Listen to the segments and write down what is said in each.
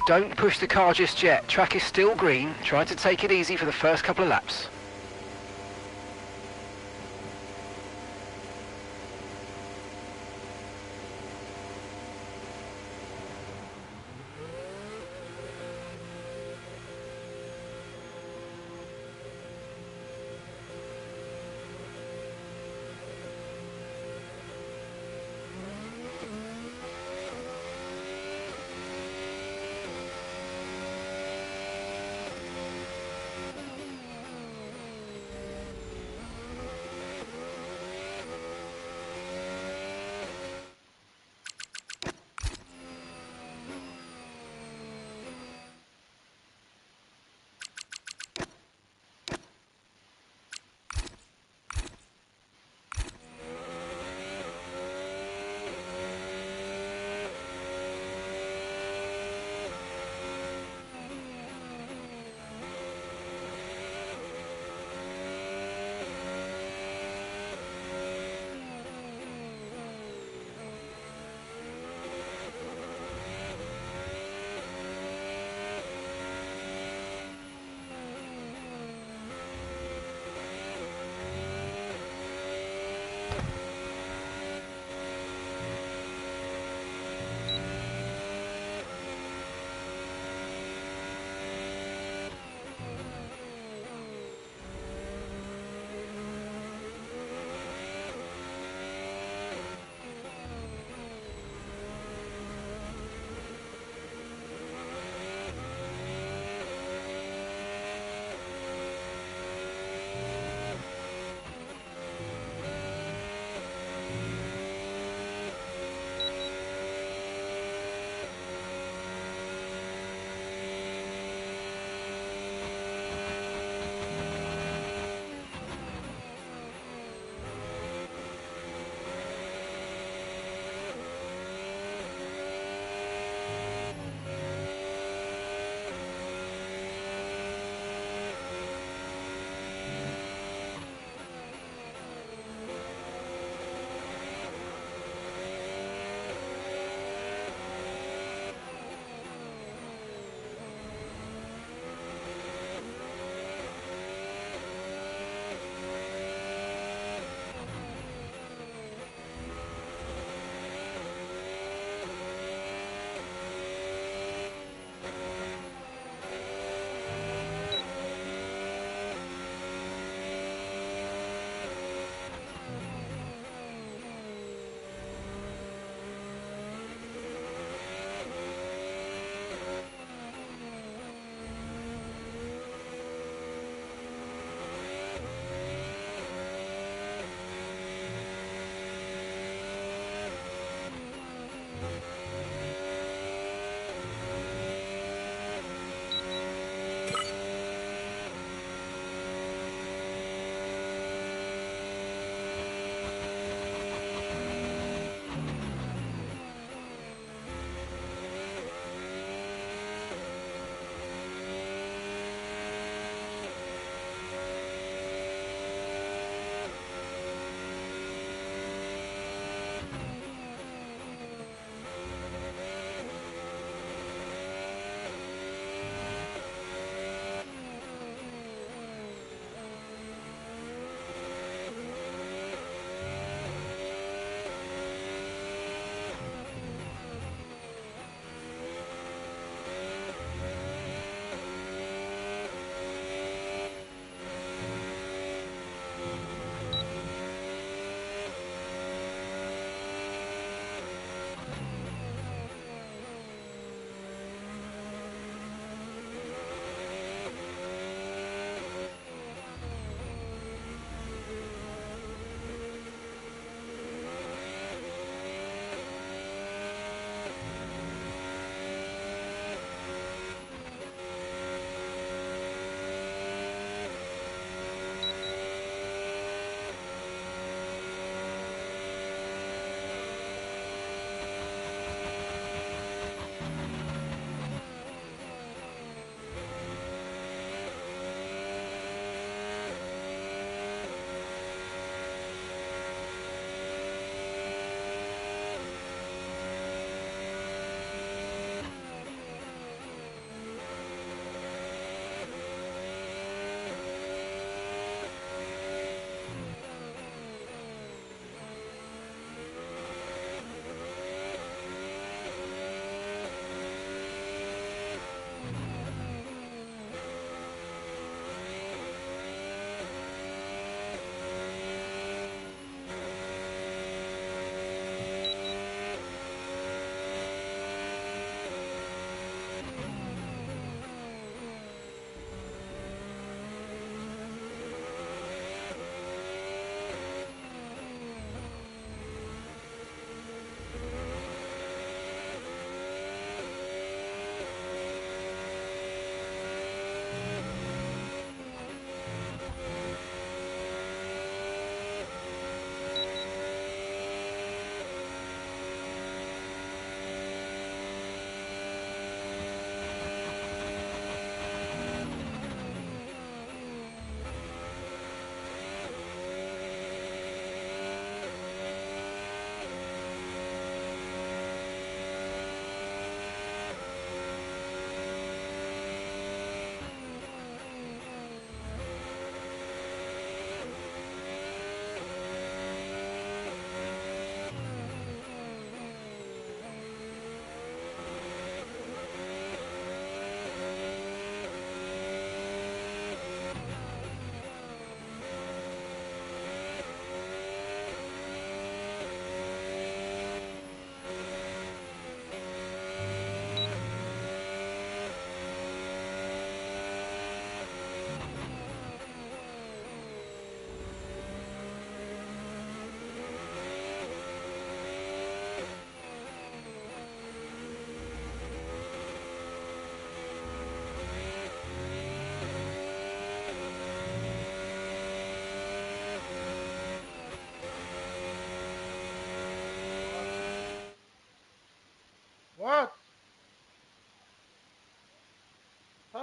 Don't push the car just yet. Track is still green. Try to take it easy for the first couple of laps.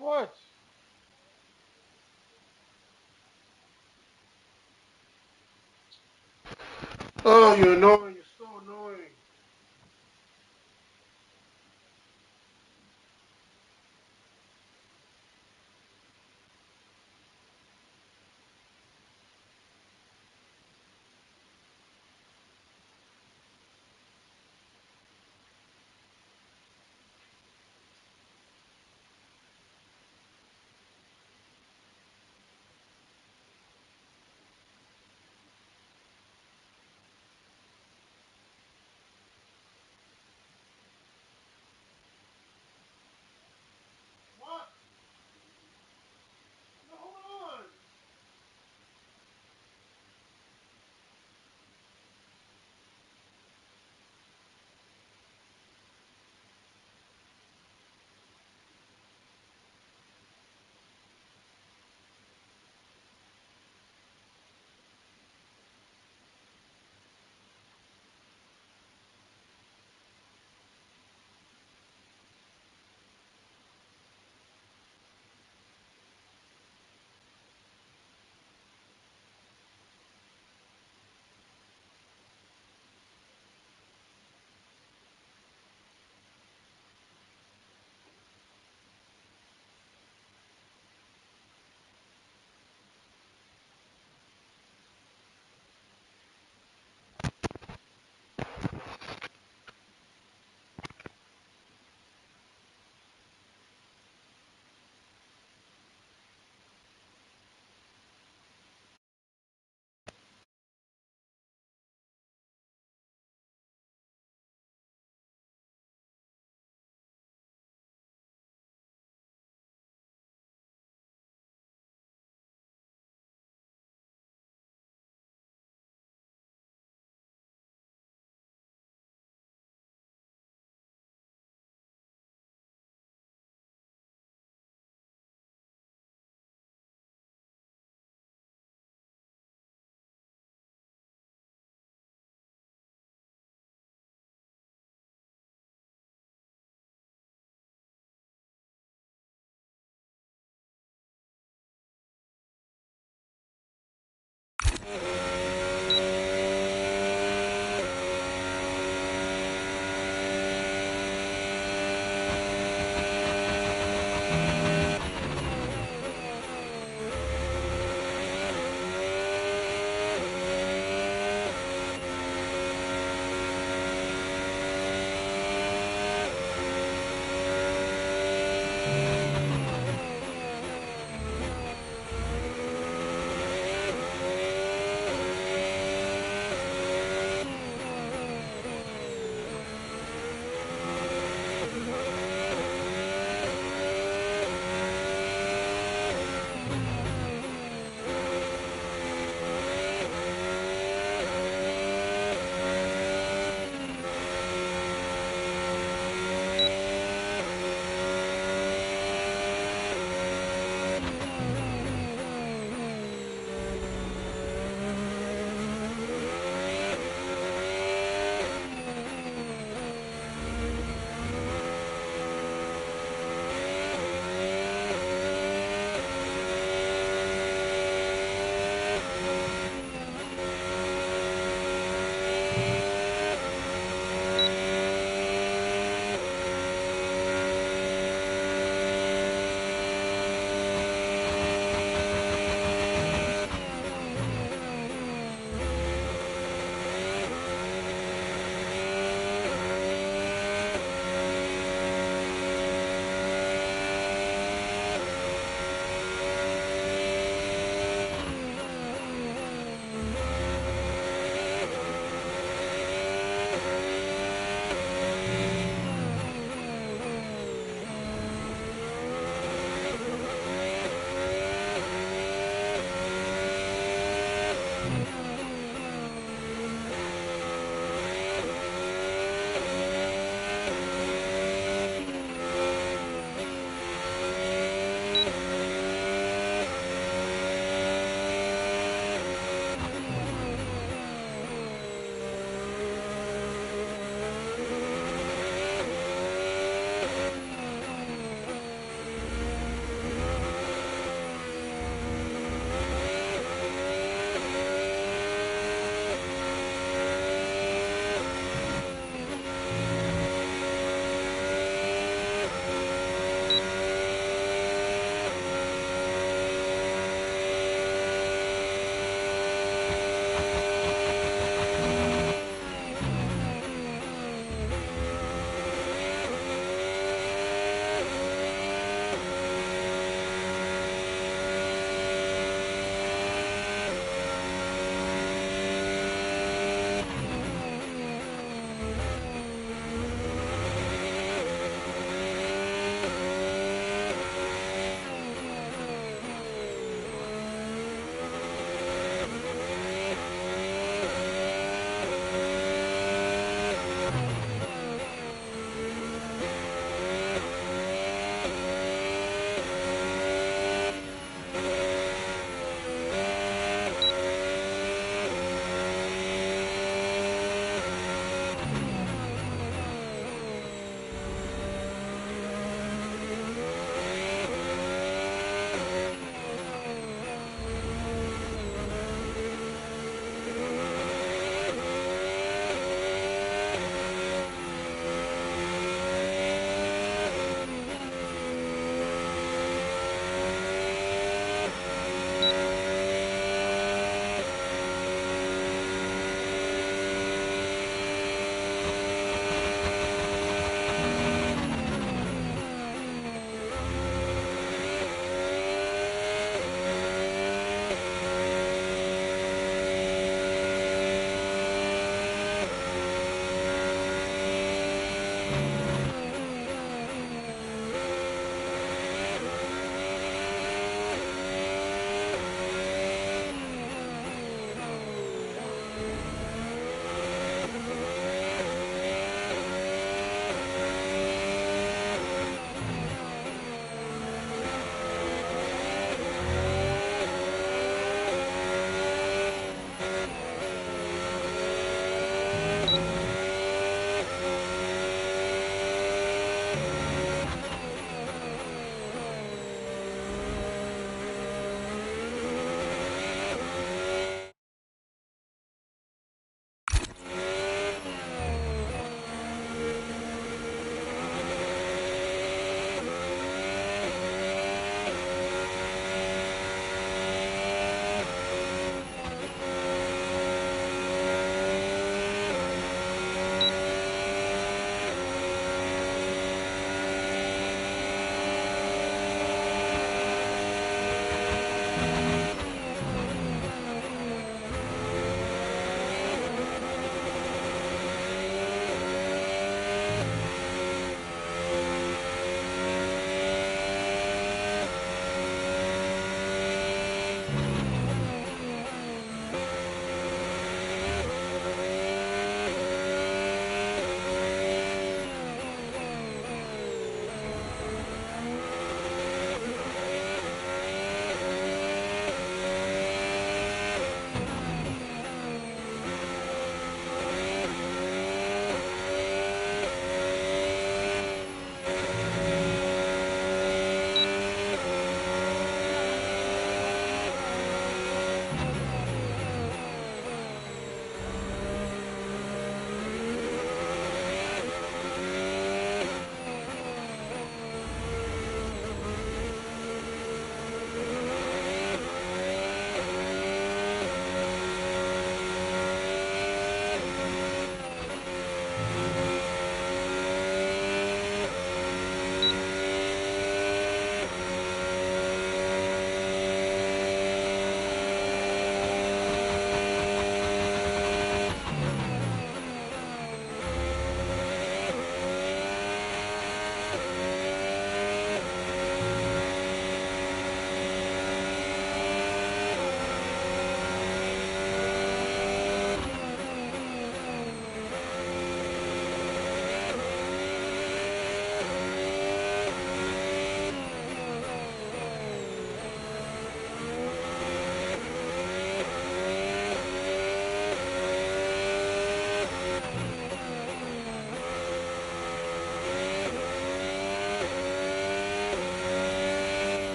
what? Oh, you're annoying. You're so annoying.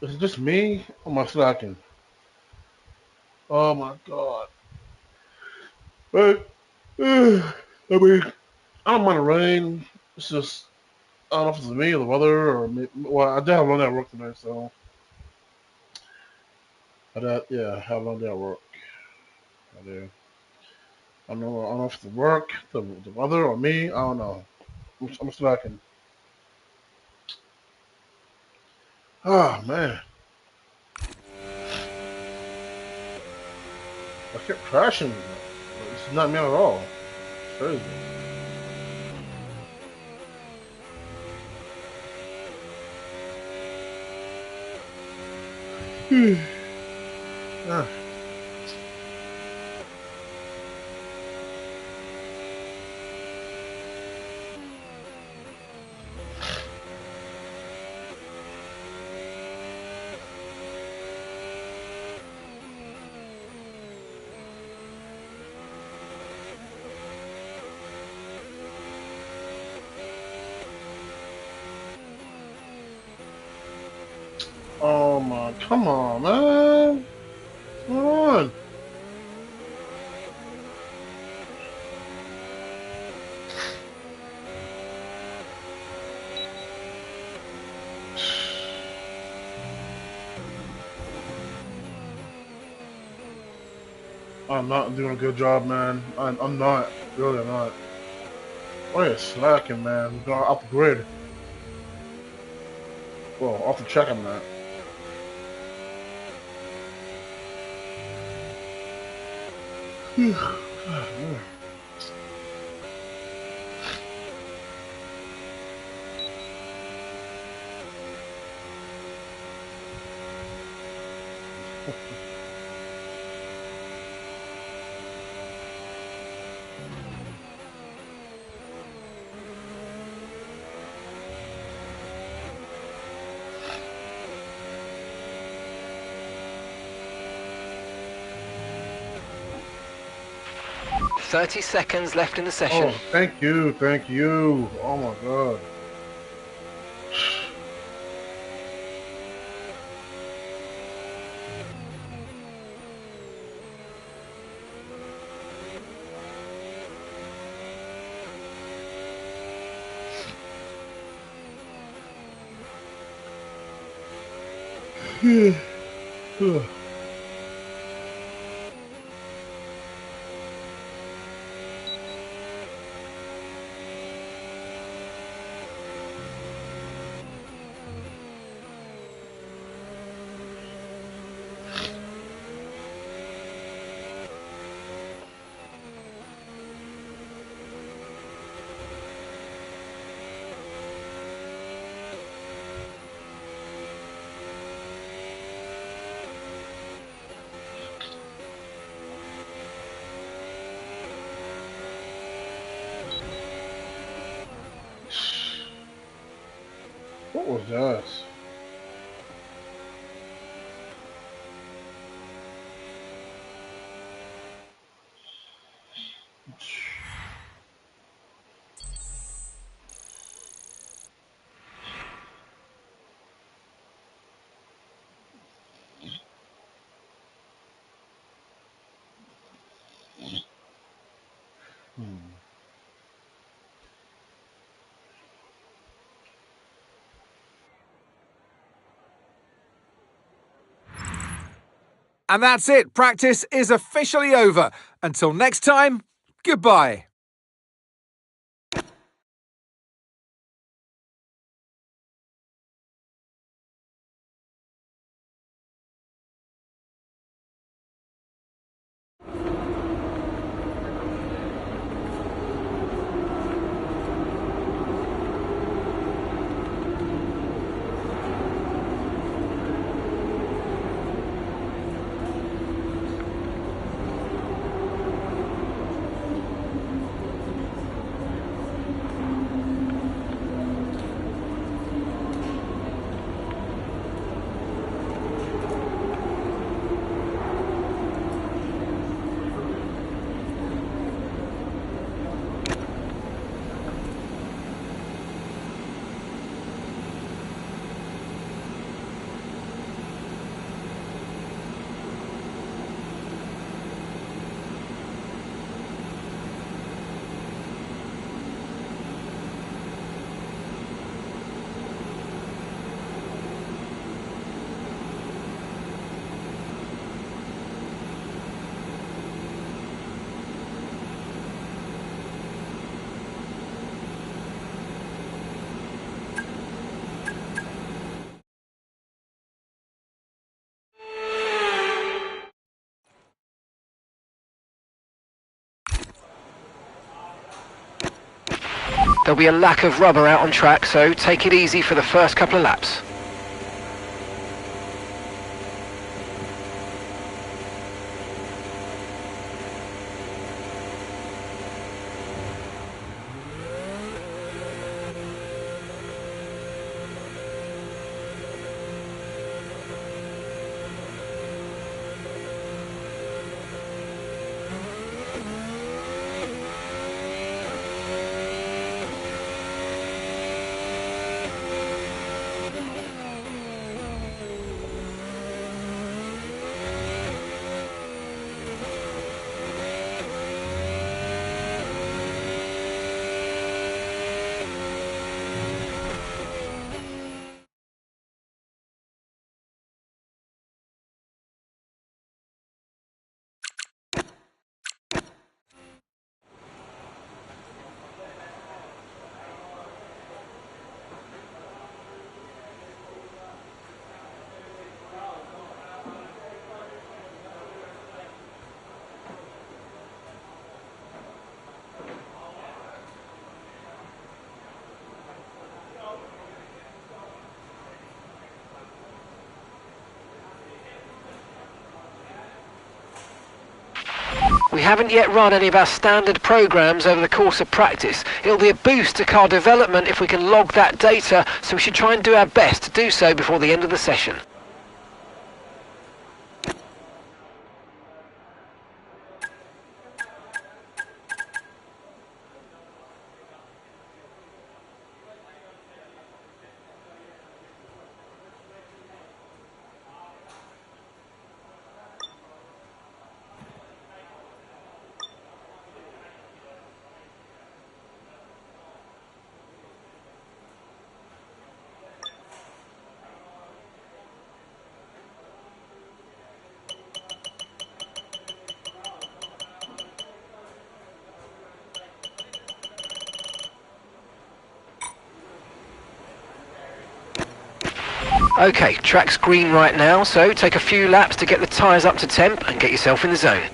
Is it just me? Or am I slacking? Oh my god. But, I mean, I don't mind the rain. It's just, I don't know if it's me or the weather or me. Well, I did have a long day at work tonight, so yeah, I have a long day at work. I do. I don't know if it's the work, the weather, or me. I don't know. I'm slacking. Oh man, I kept crashing. It's not me at all. It's crazy. Ah. Oh my, come on, man. Come on. I'm not doing a good job, man. I'm not. Really, I'm not. Oh, you're slacking, man. I'm going off the grid. Well, off the track, I'm not. Thirty seconds left in the session. Oh, thank you, thank you. Oh my god. What was that? Hmm. And that's it. Practice is officially over. Until next time, goodbye. There'll be a lack of rubber out on track, so take it easy for the first couple of laps. We haven't yet run any of our standard programs over the course of practice. It'll be a boost to car development if we can log that data, so we should try and do our best to do so before the end of the session. Okay, track's green right now, so take a few laps to get the tyres up to temp and get yourself in the zone.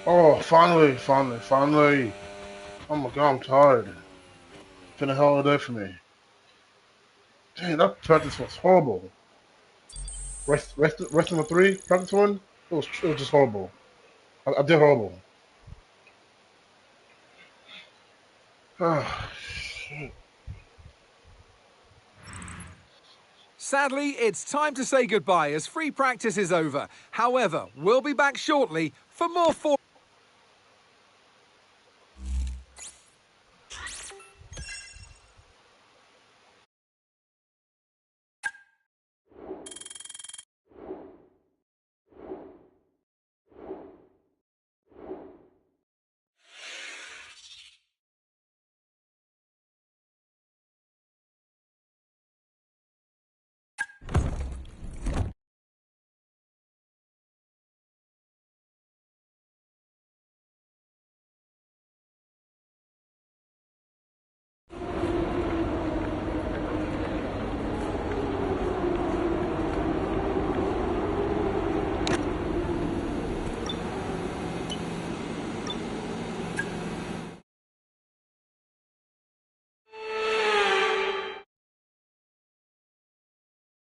Oh, finally. Oh my god, I'm tired. It's been a hell of a day for me. Dang, that practice was horrible. Rest on the three, practice one, it was just horrible. I did horrible. Ah, shit. Sadly, it's time to say goodbye as free practice is over. However, we'll be back shortly for more for.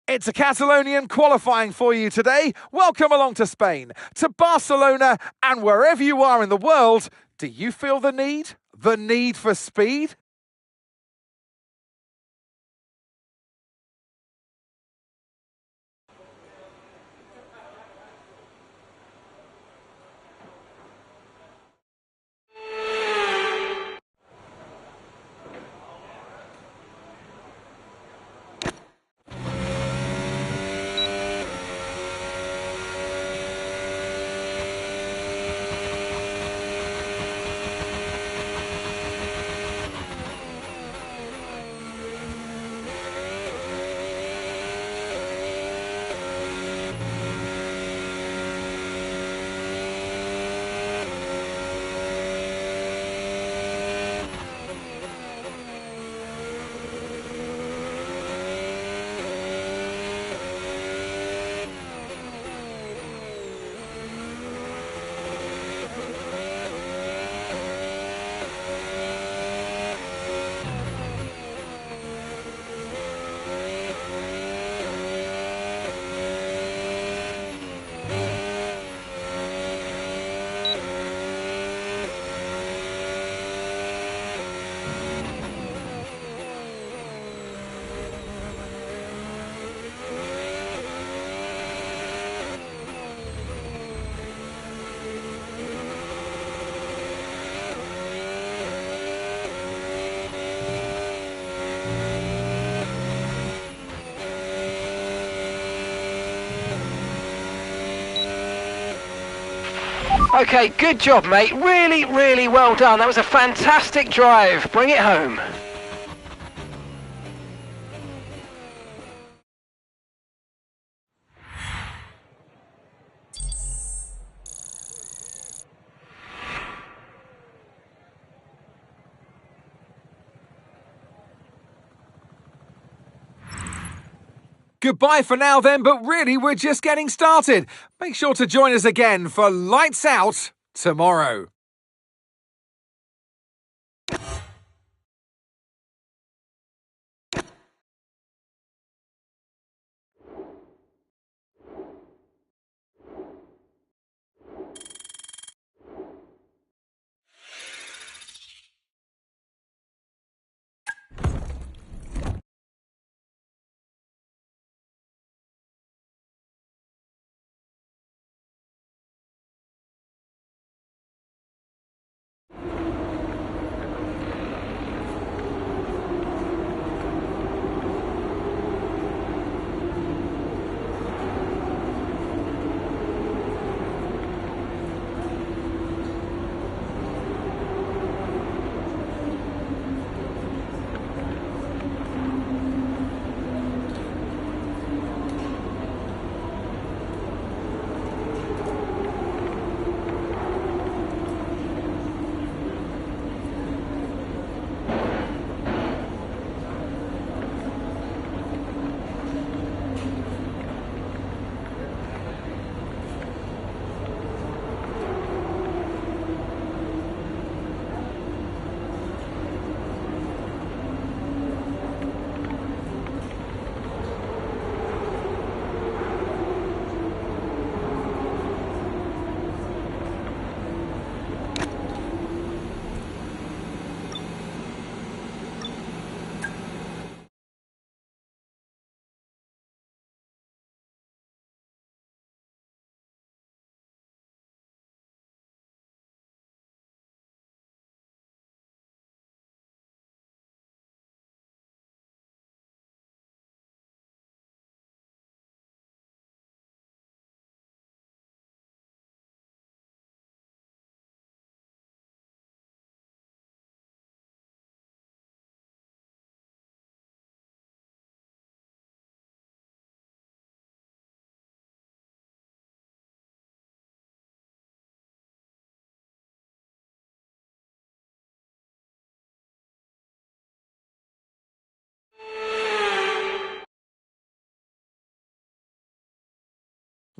It's a Catalonian qualifying for you today. Welcome along to Spain, to Barcelona, and wherever you are in the world, do you feel the need? The need for speed? Okay, good job, mate. Really, really well done. That was a fantastic drive. Bring it home. Goodbye for now then, but really we're just getting started. Make sure to join us again for Lights Out tomorrow.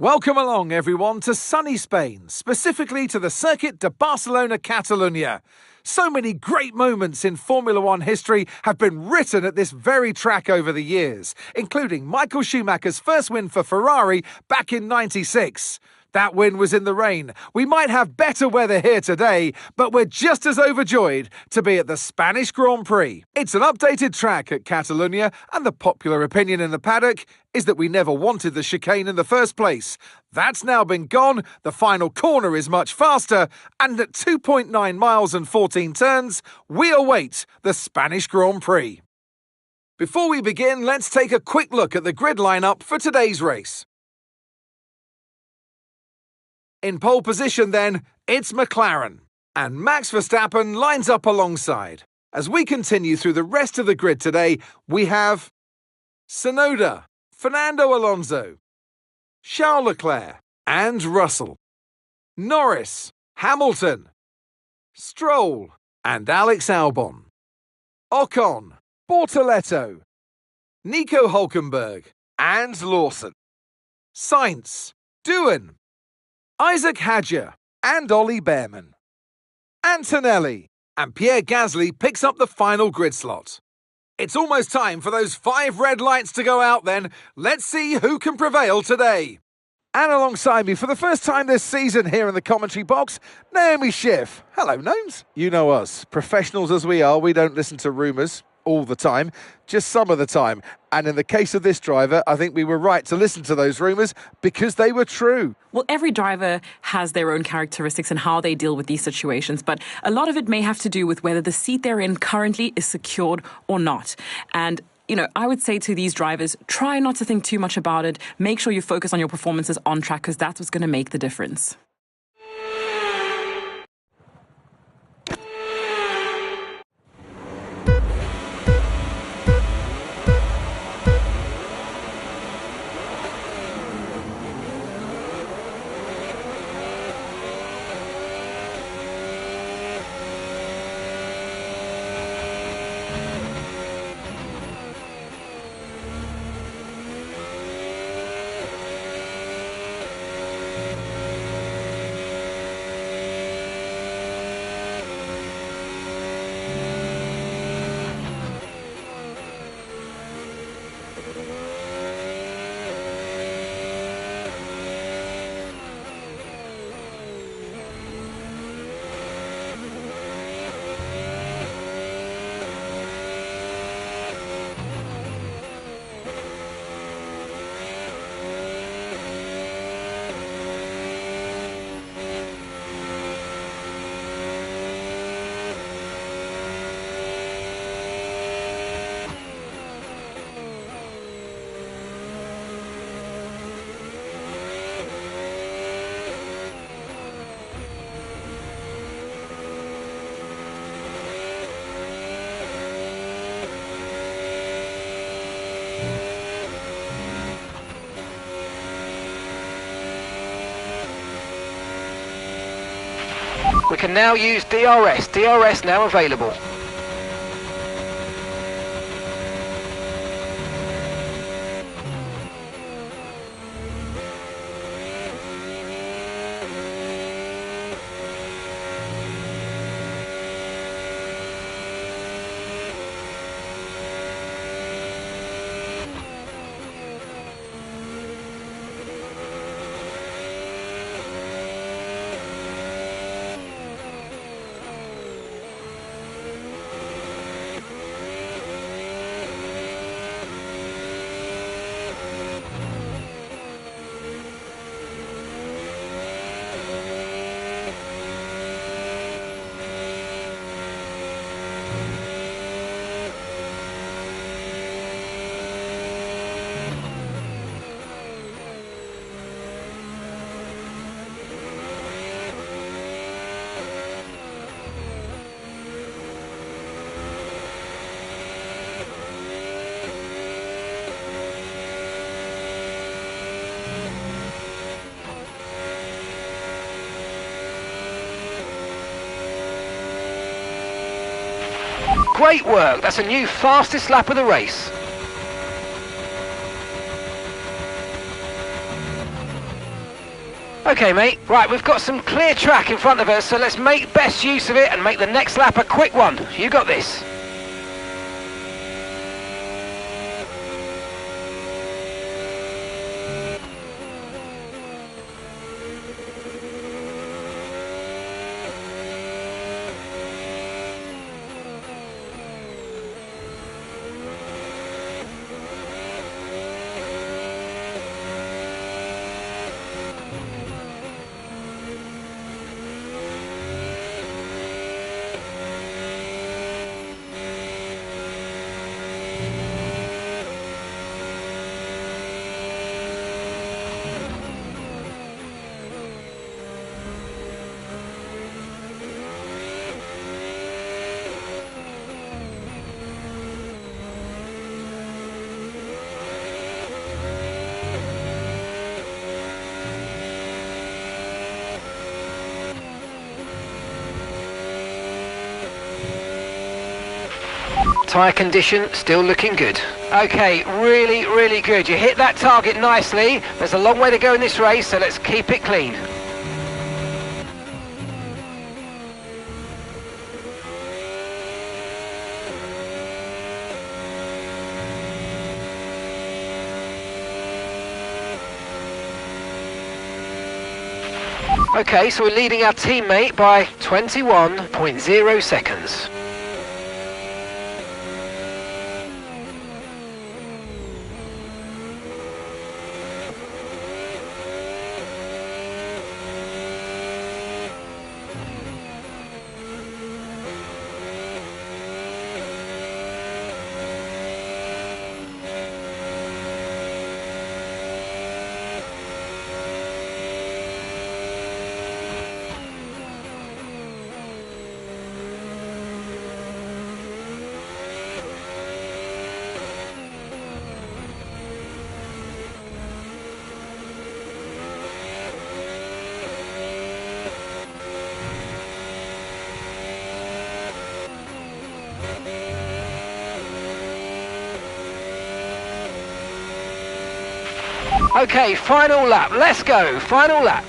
Welcome along, everyone, to sunny Spain, specifically to the Circuit de Barcelona Catalunya. So many great moments in Formula One history have been written at this very track over the years, including Michael Schumacher's first win for Ferrari back in '96. That win was in the rain. We might have better weather here today, but we're just as overjoyed to be at the Spanish Grand Prix. It's an updated track at Catalunya, and the popular opinion in the paddock is that we never wanted the chicane in the first place. That's now been gone, the final corner is much faster, and at 2.9 miles and 14 turns, we await the Spanish Grand Prix. Before we begin, let's take a quick look at the grid lineup for today's race. In pole position then, it's McLaren, and Max Verstappen lines up alongside. As we continue through the rest of the grid today, we have Tsunoda, Fernando Alonso, Charles Leclerc and Russell, Norris, Hamilton, Stroll and Alex Albon, Ocon, Bortoleto, Nico Hülkenberg and Lawson, Sainz, Doohan, Isaac Hadjar and Ollie Behrman, Antonelli, and Pierre Gasly picks up the final grid slot. It's almost time for those 5 red lights to go out then. Let's see who can prevail today. And alongside me for the first time this season here in the commentary box, Naomi Schiff. Hello, Gnomes. You know us. Professionals as we are, we don't listen to rumours all the time, just some of the time. And in the case of this driver, I think we were right to listen to those rumours because they were true. Well, every driver has their own characteristics and how they deal with these situations, but a lot of it may have to do with whether the seat they're in currently is secured or not. And I would say to these drivers, try not to think too much about it. Make sure you focus on your performances on track because that's what's going to make the difference. We can now use DRS. DRS now available. Great work, that's a new fastest lap of the race. Okay, mate. Right, we've got some clear track in front of us, so let's make best use of it and make the next lap a quick one. You got this. Tyre condition still looking good. Okay, really, really good. You hit that target nicely. There's a long way to go in this race, so let's keep it clean. Okay, so we're leading our teammate by 21.0 seconds. Okay, final lap. Let's go. Final lap.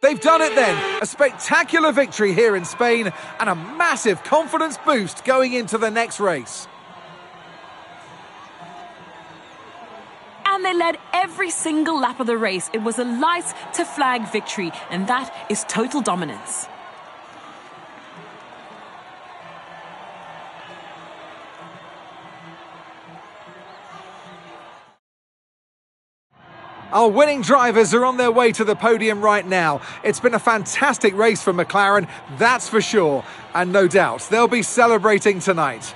They've done it then! A spectacular victory here in Spain and a massive confidence boost going into the next race. And they led every single lap of the race. It was a lights to flag victory, and that is total dominance. Our winning drivers are on their way to the podium right now. It's been a fantastic race for McLaren, that's for sure. And no doubt, they'll be celebrating tonight.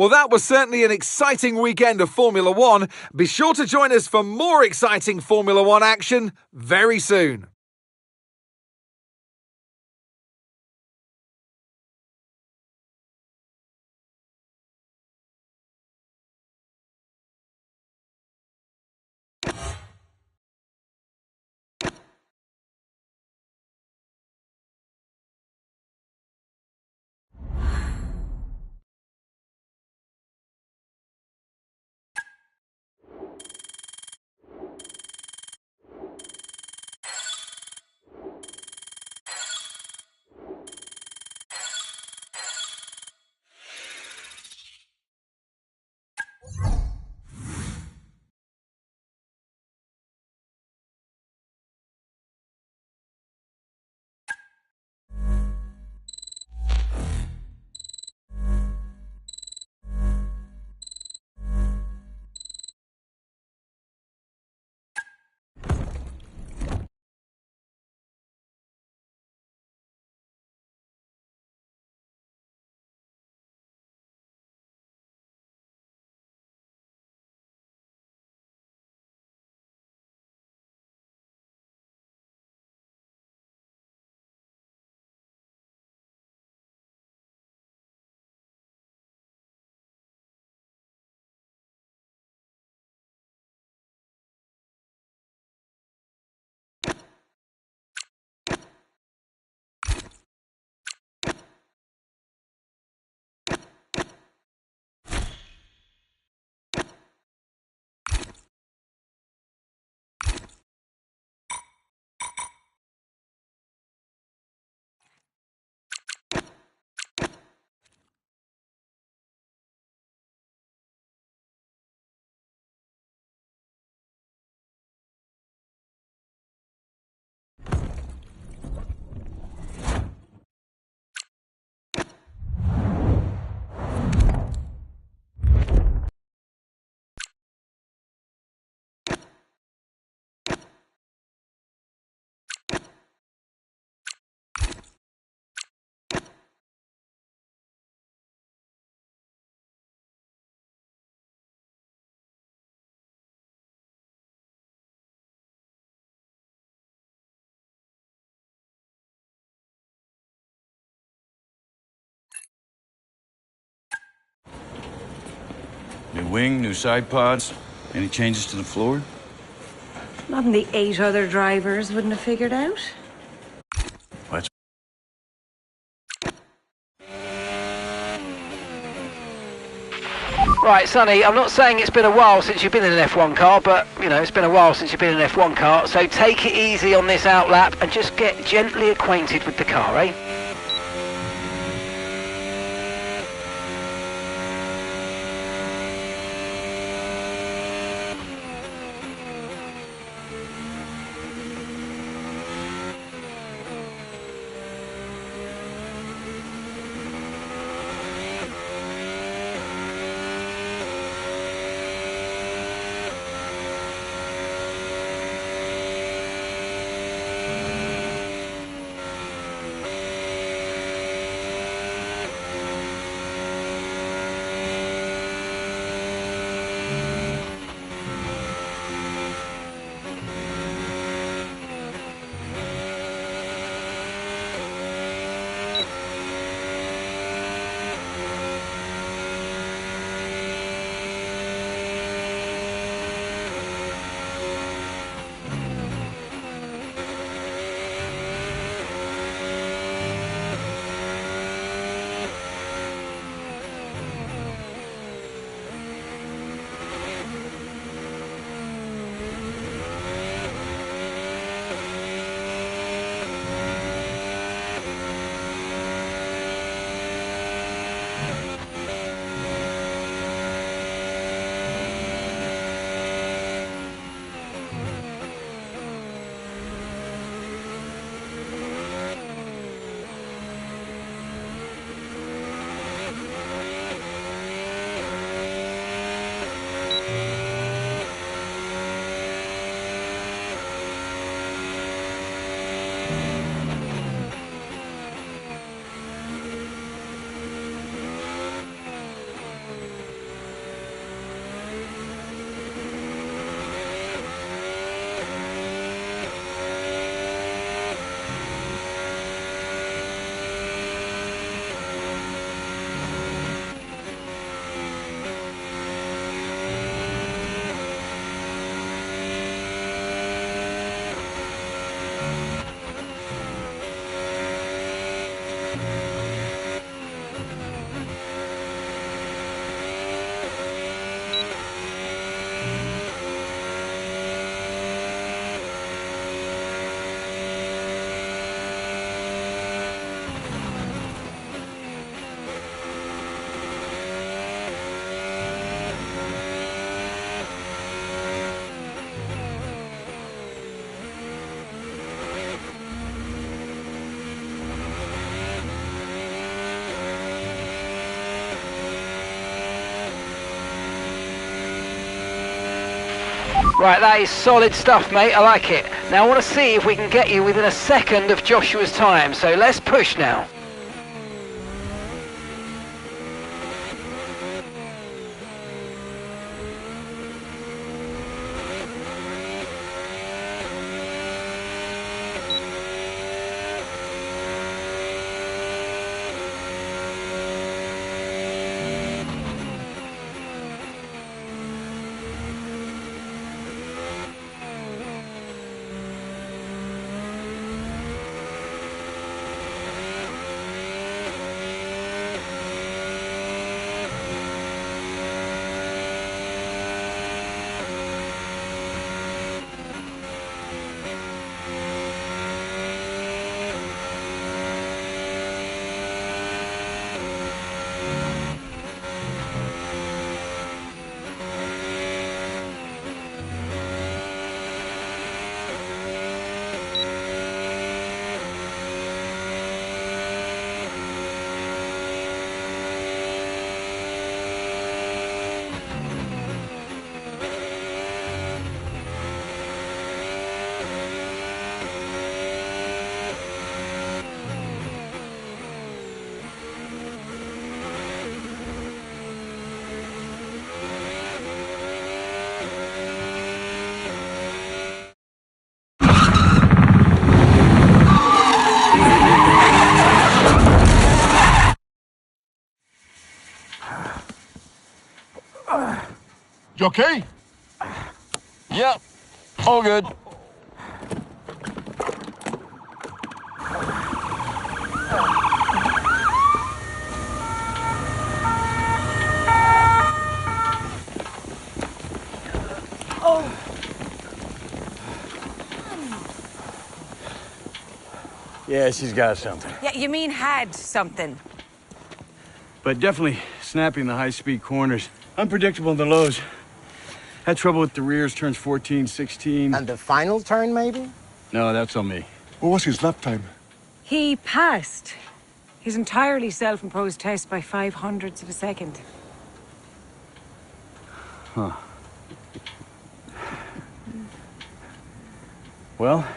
Well, that was certainly an exciting weekend of Formula One. Be sure to join us for more exciting Formula One action very soon. New wing, new side pods. Any changes to the floor? Nothing the 8 other drivers wouldn't have figured out. What? Right, Sonny, I'm not saying it's been a while since you've been in an F1 car, but, you know, it's been a while since you've been in an F1 car, so take it easy on this outlap and just get gently acquainted with the car, eh? Right, that is solid stuff, mate. I like it. Now I want to see if we can get you within a second of Joshua's time, so let's push now. You okay? Yep, all good. Yeah, she's got something. Yeah, you mean had something. But definitely snapping the high-speed corners. Unpredictable in the lows. Had trouble with the rears, turns 14, 16. And the final turn, maybe? No, that's on me. What was his lap time? He passed his entirely self-imposed test by 0.05 of a second. Huh. Well,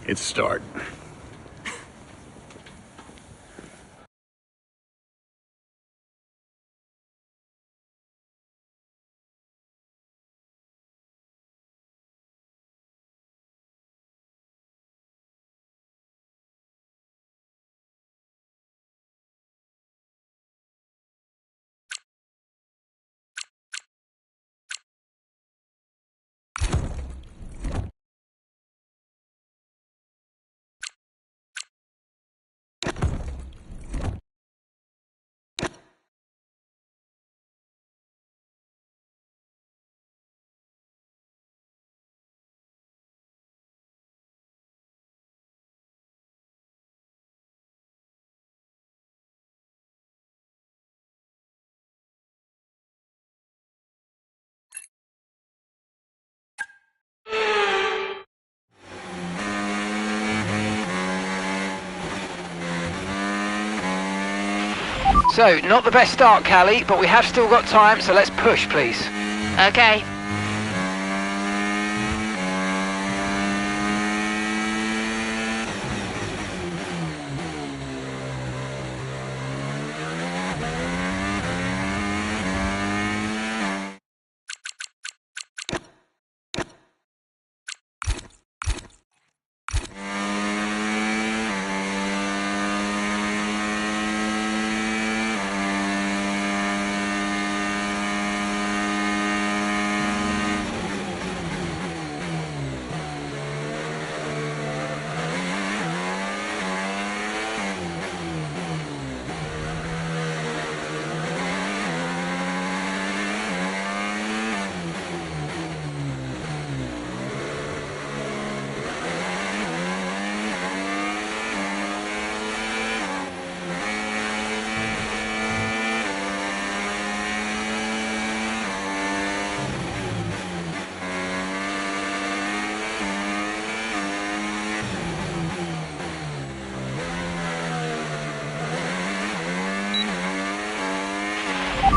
it's a start. So, not the best start, Callie, but we have still got time, so let's push, please. Okay.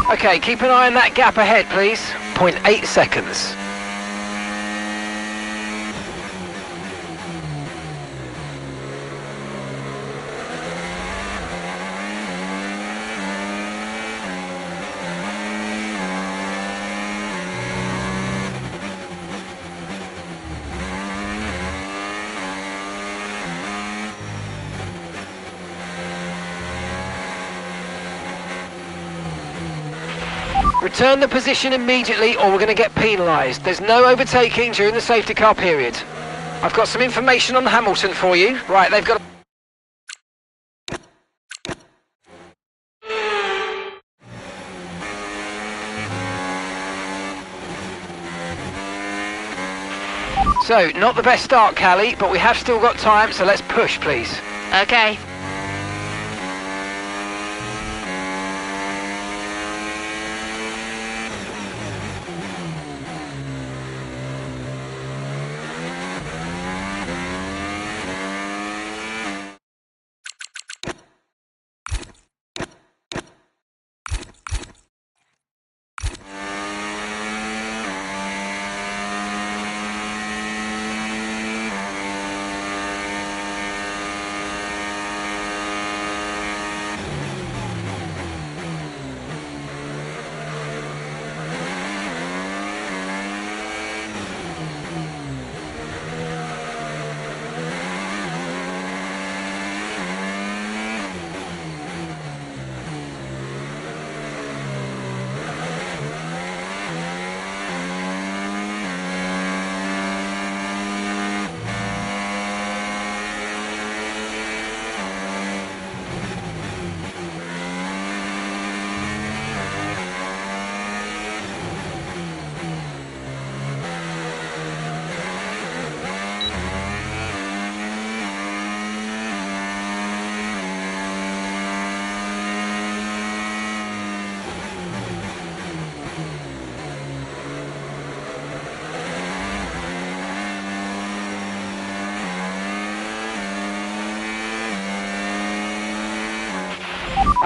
Okay, keep an eye on that gap ahead, please. 0.8 seconds. Return the position immediately or we're going to get penalised. There's no overtaking during the safety car period. I've got some information on Hamilton for you. Right, they've got... So, not the best start, Callie, but we have still got time, so let's push, please. Okay.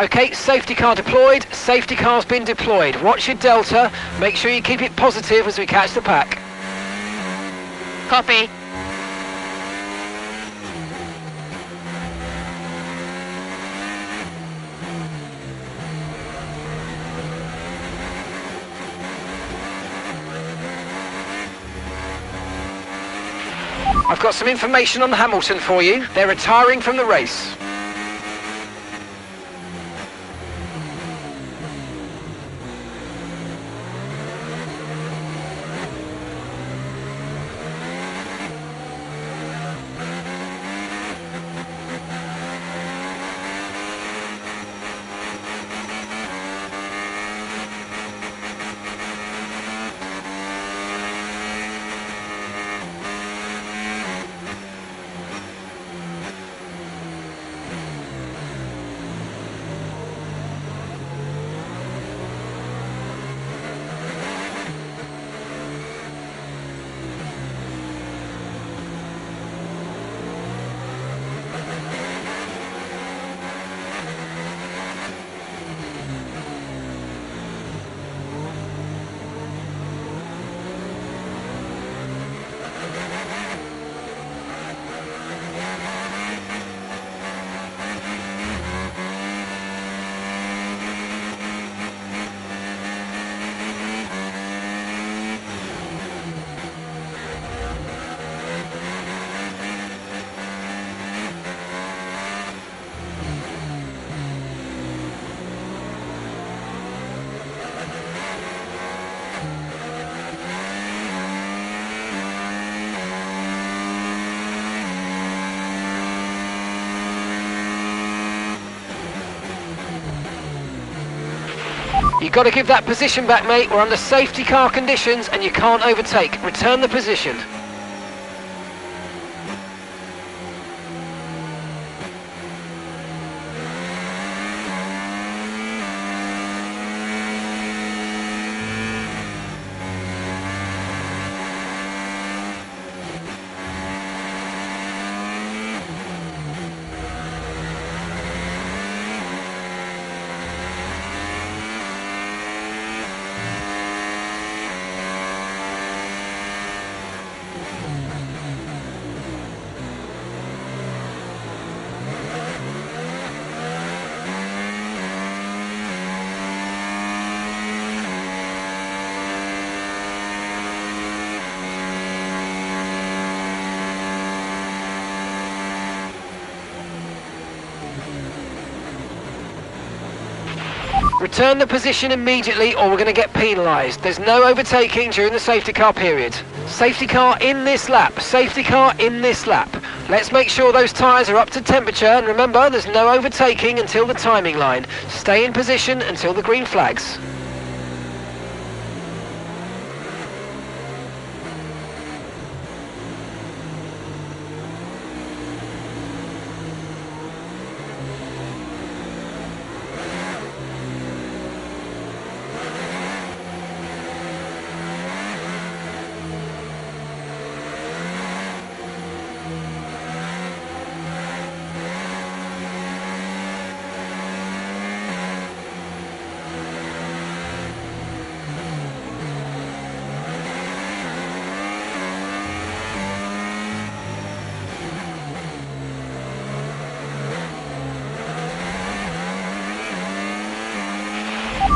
Okay, safety car deployed, safety car's been deployed. Watch your delta, make sure you keep it positive as we catch the pack. Copy. I've got some information on Hamilton for you. They're retiring from the race. You've got to give that position back, mate. We're under safety car conditions and you can't overtake. Return the position. Return the position immediately or we're going to get penalised. There's no overtaking during the safety car period. Safety car in this lap. Safety car in this lap. Let's make sure those tyres are up to temperature, and remember there's no overtaking until the timing line. Stay in position until the green flags.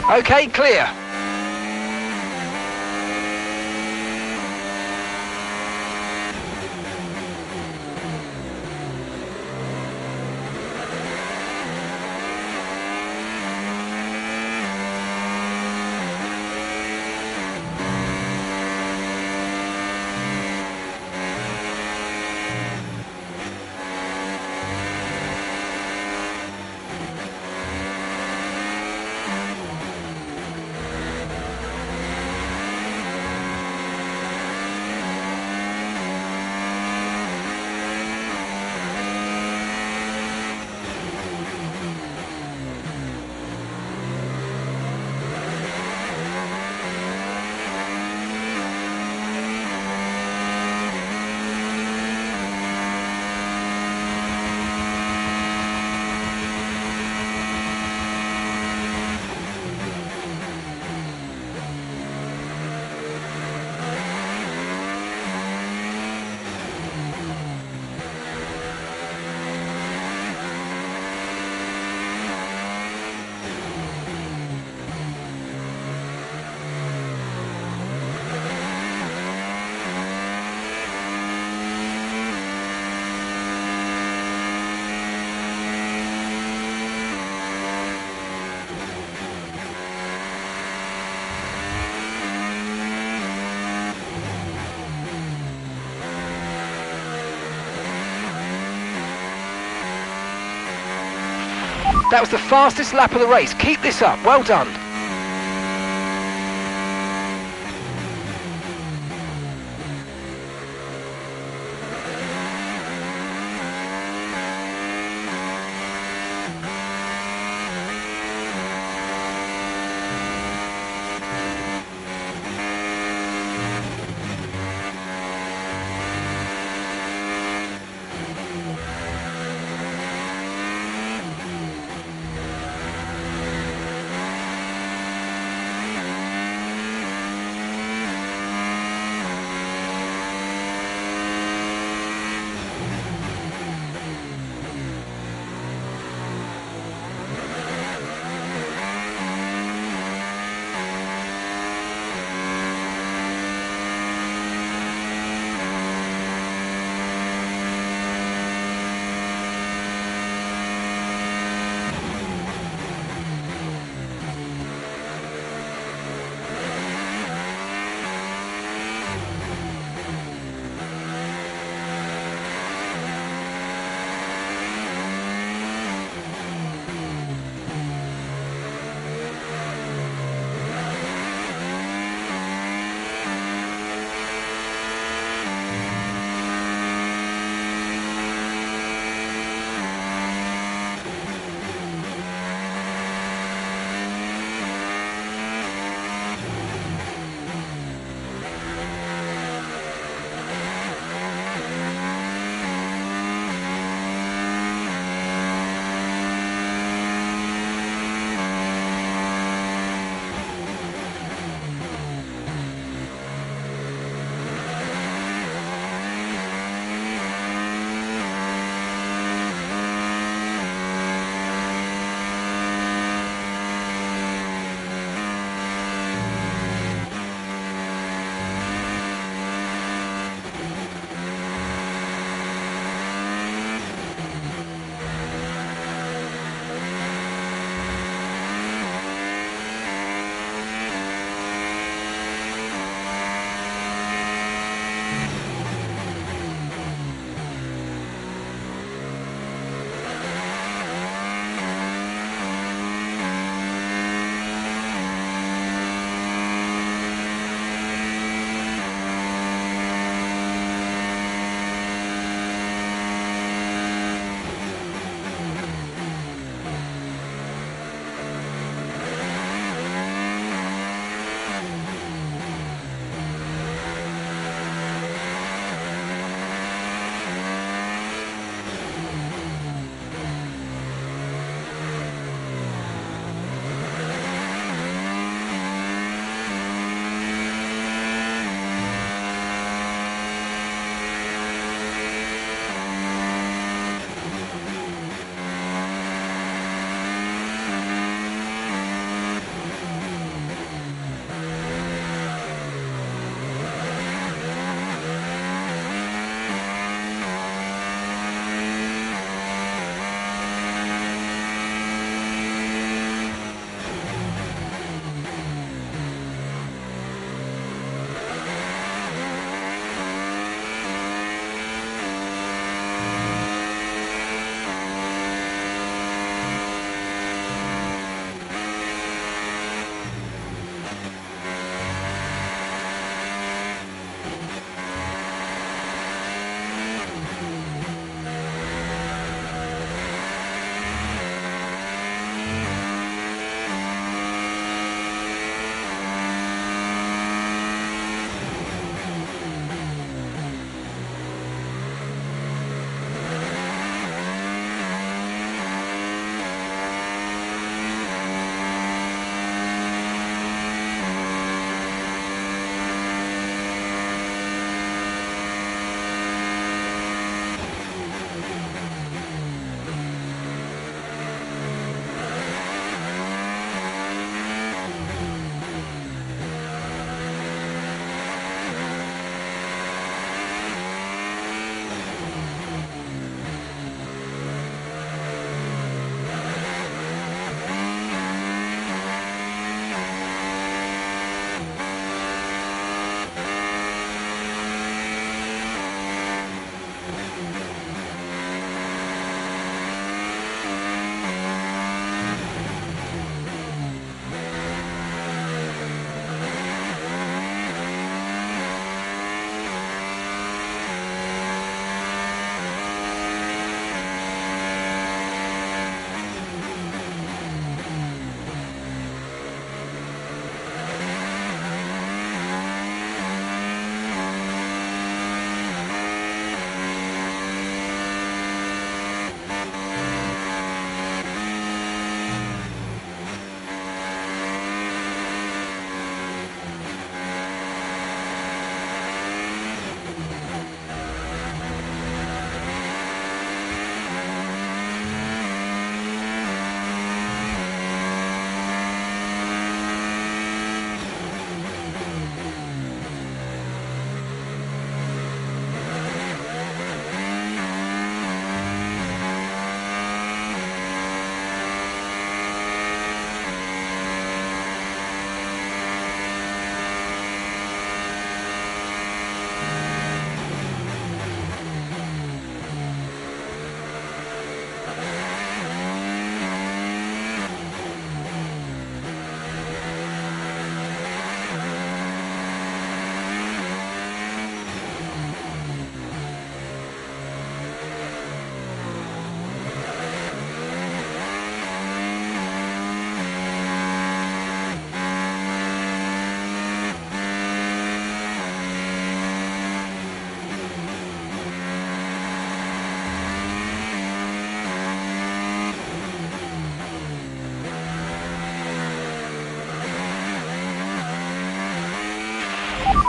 Okay, clear. That was the fastest lap of the race. Keep this up. Well done.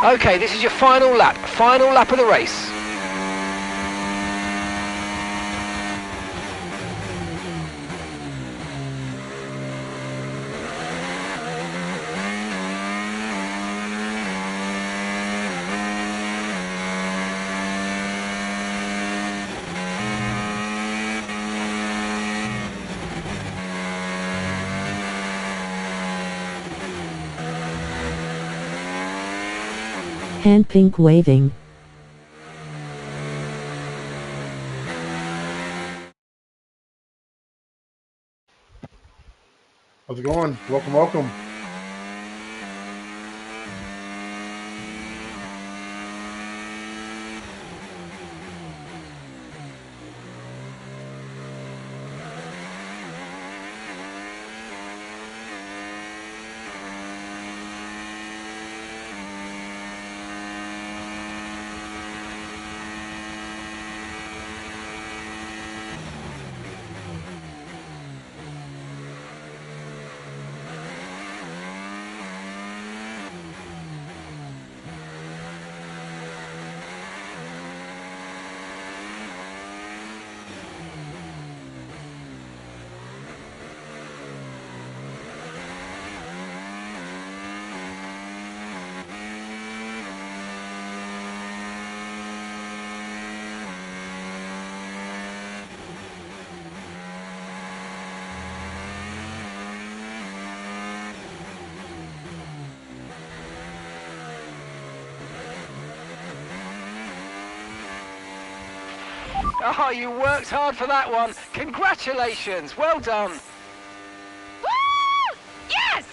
Okay, this is your final lap of the race. Hand pink waving. How's it going? Welcome, welcome. Oh, you worked hard for that one. Congratulations. Well done. Woo! Yes!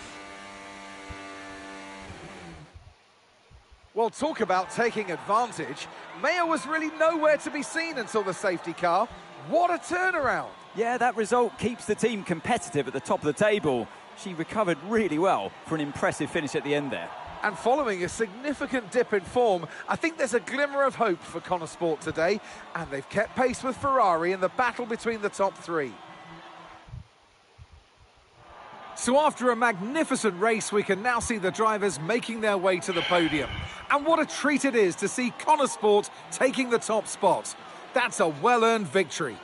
Well, talk about taking advantage. Maya was really nowhere to be seen until the safety car. What a turnaround. Yeah, that result keeps the team competitive at the top of the table. She recovered really well for an impressive finish at the end there. And following a significant dip in form, I think there's a glimmer of hope for Connor Sport today, and they've kept pace with Ferrari in the battle between the top three. So after a magnificent race, we can now see the drivers making their way to the podium. And what a treat it is to see Connor Sport taking the top spot. That's a well-earned victory.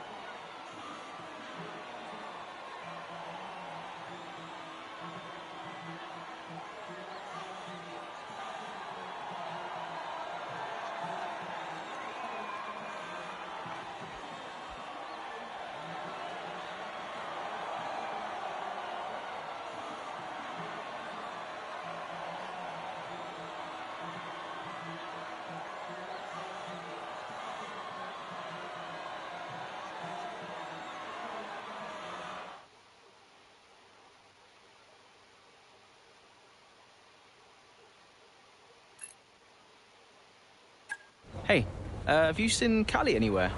Hey, have you seen Callie anywhere?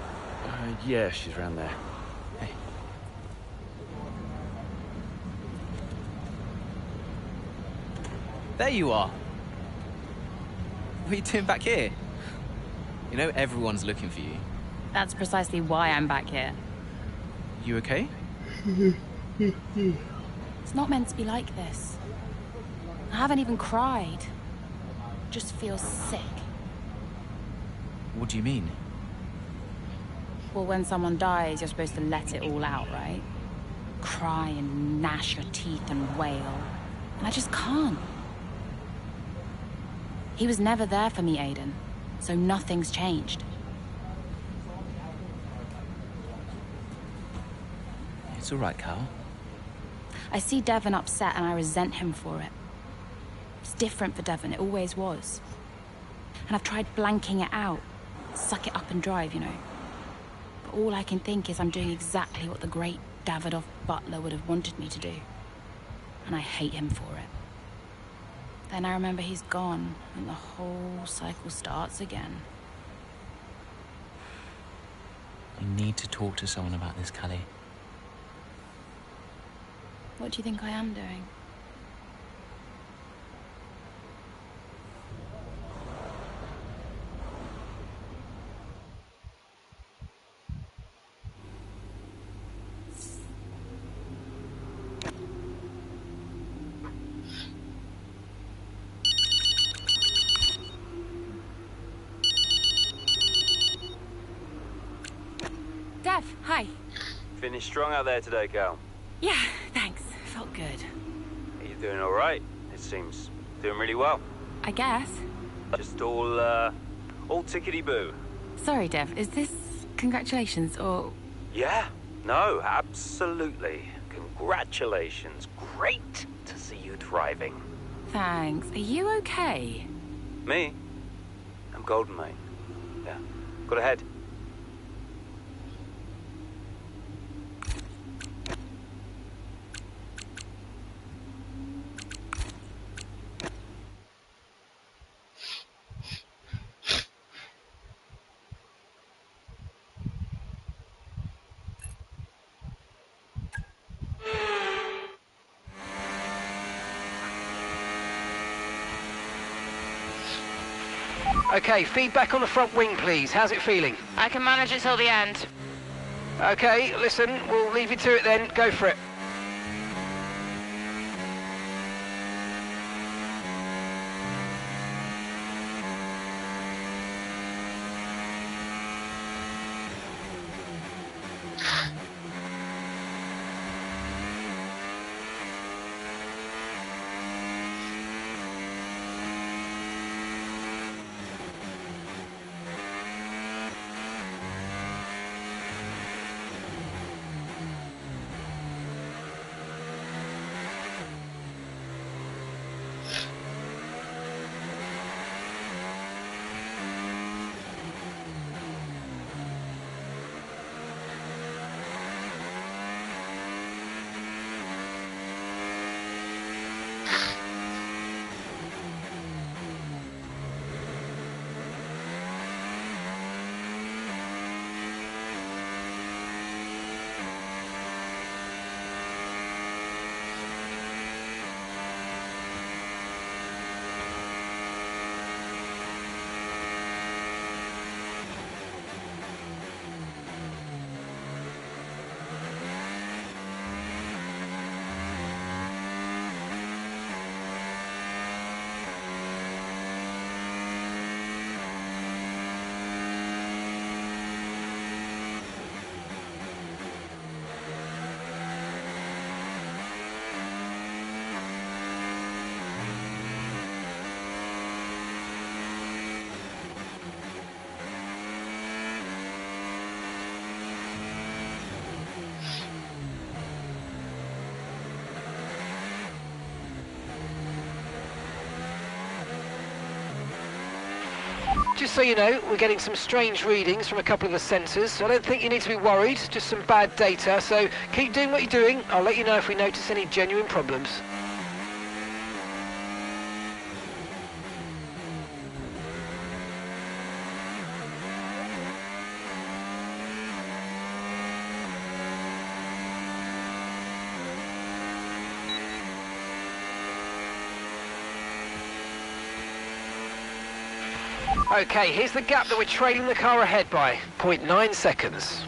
Yeah, she's around there. Hey. There you are. What are you doing back here? You know everyone's looking for you. That's precisely why I'm back here. You okay? It's not meant to be like this. I haven't even cried. Just feel sick. What do you mean? Well, when someone dies, you're supposed to let it all out, right? Cry and gnash your teeth and wail. And I just can't. He was never there for me, Aiden. So nothing's changed. It's all right, Cal. I see Devon upset and I resent him for it. It's different for Devon, it always was. And I've tried blanking it out. Suck it up and drive, you know. But all I can think is I'm doing exactly what the great Davidoff Butler would have wanted me to do. And I hate him for it. Then I remember he's gone, and the whole cycle starts again. I need to talk to someone about this, Callie. What do you think I am doing? strong out there today, Cal? Yeah, thanks. Felt good. Are you doing all right? It seems doing really well. I guess. Just all tickety-boo. Sorry, Dev. Is this congratulations or... Yeah. No, absolutely. Congratulations. Great to see you thriving. Thanks. Are you okay? Me? I'm golden, mate. Yeah. Got a head. Okay, feedback on the front wing, please. How's it feeling? I can manage it till the end. Okay, listen, we'll leave you to it then. Go for it. Just so you know, we're getting some strange readings from a couple of the sensors, so I don't think you need to be worried, just some bad data, so keep doing what you're doing. I'll let you know if we notice any genuine problems. Okay, here's the gap that we're trailing the car ahead by, 0.9 seconds.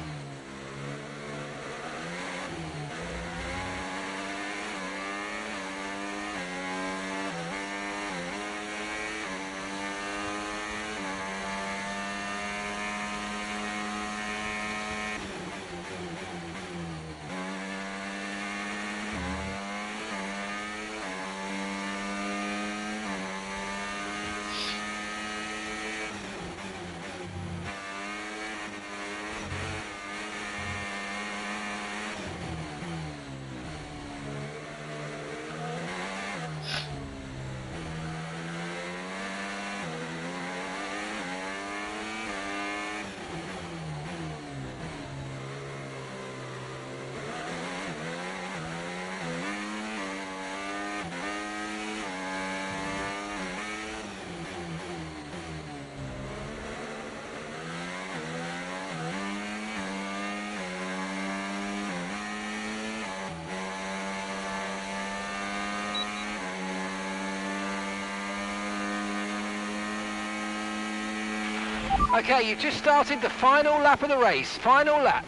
Okay, you've just started the final lap of the race. Final lap.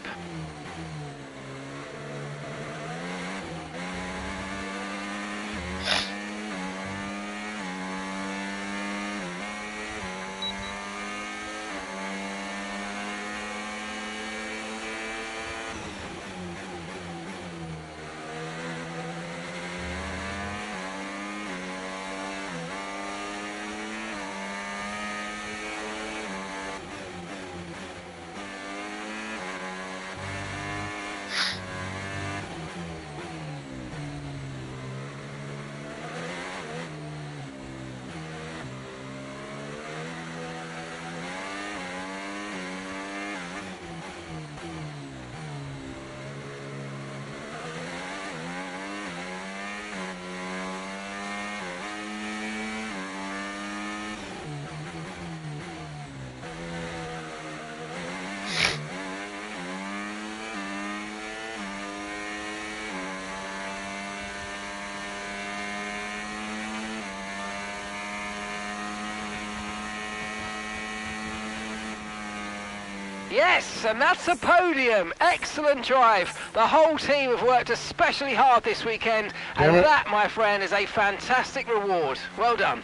Yes, and that's a podium. Excellent drive. The whole team have worked especially hard this weekend, and that, my friend, is a fantastic reward. Well done.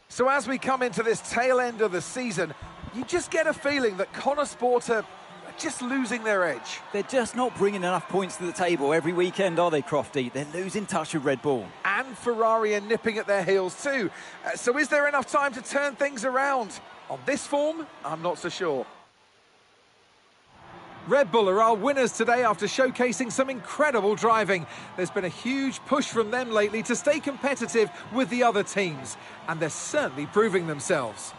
So as we come into this tail end of the season, you just get a feeling that Connor Sport are just losing their edge. They're just not bringing enough points to the table every weekend, are they, Crofty? They're losing touch with Red Bull. And Ferrari are nipping at their heels too. So is there enough time to turn things around? On this form, I'm not so sure. Red Bull are our winners today after showcasing some incredible driving. There's been a huge push from them lately to stay competitive with the other teams, and they're certainly proving themselves.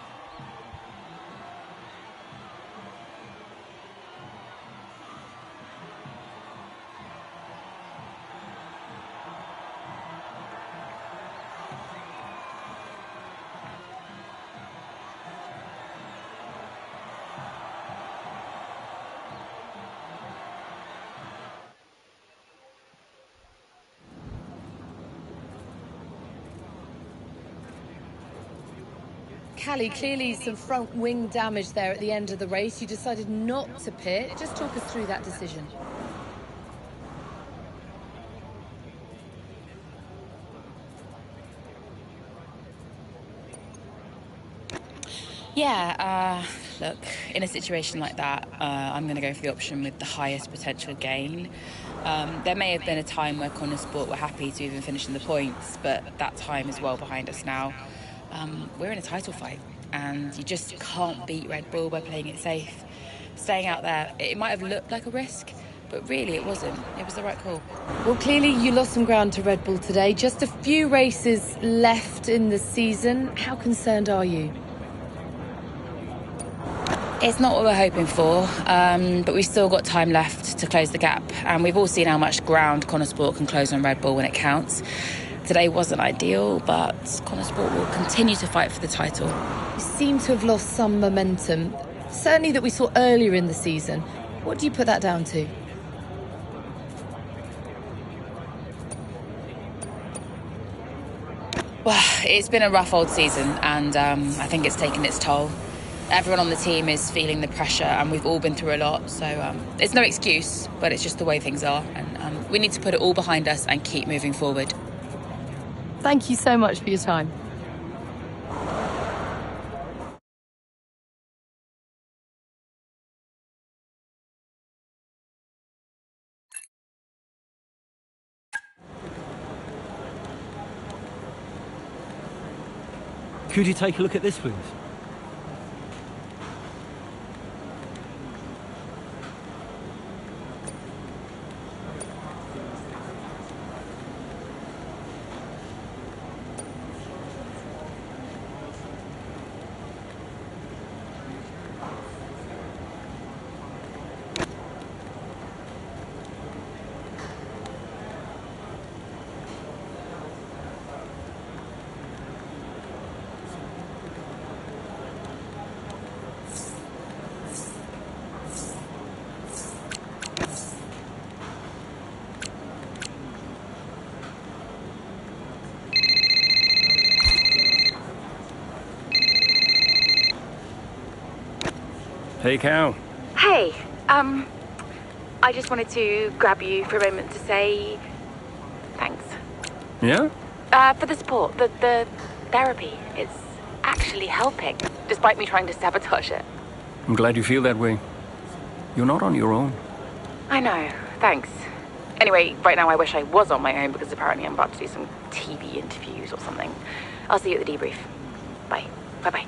Callie, clearly some front wing damage there at the end of the race. You decided not to pit. Just talk us through that decision. Yeah, look, in a situation like that, I'm going to go for the option with the highest potential gain. There may have been a time where Connor Sport were happy to even finish in the points, but that time is well behind us now. We're in a title fight, and you just can't beat Red Bull by playing it safe. Staying out there, it might have looked like a risk, but really it wasn't. It was the right call. Well, clearly you lost some ground to Red Bull today. Just a few races left in the season. How concerned are you? It's not what we're hoping for, but we've still got time left to close the gap, and we've all seen how much ground Connor Sport can close on Red Bull when it counts. Today wasn't ideal, but Connor Sport will continue to fight for the title. You seem to have lost some momentum, certainly that we saw earlier in the season. What do you put that down to? Well, it's been a rough old season, and I think it's taken its toll. Everyone on the team is feeling the pressure, and we've all been through a lot, so it's no excuse, but it's just the way things are, and we need to put it all behind us and keep moving forward. Thank you so much for your time. Could you take a look at this, please? Hey, Cal. Hey, I just wanted to grab you for a moment to say thanks. Yeah? For the support, the therapy. It's actually helping, despite me trying to sabotage it. I'm glad you feel that way. You're not on your own. I know, thanks. Anyway, right now I wish I was on my own because apparently I'm about to do some TV interviews or something. I'll see you at the debrief. Bye. Bye-bye.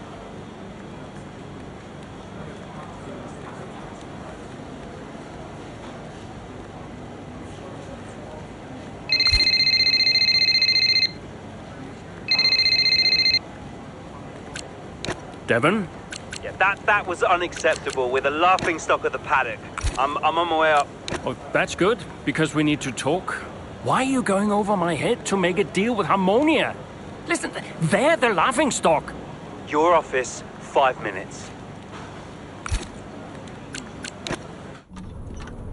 Devon? Yeah, that was unacceptable. We're the laughing stock of the paddock. I'm on my way up. Oh, that's good, because we need to talk. Why are you going over my head to make a deal with Harmonia? Listen, they're the laughing stock. Your office, 5 minutes.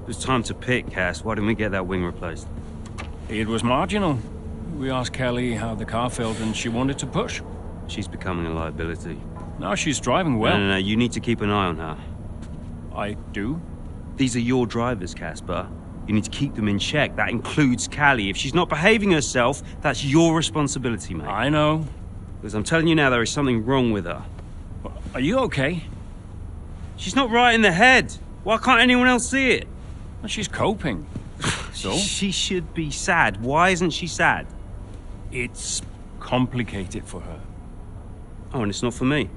It's time to pick, Cass. Why didn't we get that wing replaced? It was marginal. We asked Kelly how the car felt and she wanted to push. She's becoming a liability. Now she's driving well. No, you need to keep an eye on her. I do. These are your drivers, Casper. You need to keep them in check. That includes Callie. If she's not behaving herself, that's your responsibility, mate. I know. Because I'm telling you now, there is something wrong with her. Are you okay? She's not right in the head. Why can't anyone else see it? Well, she's coping. So? She should be sad. Why isn't she sad? It's complicated for her. Oh, and it's not for me.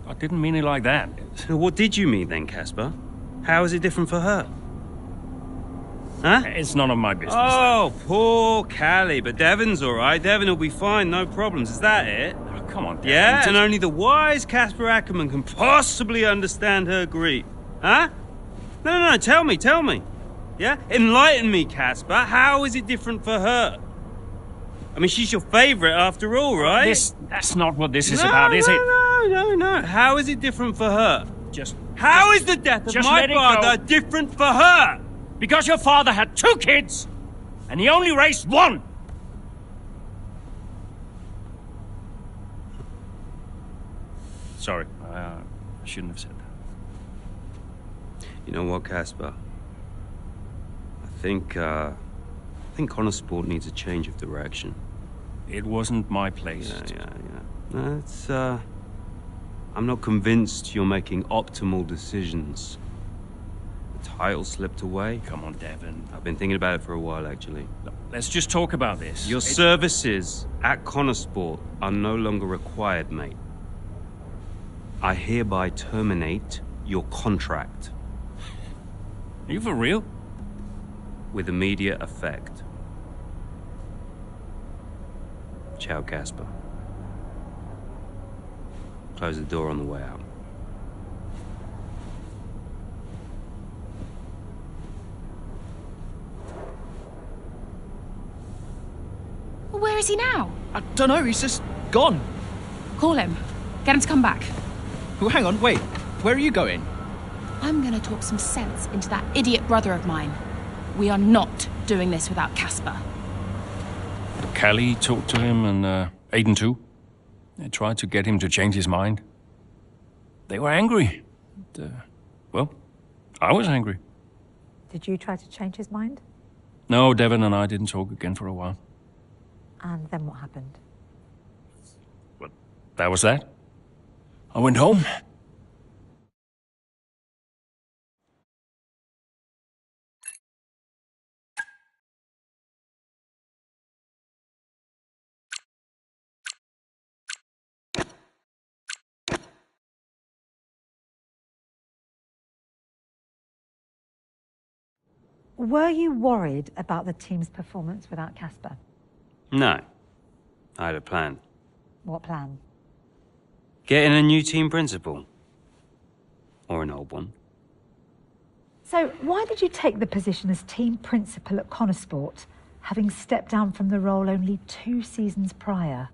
I didn't mean it like that. So what did you mean then, Casper? How is it different for her? Huh? It's none of my business. Oh, poor Callie. But Devon's all right. Devon will be fine, no problems. Is that it? Oh, come on, Devon. Yeah, and only the wise Casper Ackerman can possibly understand her grief. Huh? No, tell me. Yeah? Enlighten me, Casper. How is it different for her? I mean, she's your favourite after all, right? That's not what this is about, is it? No. How is it different for her? How is the death of my father different for her? Because your father had 2 kids, and he only raised 1. Sorry, I shouldn't have said that. You know what, Casper? I think Connor Sport needs a change of direction. It wasn't my place. Yeah. No, it's, I'm not convinced you're making optimal decisions. The title slipped away. Come on, Devon. I've been thinking about it for a while, actually. Look, let's just talk about this. Your services at Connor Sport are no longer required, mate. I hereby terminate your contract. Are you for real? With immediate effect. Ciao, Casper. Close the door on the way out. Well, where is he now? I don't know, he's just gone. Call him. Get him to come back. Oh, hang on, wait. Where are you going? I'm gonna talk some sense into that idiot brother of mine. We are not doing this without Casper. Callie talked to him and Aiden too. They tried to get him to change his mind. They were angry. Well, I was angry. Did you try to change his mind? No, Devon and I didn't talk again for a while. And then what happened? That was that. I went home. Were you worried about the team's performance without Casper? No. I had a plan. What plan? Getting a new team principal. Or an old one. So, why did you take the position as team principal at Connor Sport, having stepped down from the role only 2 seasons prior?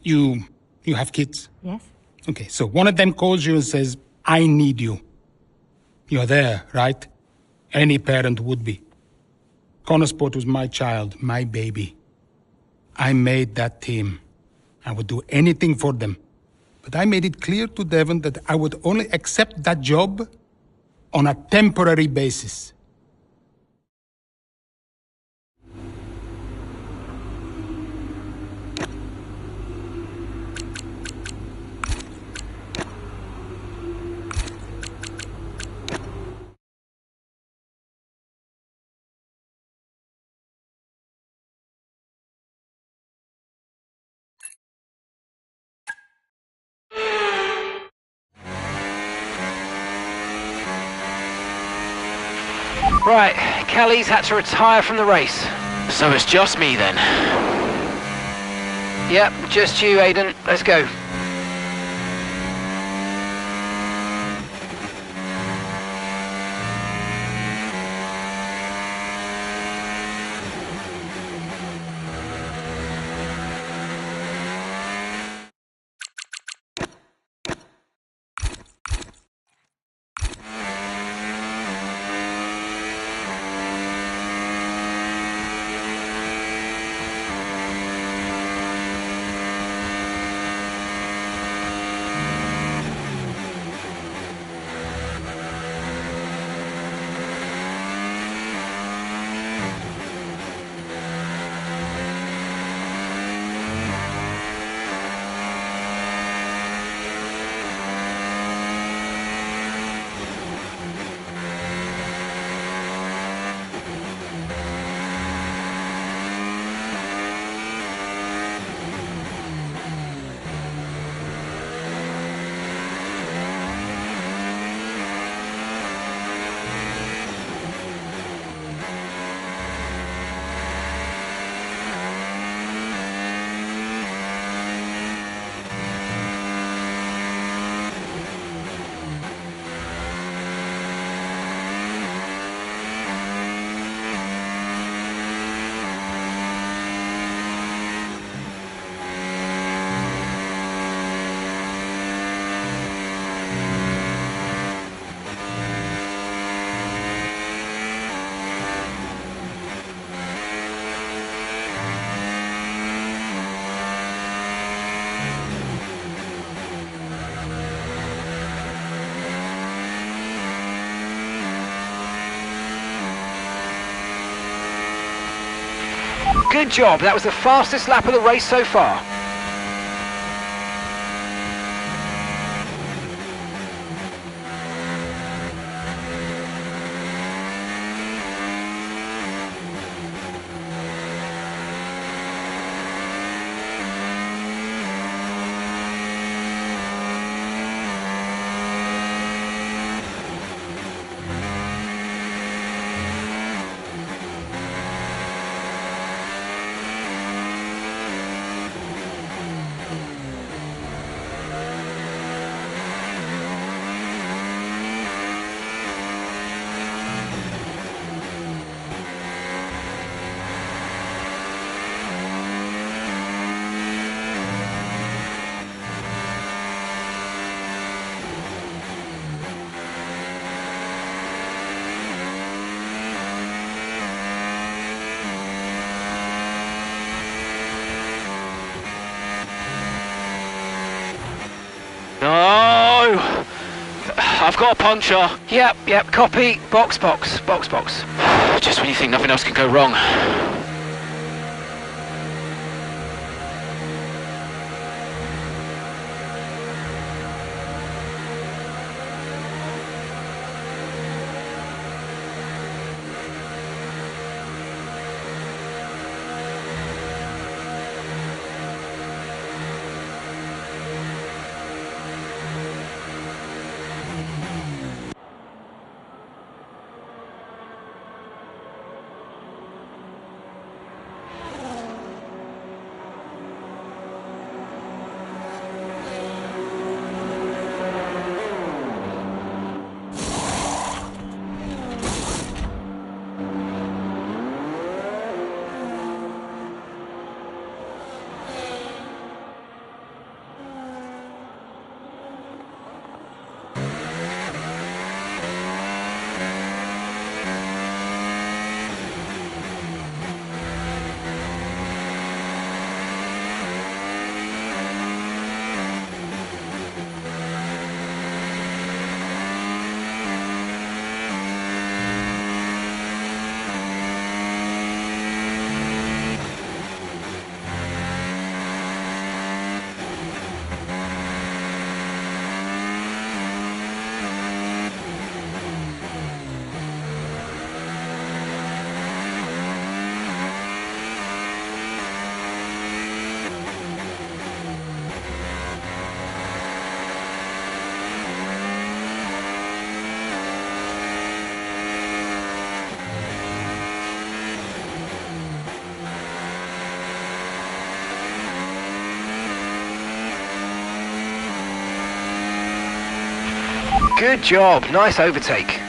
You have kids? Yes. Okay, so one of them calls you and says, I need you. You're there, right? Any parent would be. Connor Sport was my child, my baby. I made that team. I would do anything for them. But I made it clear to Devon that I would only accept that job on a temporary basis. Right, Callie's had to retire from the race. So it's just me then. Yep, just you, Aiden. Let's go. Good job. That was the fastest lap of the race so far. No! I've got a puncture. Yep, copy. Box. Just when you think nothing else can go wrong. Good job. Nice overtake.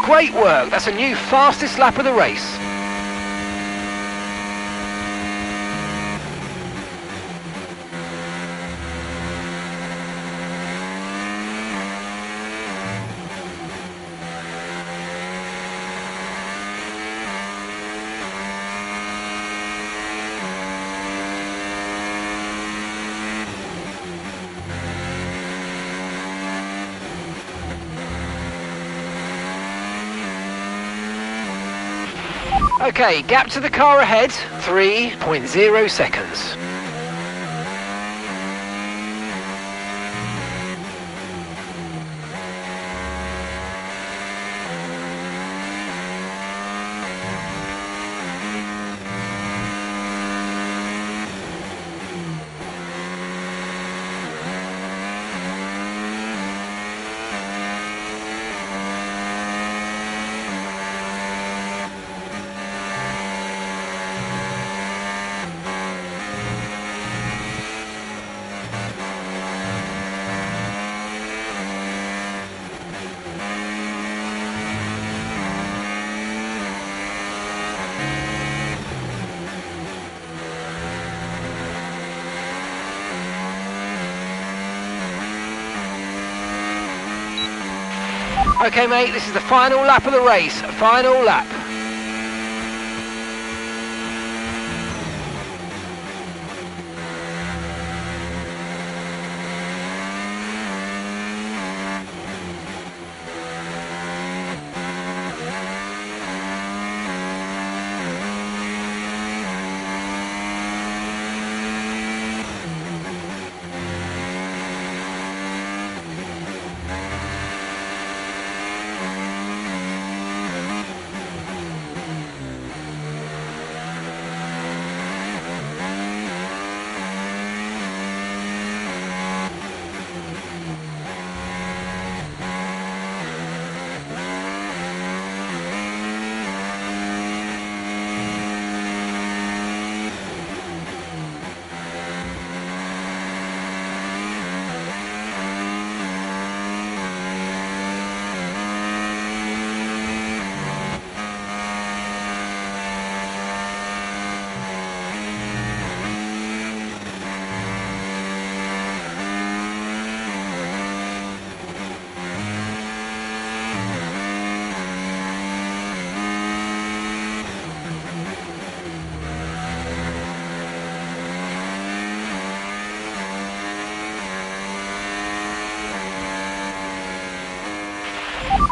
Great work, that's a new fastest lap of the race. Okay, gap to the car ahead, 3.0 seconds. Okay mate, this is the final lap of the race, final lap.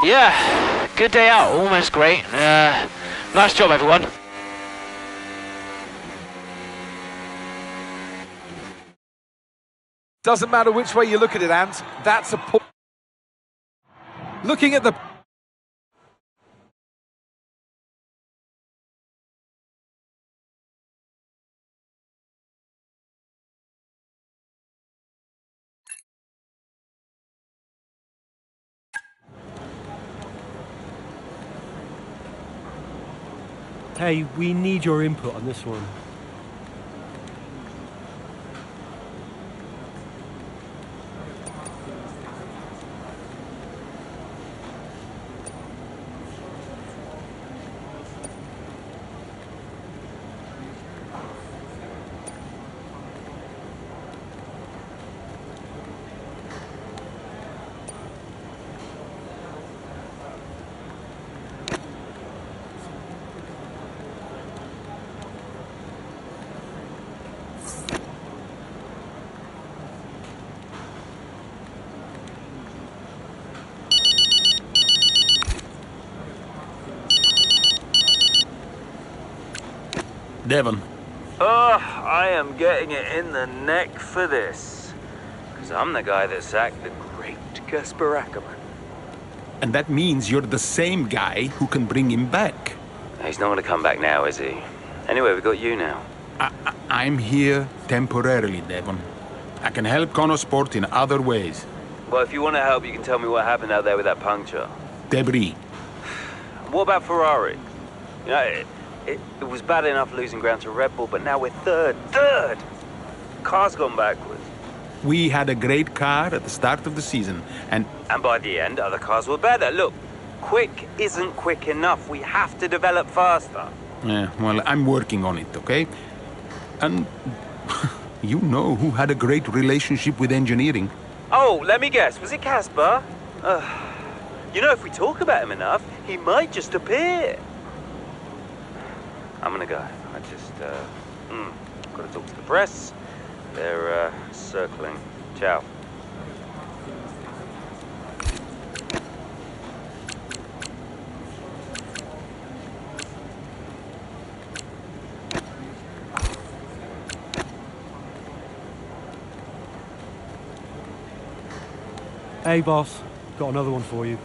Yeah, good day out, almost great. Nice job, everyone. Doesn't matter which way you look at it, Ant. That's a poor... Looking at the... Hey, we need your input on this one. Devon. I am getting it in the neck for this. Because I'm the guy that sacked the great Casper Ackerman. And that means you're the same guy who can bring him back. He's not going to come back now, is he? Anyway, we've got you now. I'm here temporarily, Devon. I can help Connosport in other ways. Well, if you want to help, you can tell me what happened out there with that puncture. Debris. What about Ferrari? You know, it was bad enough losing ground to Red Bull, but now we're third. Car's gone backwards. We had a great car at the start of the season, and by the end, other cars were better. Look, Quick isn't quick enough. We have to develop faster. Yeah, well, I'm working on it, okay? And you know who had a great relationship with engineering? Oh, let me guess. Was it Caspar? You know, if we talk about him enough, he might just appear. I'm gonna go. I just, gotta talk to the press. They're, circling. Ciao. Hey, boss. Got another one for you.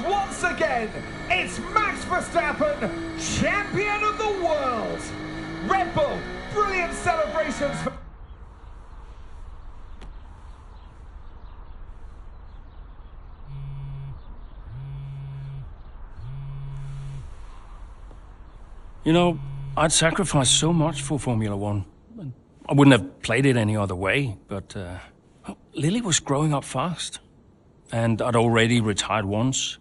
Once again, it's Max Verstappen, champion of the world. Red Bull, brilliant celebrations. You know, I'd sacrificed so much for Formula One. I wouldn't have played it any other way, but Lily was growing up fast. And I'd already retired once.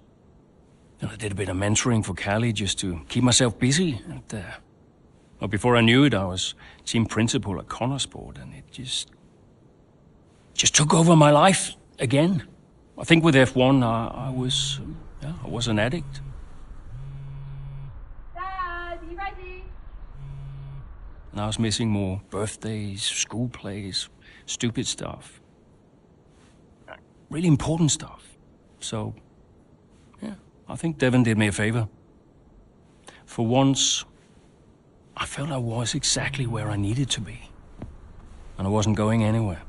I did a bit of mentoring for Callie just to keep myself busy. And, well, before I knew it, I was team principal at Connorsport, and it just took over my life again. I think with F1, I was an addict. Dad, you ready? And I was missing more birthdays, school plays, stupid stuff. Really important stuff. So, yeah, I think Devon did me a favor. For once, I felt I was exactly where I needed to be. And I wasn't going anywhere.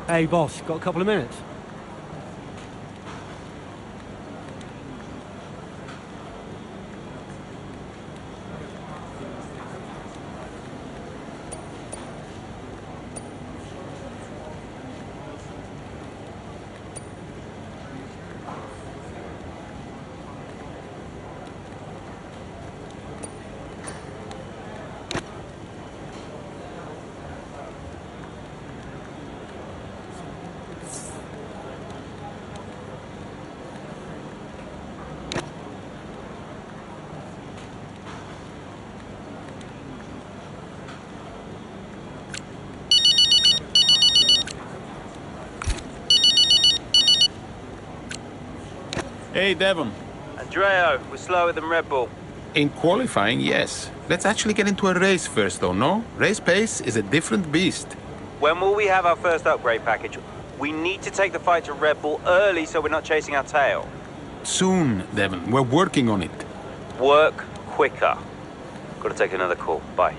Hey, boss. Got a couple of minutes? Hey, Devon. Andreo, we're slower than Red Bull. In qualifying, yes. Let's actually get into a race first, though, no? Race pace is a different beast. When will we have our first upgrade package? We need to take the fight to Red Bull early so we're not chasing our tail. Soon, Devon. We're working on it. Work quicker. Gotta take another call. Bye.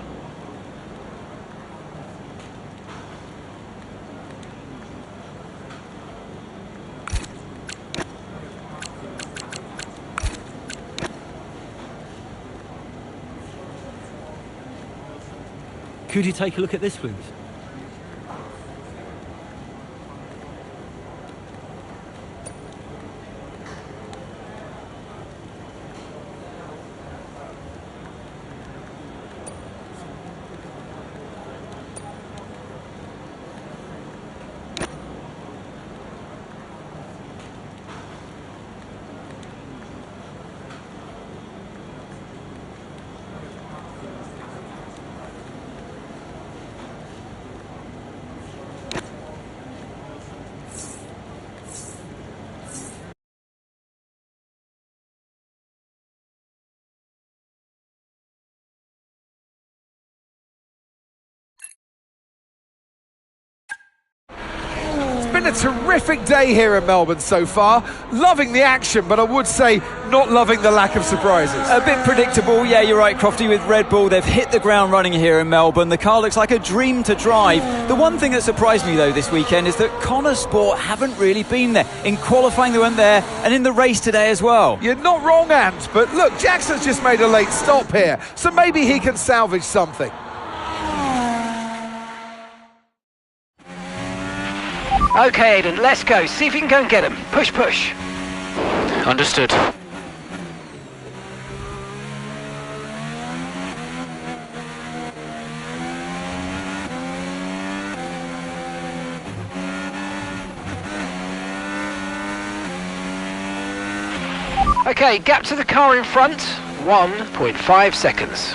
Could you take a look at this, please? been a terrific day here in Melbourne so far. Loving the action, but I would say not loving the lack of surprises. A bit predictable, yeah, you're right, Crofty, with Red Bull. They've hit the ground running here in Melbourne. The car looks like a dream to drive. The one thing that surprised me, though, this weekend is that Connor Sport haven't really been there. In qualifying, they weren't there, and in the race today as well. You're not wrong, Ant, but look, Jackson's just made a late stop here, so maybe he can salvage something. Okay, Aiden, let's go. See if you can go and get him. Push, push. Understood. Okay, gap to the car in front, 1.5 seconds.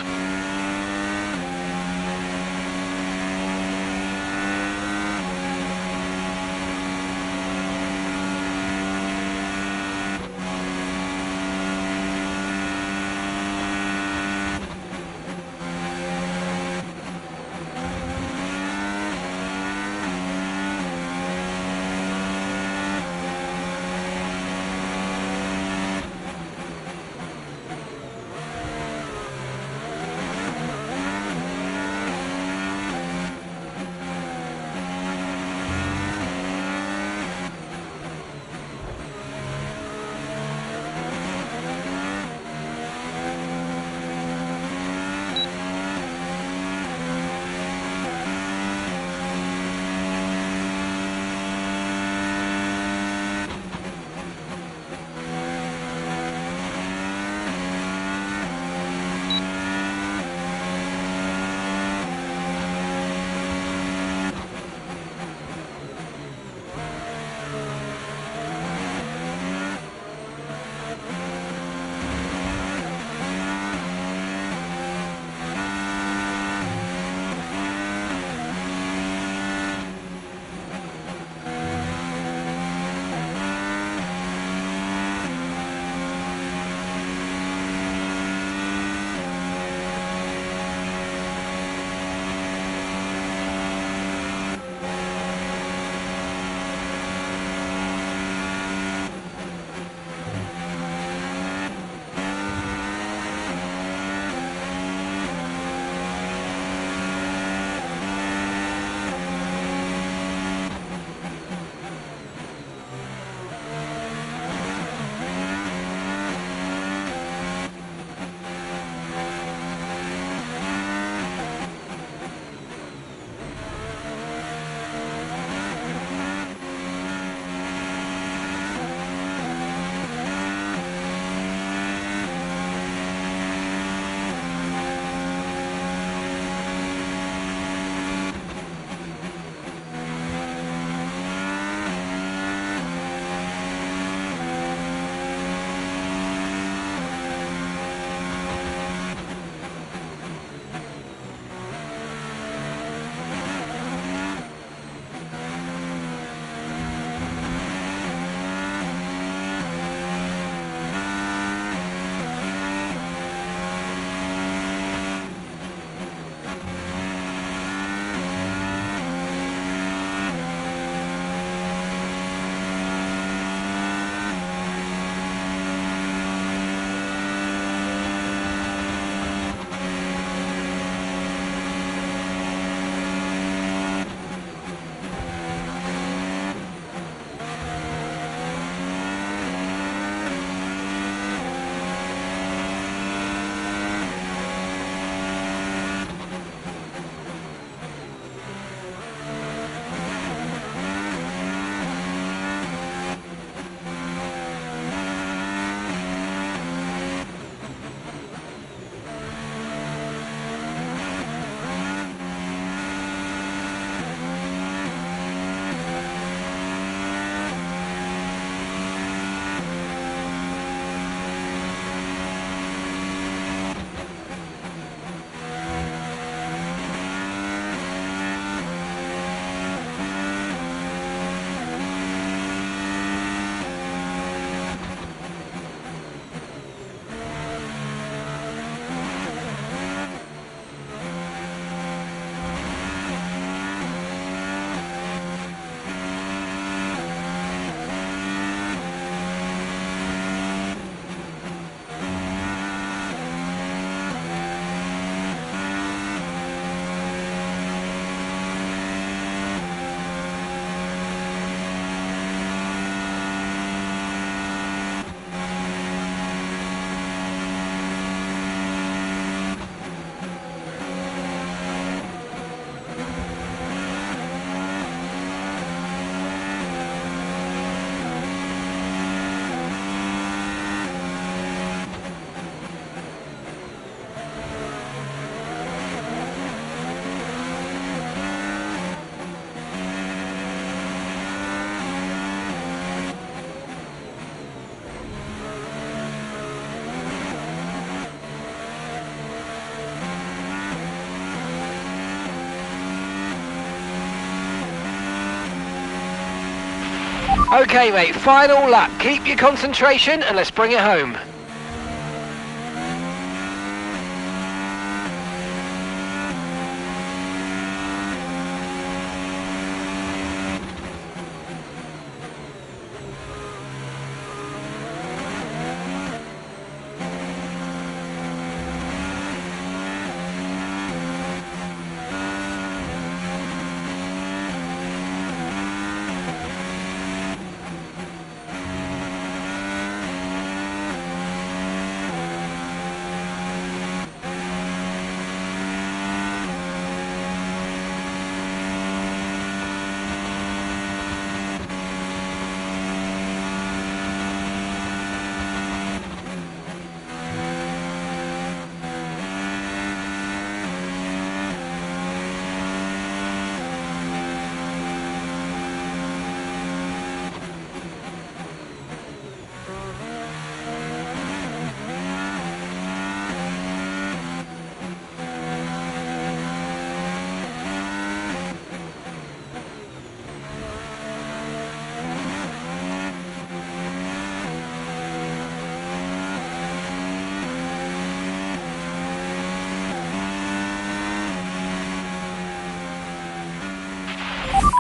Okay, mate, final lap. Keep your concentration and let's bring it home.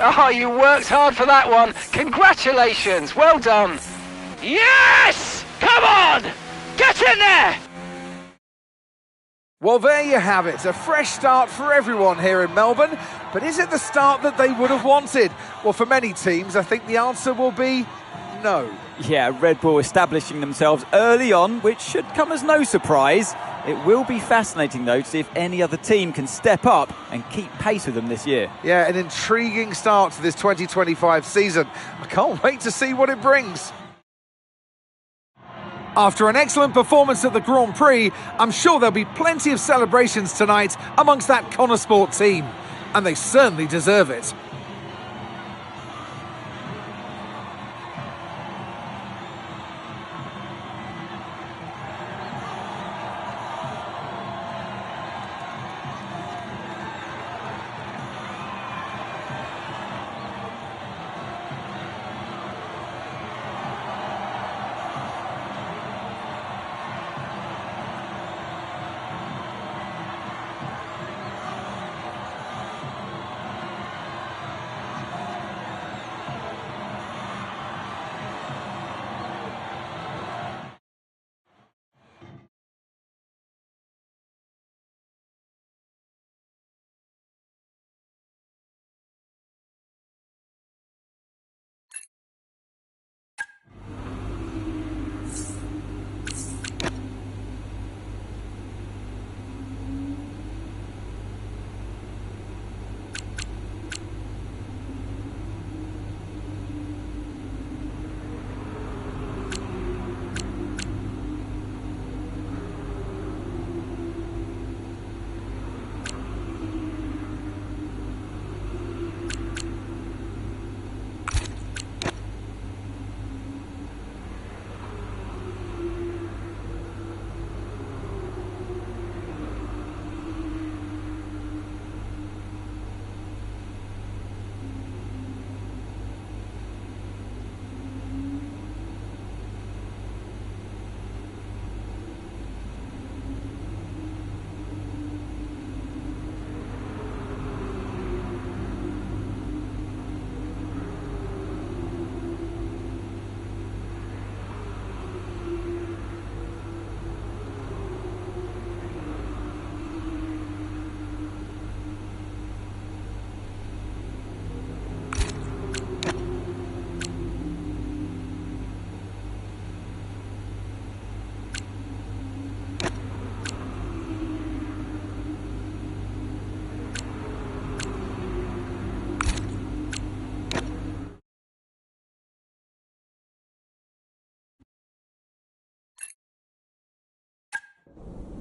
Oh, you worked hard for that one. Congratulations. Well done. Yes! Come on! Get in there! Well, there you have it. A fresh start for everyone here in Melbourne. But is it the start that they would have wanted? Well, for many teams, I think the answer will be no. Yeah, Red Bull establishing themselves early on, which should come as no surprise. It will be fascinating, though, to see if any other team can step up and keep pace with them this year. Yeah, an intriguing start to this 2025 season. I can't wait to see what it brings. After an excellent performance at the Grand Prix, I'm sure there'll be plenty of celebrations tonight amongst that Connosport team. And they certainly deserve it.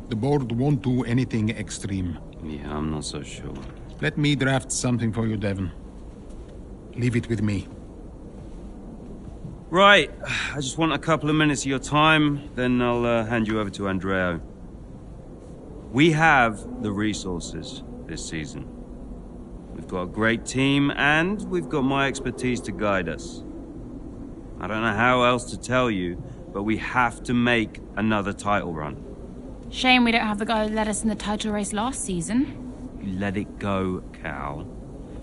The board won't do anything extreme. Yeah, I'm not so sure. Let me draft something for you, Devon. Leave it with me. Right, I just want a couple of minutes of your time, then I'll hand you over to Andreo. We have the resources this season. We've got a great team, and we've got my expertise to guide us. I don't know how else to tell you, but we have to make another title run. Shame we don't have the guy who led us in the title race last season. You let it go, Cal.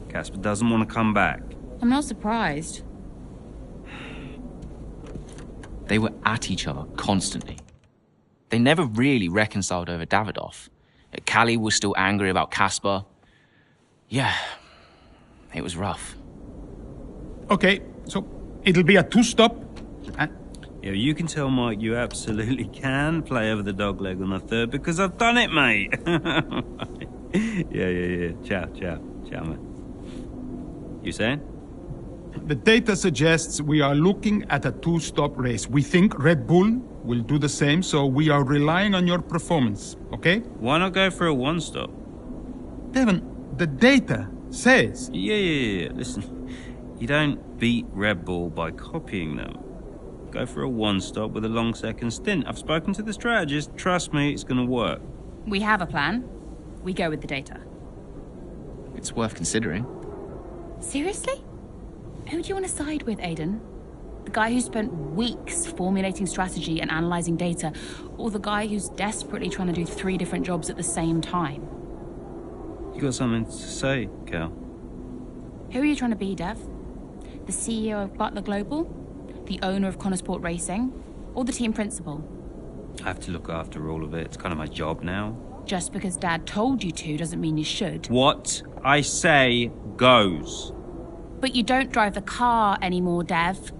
Casper doesn't want to come back. I'm not surprised. They were at each other constantly. They never really reconciled over Davidoff. Callie was still angry about Casper. Yeah, it was rough. Okay, so it'll be a two-stop. Yeah, you can tell Mike you absolutely can play over the dog leg on the third because I've done it, mate. Yeah. Ciao, man. You saying? The data suggests we are looking at a two-stop race. We think Red Bull will do the same, so we are relying on your performance, okay? Why not go for a one-stop? Devon, the data says... Yeah. Listen, you don't beat Red Bull by copying them. Go for a one-stop with a long second stint. I've spoken to the strategist. Trust me, it's going to work. We have a plan. We go with the data. It's worth considering. Seriously? Who do you want to side with, Aiden? The guy who spent weeks formulating strategy and analysing data, or the guy who's desperately trying to do 3 different jobs at the same time? You got something to say, Cal? Who are you trying to be, Dev? The CEO of Butler Global? The owner of Connorsport Racing? Or the team principal? I have to look after all of it. It's kind of my job now. Just because Dad told you to doesn't mean you should. What I say goes. But you don't drive the car anymore, Dev.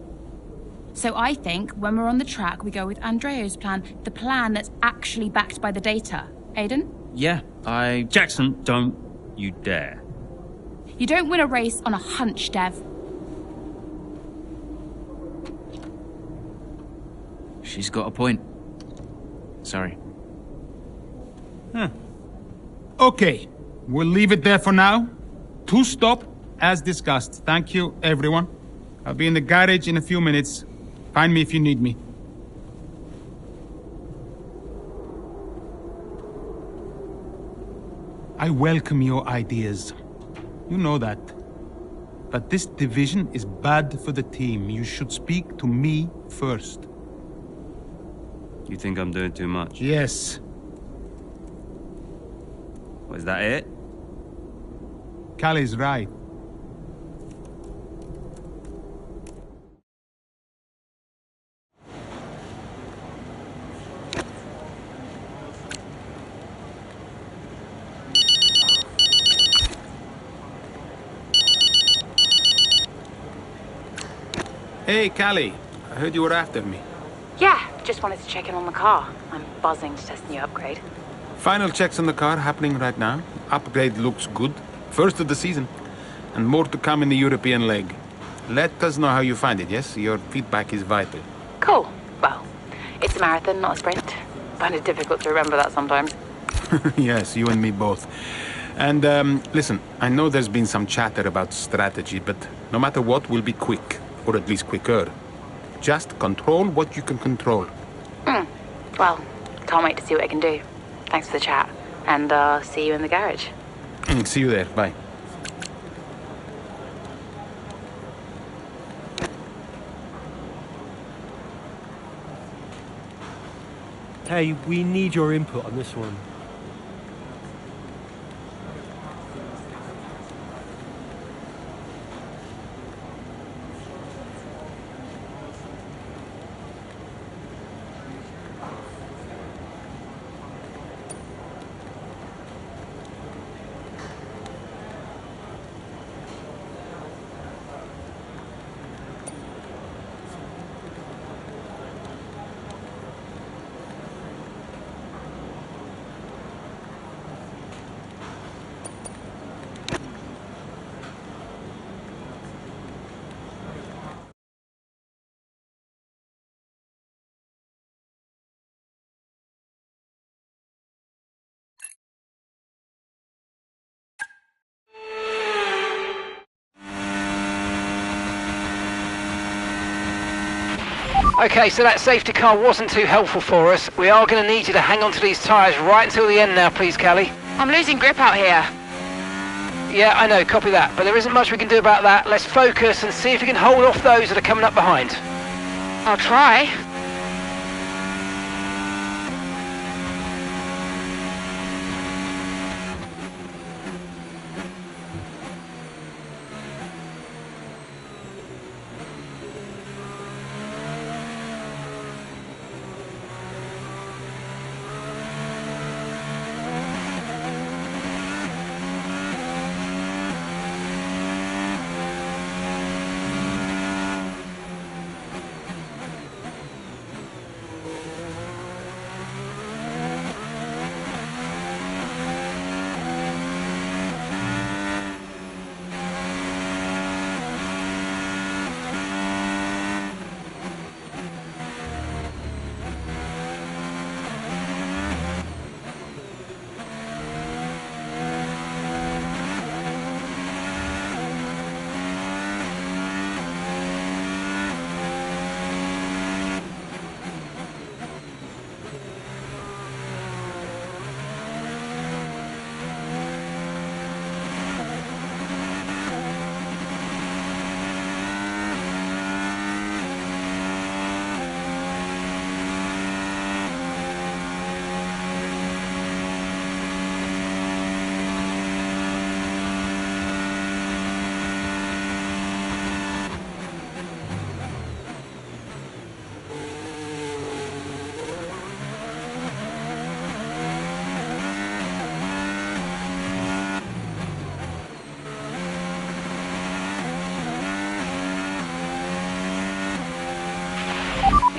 So I think when we're on the track, we go with Andreo's plan, the plan that's actually backed by the data. Aiden? Yeah, Jackson, don't you dare. You don't win a race on a hunch, Dev. She's got a point. Sorry. Okay, we'll leave it there for now. Two-stop, as discussed. Thank you, everyone. I'll be in the garage in a few minutes. Find me if you need me. I welcome your ideas. You know that. But this division is bad for the team. You should speak to me first. You think I'm doing too much? Yes. Was that it? Callie's right. Hey, Callie. I heard you were after me. Yeah, just wanted to check in on the car. I'm buzzing to test the new upgrade. Final checks on the car happening right now. Upgrade looks good. First of the season. And more to come in the European leg. Let us know how you find it, yes? Your feedback is vital. Cool. Well, it's a marathon, not a sprint. Find it difficult to remember that sometimes. Yes, you and me both. And, listen, I know there's been some chatter about strategy, but no matter what, we'll be quick. Or at least quicker. Just control what you can control. Well, can't wait to see what I can do. Thanks for the chat. And see you in the garage. See you there. Bye. Hey, we need your input on this one. Okay, so that safety car wasn't too helpful for us. We are going to need you to hang on to these tyres right until the end now, please, Callie. I'm losing grip out here. Yeah, I know, copy that. But there isn't much we can do about that. Let's focus and see if we can hold off those that are coming up behind. I'll try.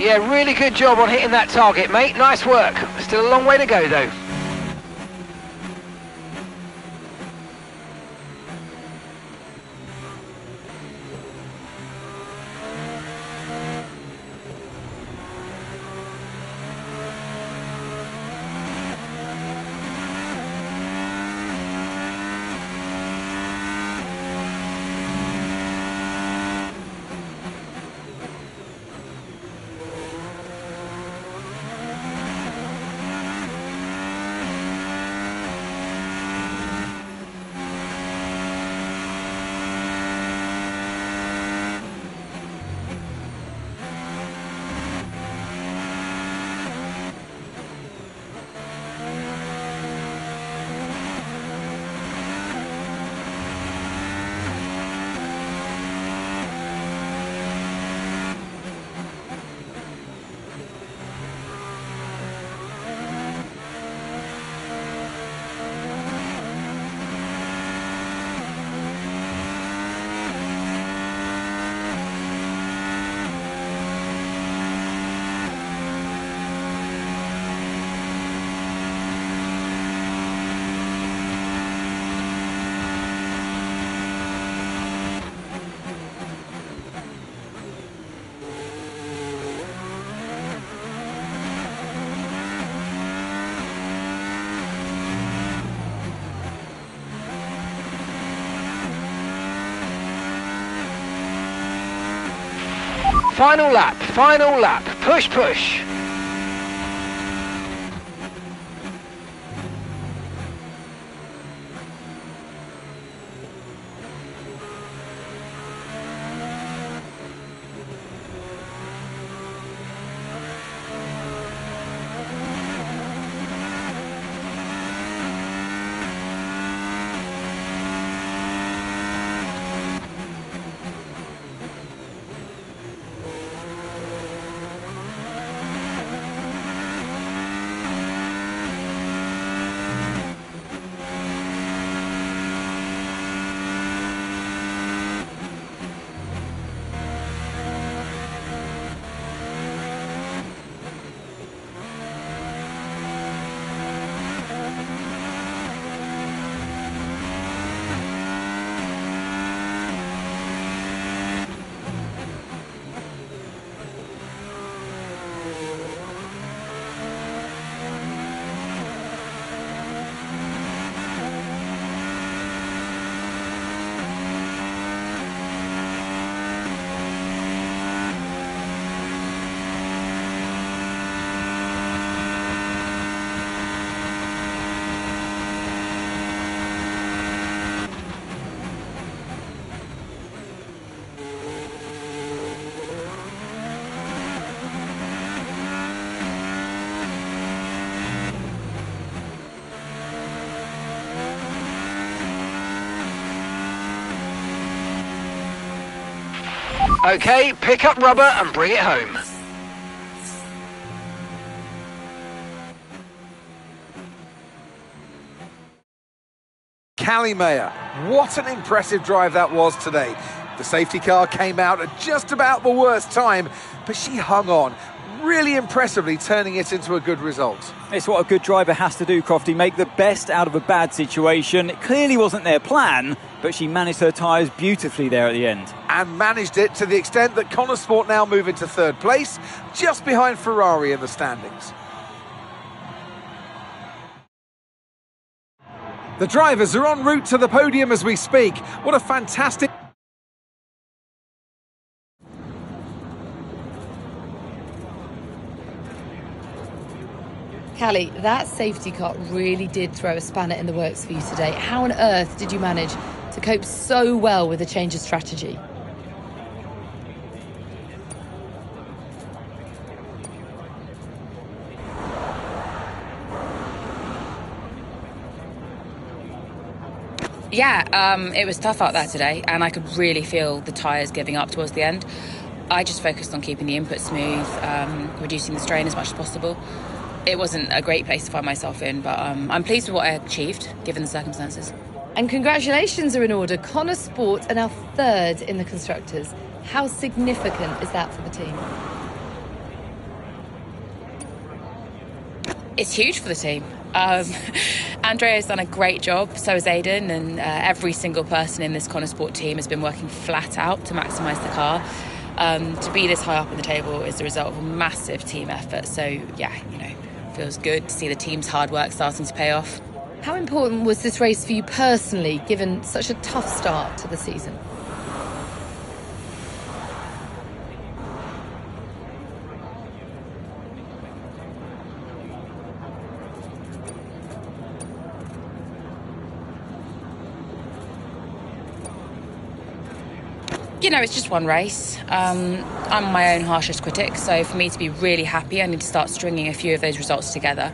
Yeah, really good job on hitting that target, mate. Nice work. Still a long way to go, though. Final lap, final lap. Push, push. OK, pick up rubber and bring it home. Callie Mayer, what an impressive drive that was today. The safety car came out at just about the worst time, but she hung on, really impressively turning it into a good result. It's what a good driver has to do, Crofty, make the best out of a bad situation. It clearly wasn't their plan, but she managed her tyres beautifully there at the end. And managed it to the extent that Connor Sport now move into third place, just behind Ferrari in the standings. The drivers are en route to the podium as we speak. What a fantastic... Callie, that safety car really did throw a spanner in the works for you today. How on earth did you manage to cope so well with a change of strategy? Yeah, it was tough out there today, and I could really feel the tyres giving up towards the end. I just focused on keeping the input smooth, reducing the strain as much as possible. It wasn't a great place to find myself in, but I'm pleased with what I achieved, given the circumstances. And congratulations are in order. Connor Sport are now third in the Constructors. How significant is that for the team? It's huge for the team. Andrea's done a great job, so has Aidan, and every single person in this Connor Sport team has been working flat out to maximise the car. To be this high up in the table is the result of a massive team effort, so yeah, feels good to see the team's hard work starting to pay off. How important was this race for you personally, given such a tough start to the season? It's just one race. I'm my own harshest critic, so for me to be really happy, I need to start stringing a few of those results together.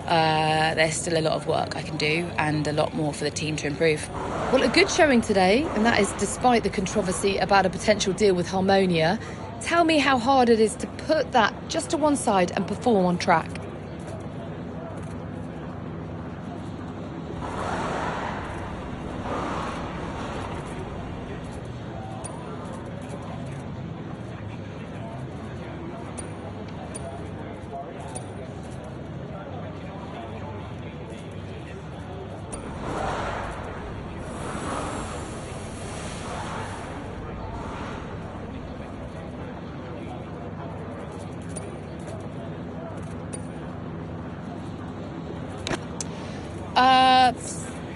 There's still a lot of work I can do and a lot more for the team to improve. Well, a good showing today, and that is despite the controversy about a potential deal with Harmonia. Tell me how hard it is to put that just to one side and perform on track.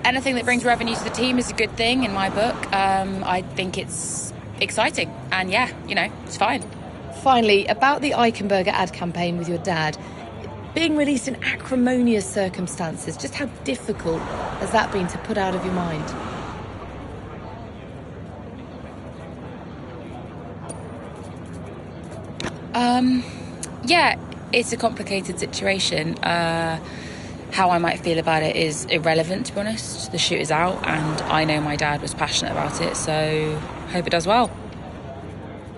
Anything that brings revenue to the team is a good thing in my book. I think it's exciting, and yeah, it's fine. Finally, about the Eichenberger ad campaign with your dad, being released in acrimonious circumstances, just how difficult has that been to put out of your mind? Yeah, it's a complicated situation. How I might feel about it is irrelevant, to be honest. The shoot is out, and I know my dad was passionate about it, so hope it does well.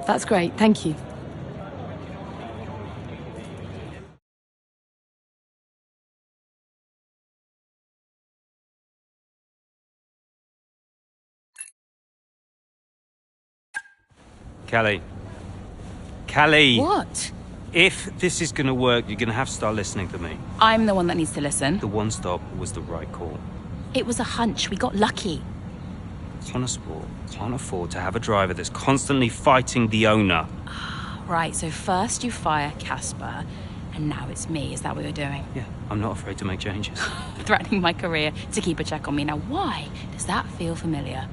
That's great, thank you. Callie. What? If this is going to work, you're going to have to start listening to me. I'm the one that needs to listen. The one stop was the right call. It was a hunch. We got lucky. Connor Sport can't afford to have a driver that's constantly fighting the owner. Right, so first you fire Casper, and now it's me. Is that what you're doing? Yeah, I'm not afraid to make changes. Threatening my career to keep a check on me. Now, why does that feel familiar?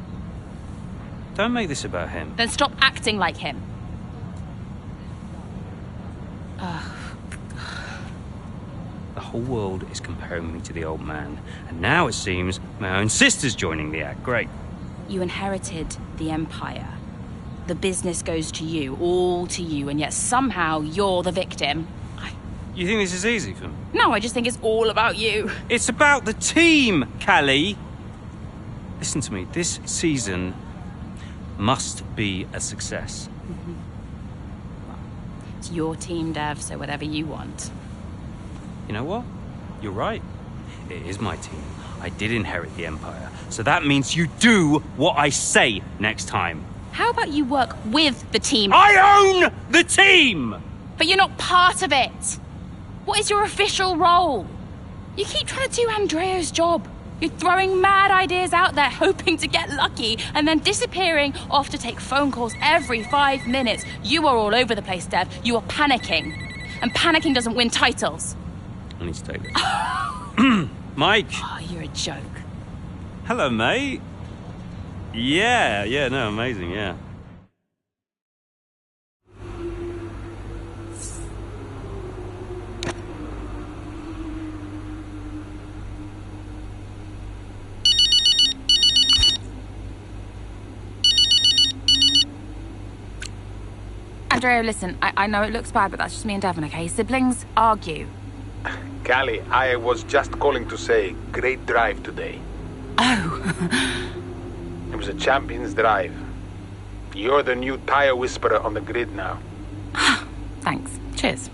Don't make this about him. Then stop acting like him. The whole world is comparing me to the old man, and now it seems my own sister's joining the act. Great. You inherited the empire. The business goes to you, all to you, and yet somehow you're the victim. You think this is easy for me? No, I just think it's all about you. It's about the team, Callie. Listen to me, this season must be a success. It's your team, Dev, so whatever you want. You know what? You're right. It is my team. I did inherit the Empire. So that means you do what I say next time. How about you work with the team? I own the team! But you're not part of it. What is your official role? You keep trying to do Andrea's job. You're throwing mad ideas out there, hoping to get lucky, and then disappearing off to take phone calls every 5 minutes. You are all over the place, Dev. You are panicking. And panicking doesn't win titles. I need to take this. Mike! Oh, you're a joke. Hello, mate. Yeah, no, amazing, yeah. Andrea, listen, I know it looks bad, but that's just me and Devon, okay? Siblings argue. Callie, I was just calling to say, great drive today. Oh. It was a champion's drive. You're the new tire whisperer on the grid now. Thanks. Cheers.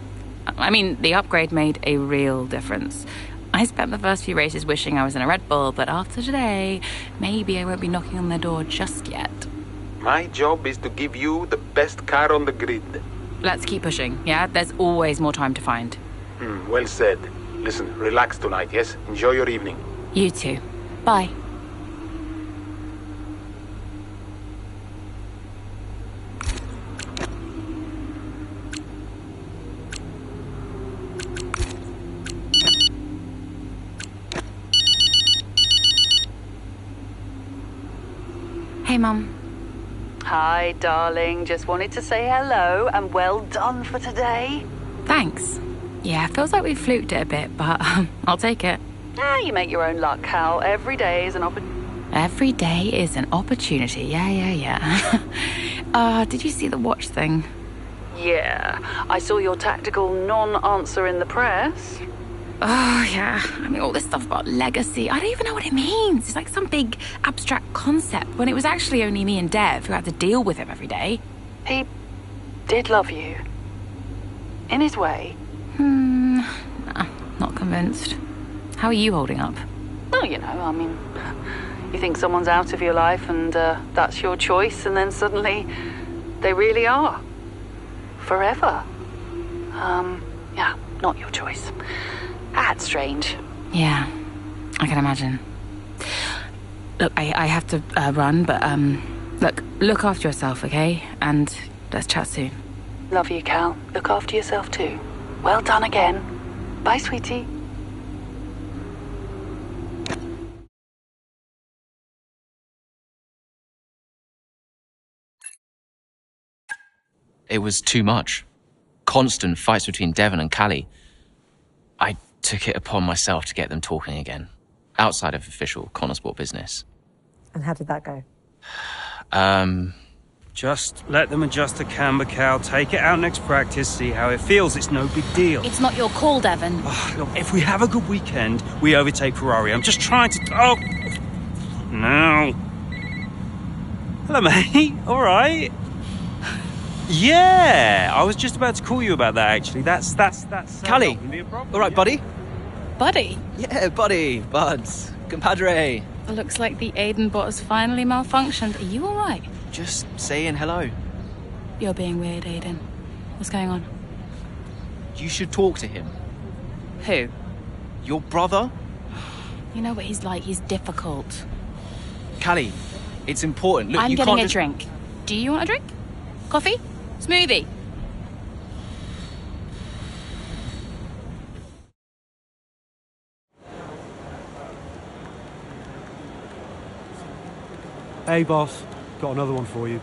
I mean, the upgrade made a real difference. I spent the first few races wishing I was in a Red Bull, but after today, maybe I won't be knocking on their door just yet. My job is to give you the best car on the grid. Let's keep pushing, yeah? There's always more time to find. Well said. Listen, relax tonight, yes? Enjoy your evening. You too. Bye. Hey, Mum. Hi, darling. Just wanted to say hello and well done for today. Thanks. Yeah, feels like we fluked it a bit, but I'll take it. You make your own luck, Cal. Every day is an opportunity. Every day is an opportunity. Yeah. Did you see the watch thing? Yeah. I saw your tactical non-answer in the press. Oh, yeah. I mean, all this stuff about legacy, I don't even know what it means. It's like some big abstract concept when it was actually only me and Dev who had to deal with him every day. He did love you. In his way. Nah, not convinced. How are you holding up? Well, you know, I mean, you think someone's out of your life and that's your choice, and then suddenly they really are. Forever. Yeah, not your choice. That's strange. Yeah, I can imagine. Look, I have to run, but look after yourself, okay? And let's chat soon. Love you, Cal. Look after yourself too. Well done again. Bye, sweetie. It was too much. Constant fights between Devon and Callie. I took it upon myself to get them talking again, outside of official Connorsport business. And how did that go? Just let them adjust the camber, Cal. Take it out next practice, see how it feels. It's no big deal. It's not your call, Devon. Look, if we have a good weekend, we overtake Ferrari. I'm just trying to... Oh! No. Hello, mate. All right. Yeah, I was just about to call you about that, actually. That's Callie, all right, buddy? Buddy? Yeah, buddy, buds, compadre. Looks like the Aiden bot has finally malfunctioned. Are you all right? Just saying hello. You're being weird, Aiden. What's going on? You should talk to him. Who? Your brother? You know what he's like. He's difficult. Callie, it's important. Look, I'm you getting can't a just... drink. Do you want a drink? Coffee? Smoothie? Hey, boss. Got another one for you.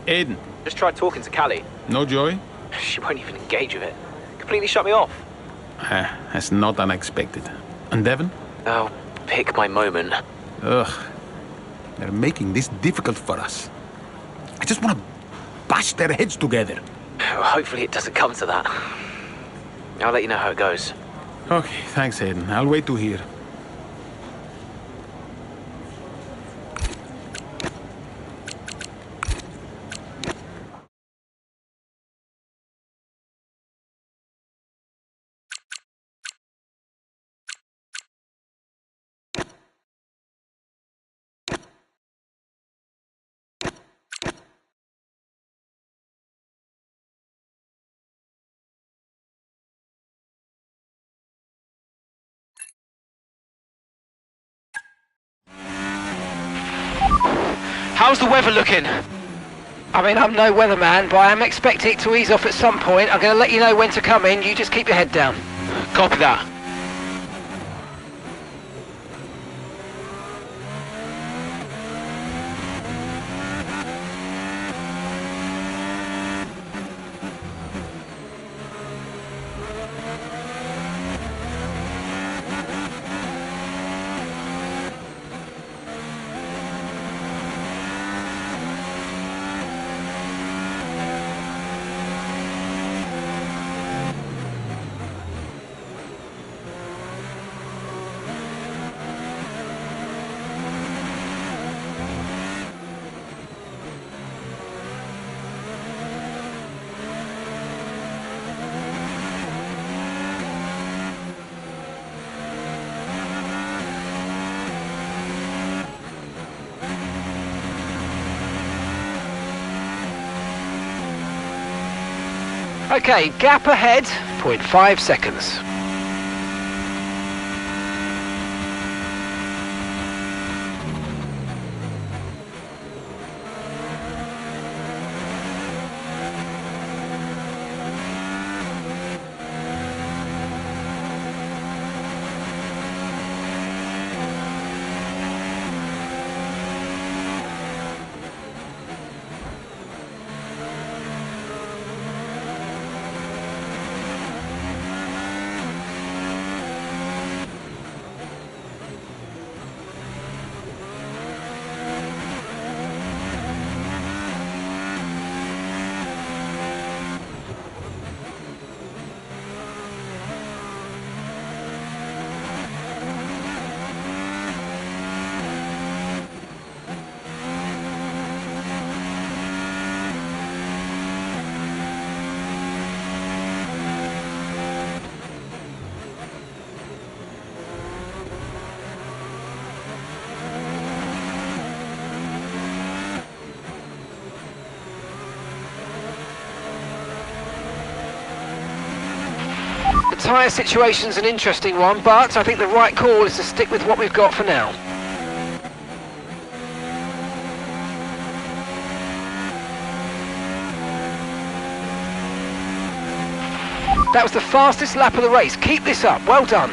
Aiden. Just tried talking to Callie. No joy? She won't even engage with it. Completely shut me off. That's not unexpected. And Devon? I'll pick my moment. Ugh. They're making this difficult for us. I just want to bash their heads together. Well, hopefully it doesn't come to that. I'll let you know how it goes. Okay, thanks, Aiden. I'll wait to hear. How's the weather looking? I mean, I'm no weatherman, but I am expecting it to ease off at some point. I'm going to let you know when to come in. You just keep your head down. Copy that. Okay, gap ahead, 0.5 seconds. The tyre situation's an interesting one, but I think the right call is to stick with what we've got for now. That was the fastest lap of the race. Keep this up. Well done.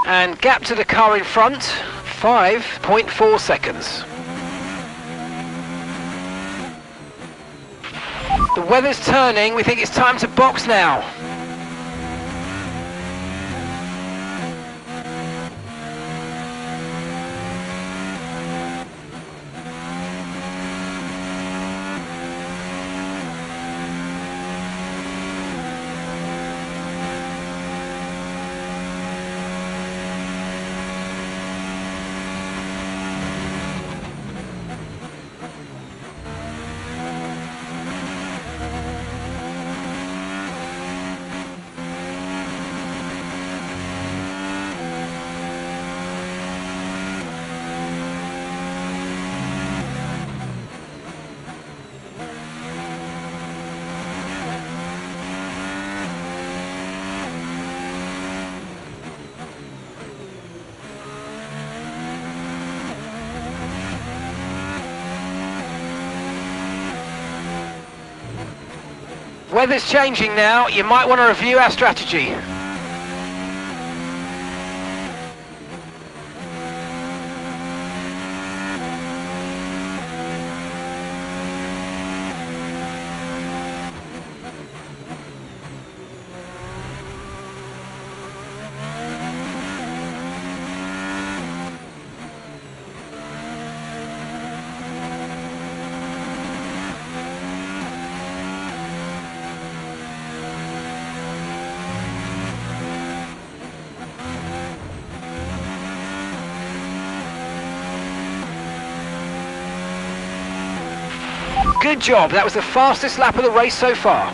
And gap to the car in front, 5.4 seconds. The weather's turning, we think it's time to box now. Weather's changing now. You might want to review our strategy. Good job, that was the fastest lap of the race so far.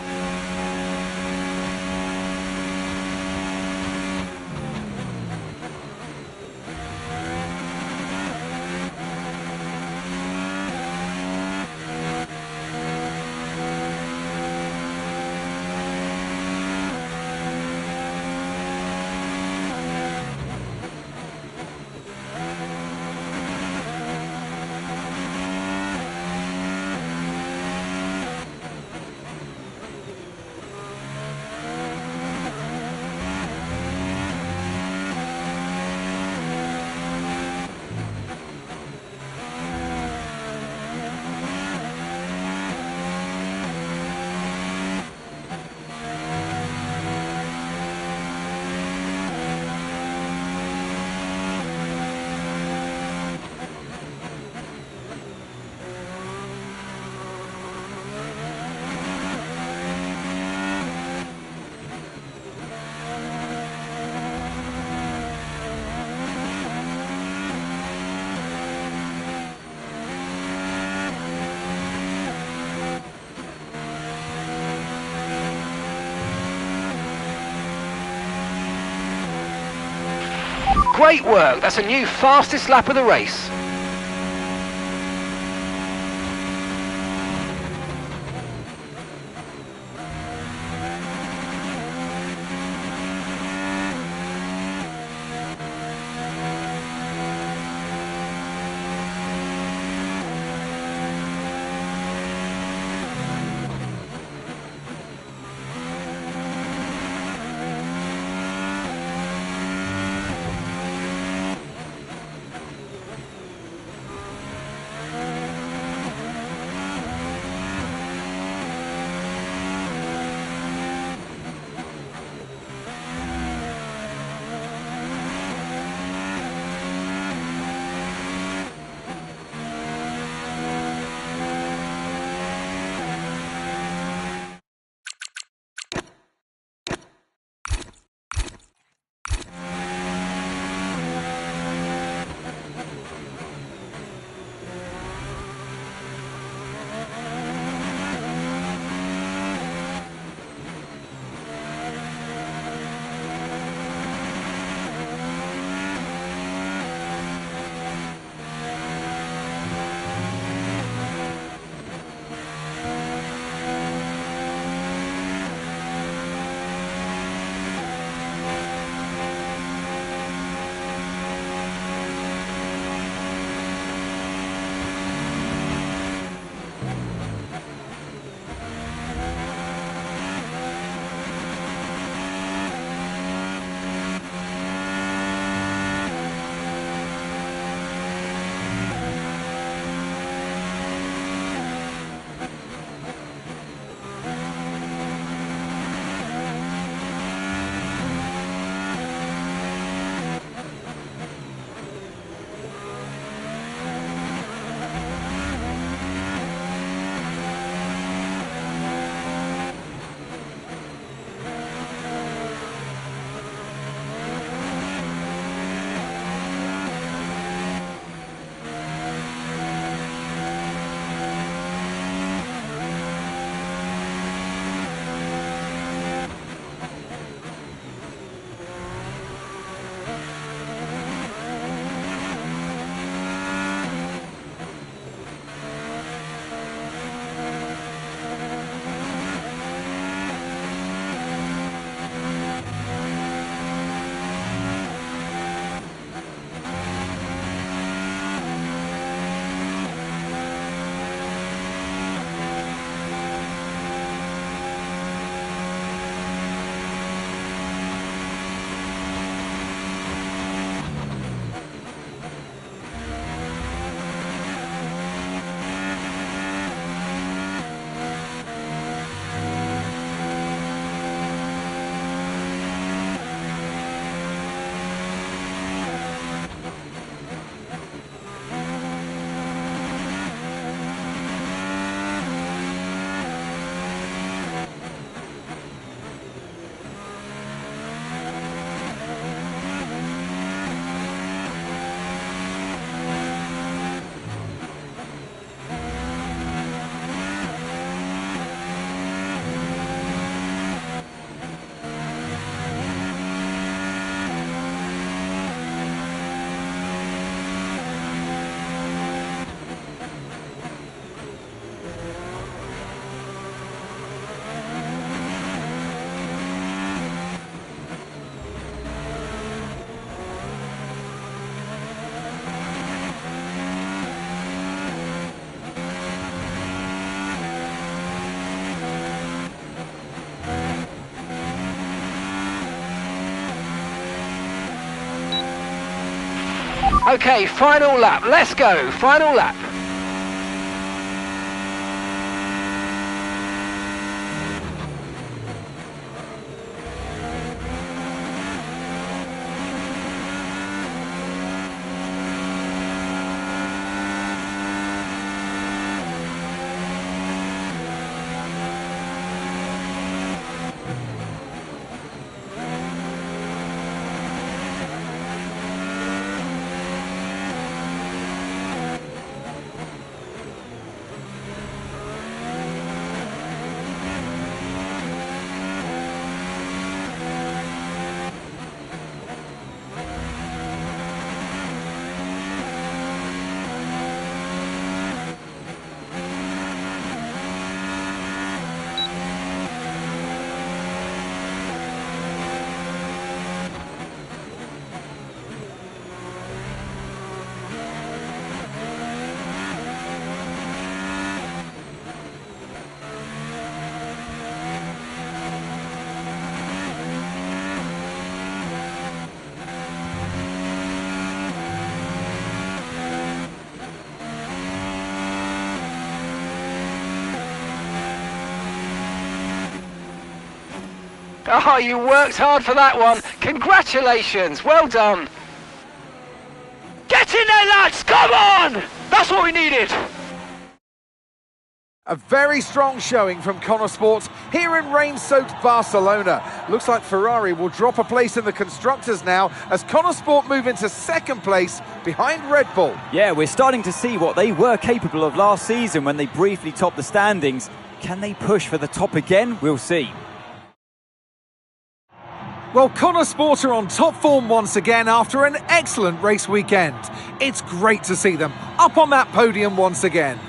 Great work, that's a new fastest lap of the race. Okay, final lap. Let's go. Final lap. Oh, you worked hard for that one. Congratulations. Well done. Get in there, lads. Come on. That's what we needed. A very strong showing from Connor Sport here in rain-soaked Barcelona. Looks like Ferrari will drop a place in the Constructors now as Connor Sport move into second place behind Red Bull. Yeah, we're starting to see what they were capable of last season when they briefly topped the standings. Can they push for the top again? We'll see. Well, Connor Sport are on top form once again after an excellent race weekend. It's great to see them up on that podium once again.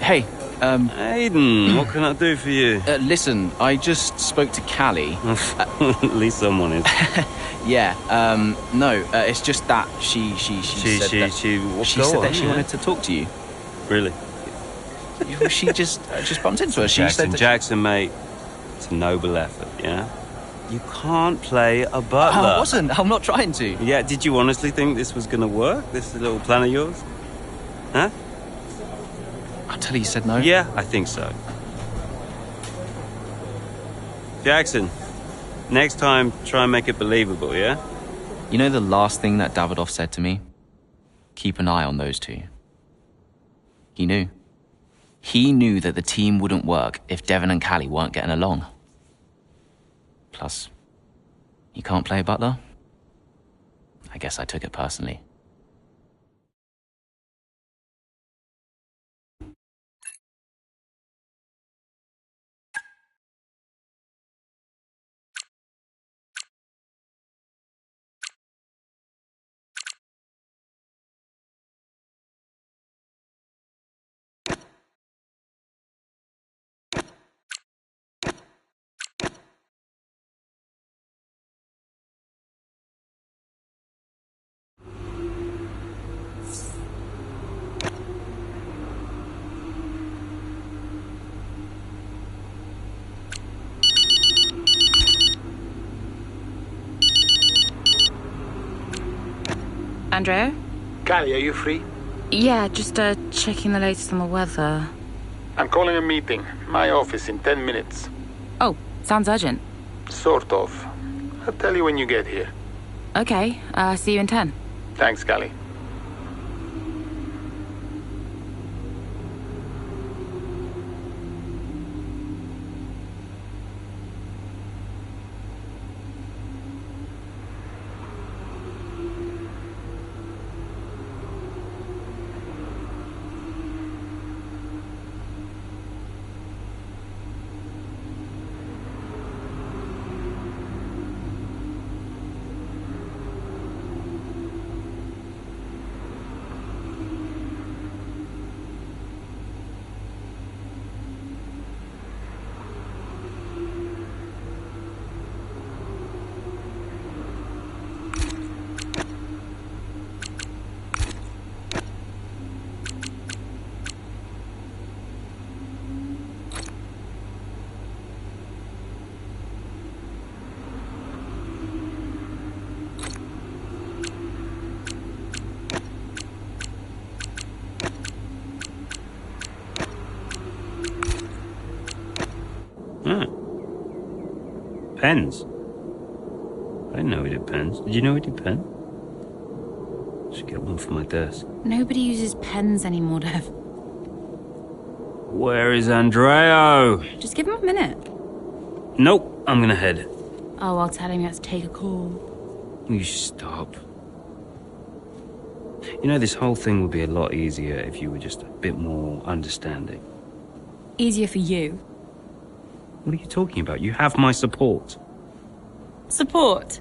Hey, Aiden, what can I do for you? Listen, I just spoke to Callie. At least someone is. Yeah, no, it's just that she said that she wanted to talk to you. Really? She just bumped into her. She said that Jackson, mate, it's a noble effort, yeah? You can't play a butler. I wasn't. I'm not trying to. Yeah, did you honestly think this was going to work? This little plan of yours? Huh? Until he said no? Yeah, I think so. Jackson, next time, try and make it believable, yeah? You know the last thing that Davidoff said to me? Keep an eye on those two. He knew. He knew that the team wouldn't work if Devon and Callie weren't getting along. Plus, you can't play butler? I guess I took it personally. Andrea? Callie, are you free? Yeah, just checking the latest on the weather. I'm calling a meeting. My office in 10 minutes. Oh, sounds urgent. Sort of. I'll tell you when you get here. Okay, see you in 10. Thanks, Callie. Pens? I didn't know he did pens. Did you know he did pens? Should get one for my desk. Nobody uses pens anymore, Dev. Where is Andreo? Just give him a minute. Nope, I'm gonna head. Oh, I'll tell him he has to take a call. You stop. You know, this whole thing would be a lot easier if you were just a bit more understanding. Easier for you. What are you talking about? You have my support. Support?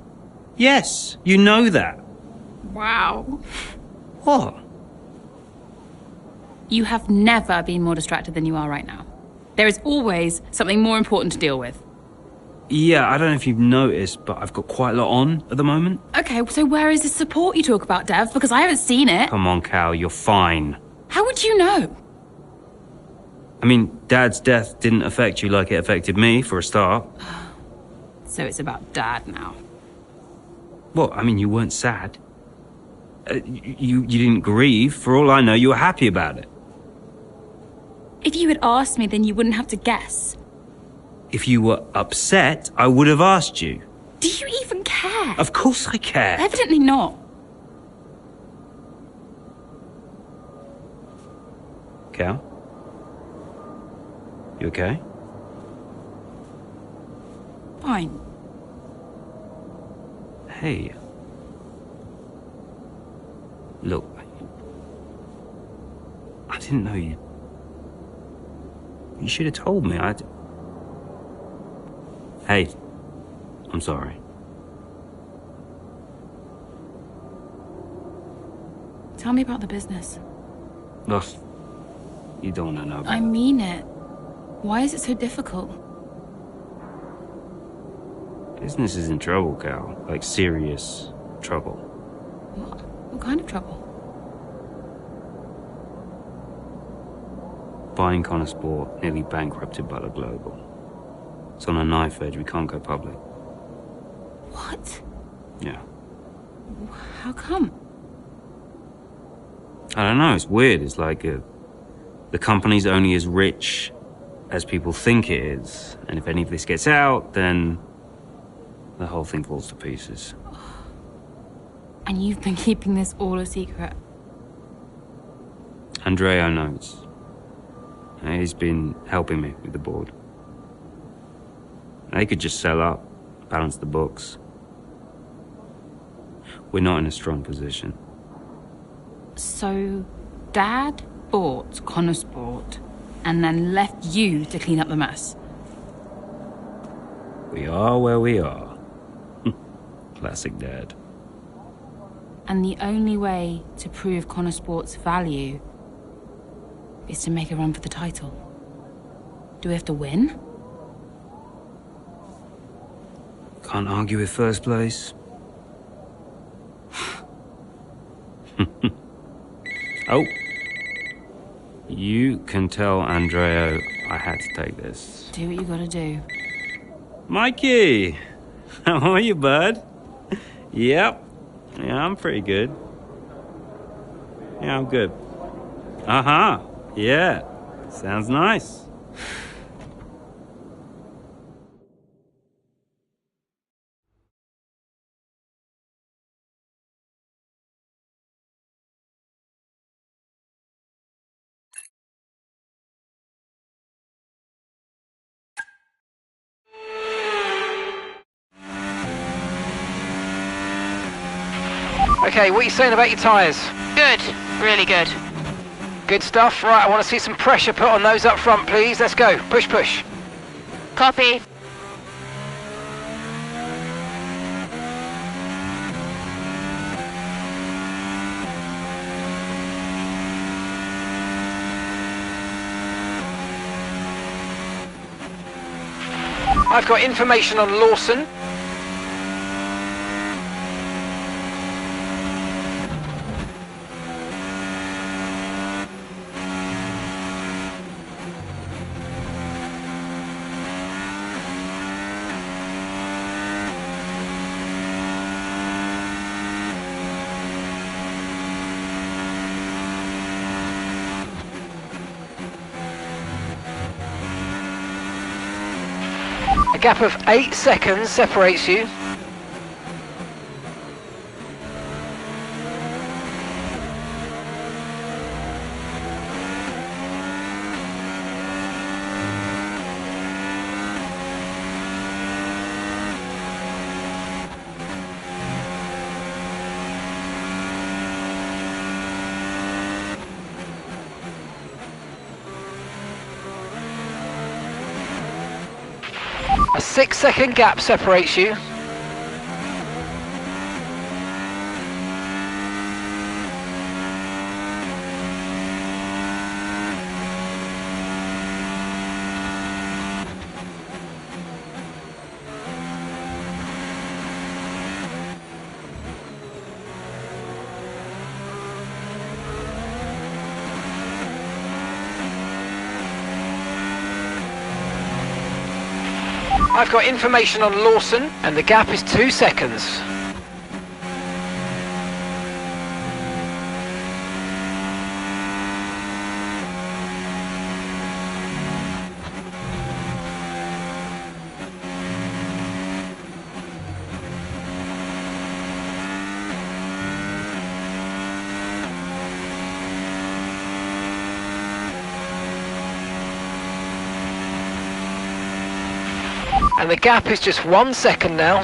Yes, you know that. Wow. What? You have never been more distracted than you are right now. There is always something more important to deal with. Yeah, I don't know if you've noticed, but I've got quite a lot on at the moment. Okay, so where is the support you talk about, Dev? Because I haven't seen it. Come on, Cal, you're fine. How would you know? I mean, Dad's death didn't affect you like it affected me, for a start. So it's about Dad now. Well, I mean, you weren't sad. You didn't grieve. For all I know, you were happy about it. If you had asked me, then you wouldn't have to guess. If you were upset, I would have asked you. Do you even care? Of course I care. Evidently not. Cal? You okay? Fine. Hey. Look. I didn't know you. You should have told me. Hey. I'm sorry. Tell me about the business. Ugh. You don't want to know about I mean it. Why is it so difficult? Business is in trouble, Cal. Like, serious trouble. What kind of trouble? Buying Connor Sport nearly bankrupted Butler Global. It's on a knife edge. We can't go public. What? Yeah. How come? I don't know. It's weird. It's like the company's only as rich as people think it is. And if any of this gets out, then the whole thing falls to pieces. And you've been keeping this all a secret? Andreo knows. He's been helping me with the board. They could just sell up, balance the books. We're not in a strong position. So, Dad bought Connor Sport and then left you to clean up the mess? We are where we are. Classic Dad. And the only way to prove Connor Sport's value is to make a run for the title. Do we have to win? Can't argue with first place. Oh. You can tell Andreo I had to take this. Do what you gotta do. Mikey! How are you, bud? Yep. Yeah, I'm pretty good. Yeah, I'm good. Uh-huh. Yeah. Sounds nice. Okay, what are you saying about your tyres? Good, really good. Good stuff. Right, I want to see some pressure put on those up front, please. Let's go. Push, push. Copy. I've got information on Lawson. gap of 8 seconds separates you. A 6-second gap separates you. I've got information on Lawson, and the gap is 2 seconds. And the gap is just 1 second now.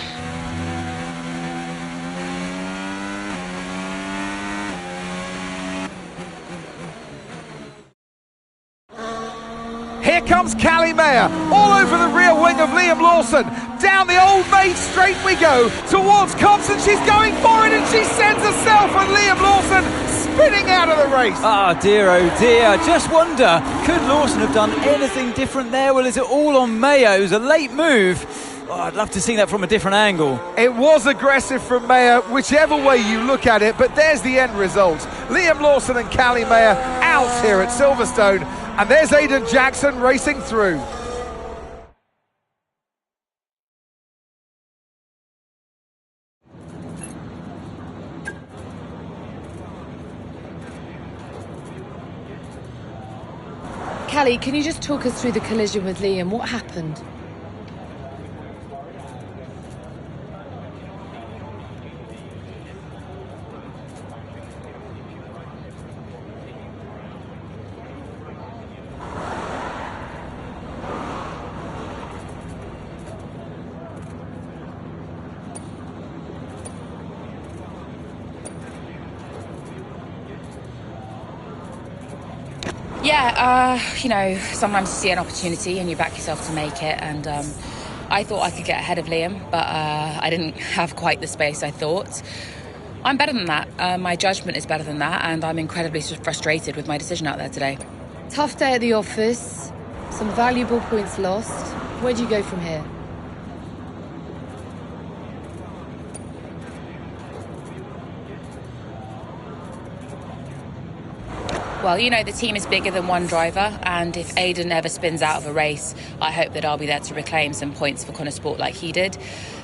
Here comes Callie Mayer, all over the rear wing of Liam Lawson. Down the Old Maid Straight we go, towards Cobbs, and she's going for it, and she sends herself and Liam Lawson spinning out of the race. Oh dear, just wonder, could Lawson have done anything different there? Well, is it all on Mayo? It was a late move. Oh, I'd love to see that from a different angle. It was aggressive from Mayer, whichever way you look at it, but there's the end result. Liam Lawson and Callie Mayer out here at Silverstone, and there's Aidan Jackson racing through. Callie, can you just talk us through the collision with Liam? What happened? Yeah, you know, sometimes you see an opportunity and you back yourself to make it, and I thought I could get ahead of Liam, but I didn't have quite the space I thought. I'm better than that. My judgment is better than that, and I'm incredibly frustrated with my decision out there today. Tough day at the office, some valuable points lost. Where do you go from here? Well, you know, the team is bigger than one driver, and if Aidan ever spins out of a race, I hope that I'll be there to reclaim some points for Connor Sport like he did.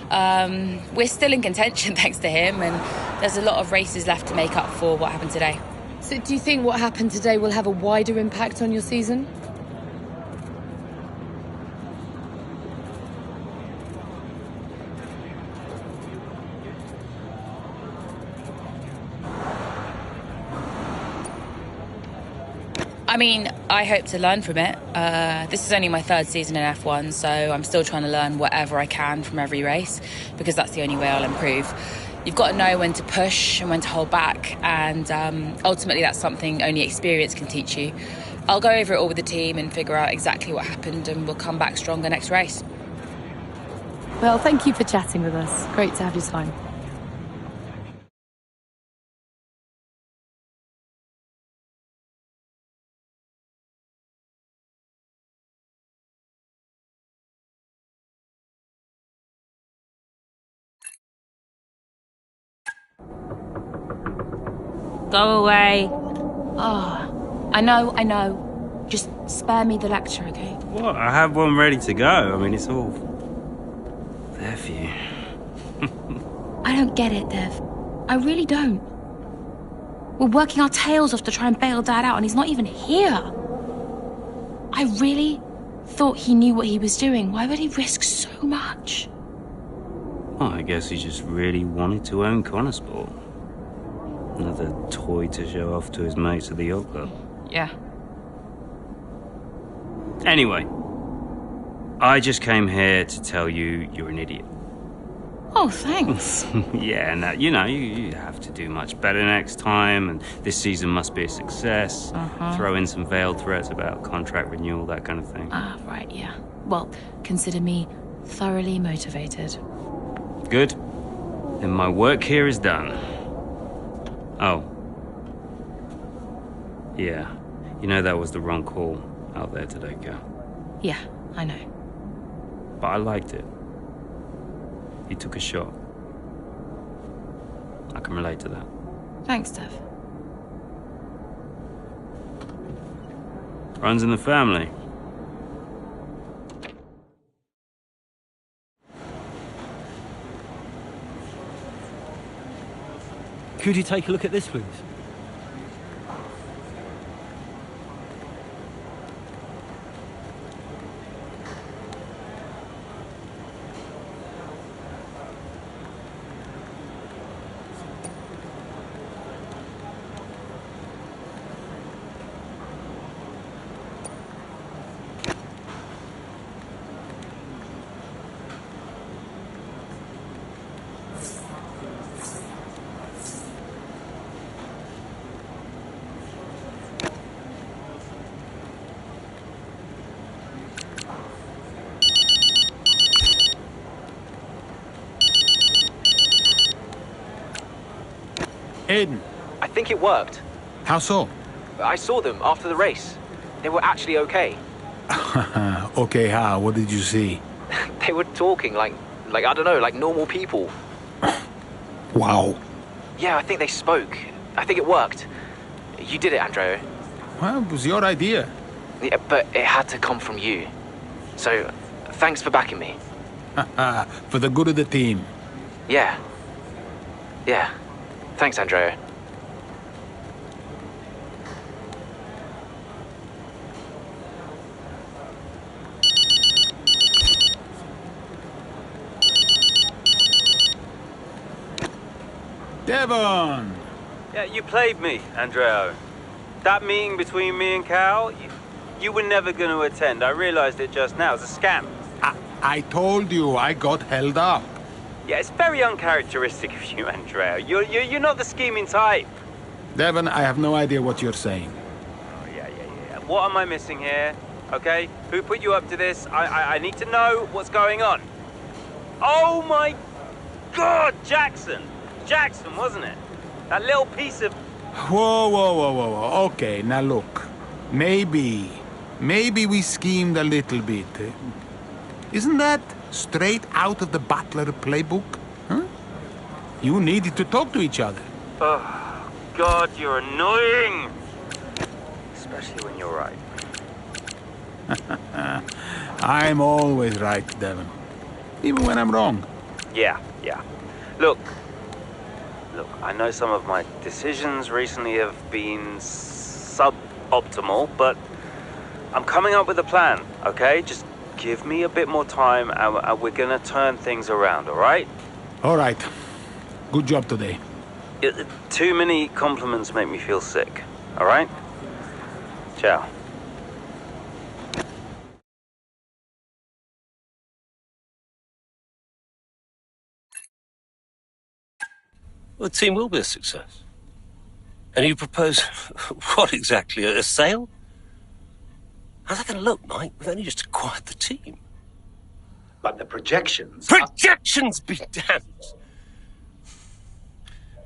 We're still in contention thanks to him, and there's a lot of races left to make up for what happened today. So do you think what happened today will have a wider impact on your season? I mean, I hope to learn from it. This is only my third season in F1, so I'm still trying to learn whatever I can from every race, because that's the only way I'll improve. You've got to know when to push and when to hold back, and ultimately that's something only experience can teach you. I'll go over it all with the team and figure out exactly what happened, and we'll come back stronger next race. Well, thank you for chatting with us. Great to have your time. Go away. Oh, I know. Just spare me the lecture, okay? What? I have one ready to go. I mean, it's all there for you. I don't get it, Dev. I really don't. We're working our tails off to try and bail Dad out, and he's not even here. I really thought he knew what he was doing. Why would he risk so much? Well, I guess he just really wanted to own Connorsport. Another toy to show off to his mates at the yacht club. Yeah. Anyway, I just came here to tell you you're an idiot. Oh, thanks. Yeah, now, you have to do much better next time, and this season must be a success. Throw in some veiled threats about contract renewal, that kind of thing. Ah, right, yeah. Well, consider me thoroughly motivated. Good. Then my work here is done. Oh. Yeah. That was the wrong call out there today, Cal. Yeah, I know. But I liked it. He took a shot. I can relate to that. Thanks, Dev. Runs in the family. Could you take a look at this, please? Aiden. I think it worked. How so? I saw them after the race. They were actually okay. Okay, how? What did you see? They were talking like I don't know, like normal people. Wow. Yeah, I think they spoke. I think it worked. You did it, Andrea. Well, it was your idea. Yeah, but it had to come from you. So, thanks for backing me. For the good of the team. Yeah. Yeah. Thanks, Andrea. Devon! Yeah, you played me, Andreo. That meeting between me and Cal, you were never going to attend. I realized it just now. It's a scam. I told you I got held up. Yeah, it's very uncharacteristic of you, Andreo. You're not the scheming type. Devon, I have no idea what you're saying. Oh, yeah. What am I missing here? Okay? Who put you up to this? I need to know what's going on. Oh, my God! Jackson, wasn't it? That little piece of... Whoa. Okay, now look. Maybe we schemed a little bit. Isn't that straight out of the Butler playbook? Huh? You needed to talk to each other. Oh, God, you're annoying! Especially when you're right. I'm always right, Devon. Even when I'm wrong. Yeah. Look, I know some of my decisions recently have been suboptimal, but I'm coming up with a plan, okay? Just give me a bit more time and we're gonna turn things around, all right? All right. Good job today. Too many compliments make me feel sick, all right? Ciao. Well, the team will be a success. And you propose, what exactly, a sale? How's that going to look, Mike? We've only just acquired the team. But the projections... Projections be damned!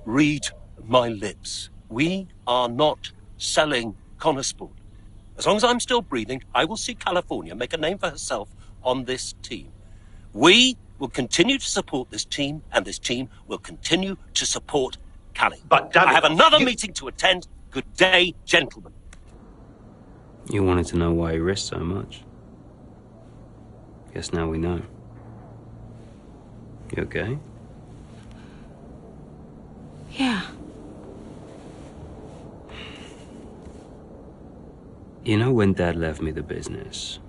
Read my lips. We are not selling Connorsport. As long as I'm still breathing, I will see California make a name for herself on this team. We will continue to support this team, and this team will continue to support Callie. But David, I have another meeting to attend. Good day, gentlemen. You wanted to know why he risked so much. Guess now we know. You okay? Yeah. You know when Dad left me the business,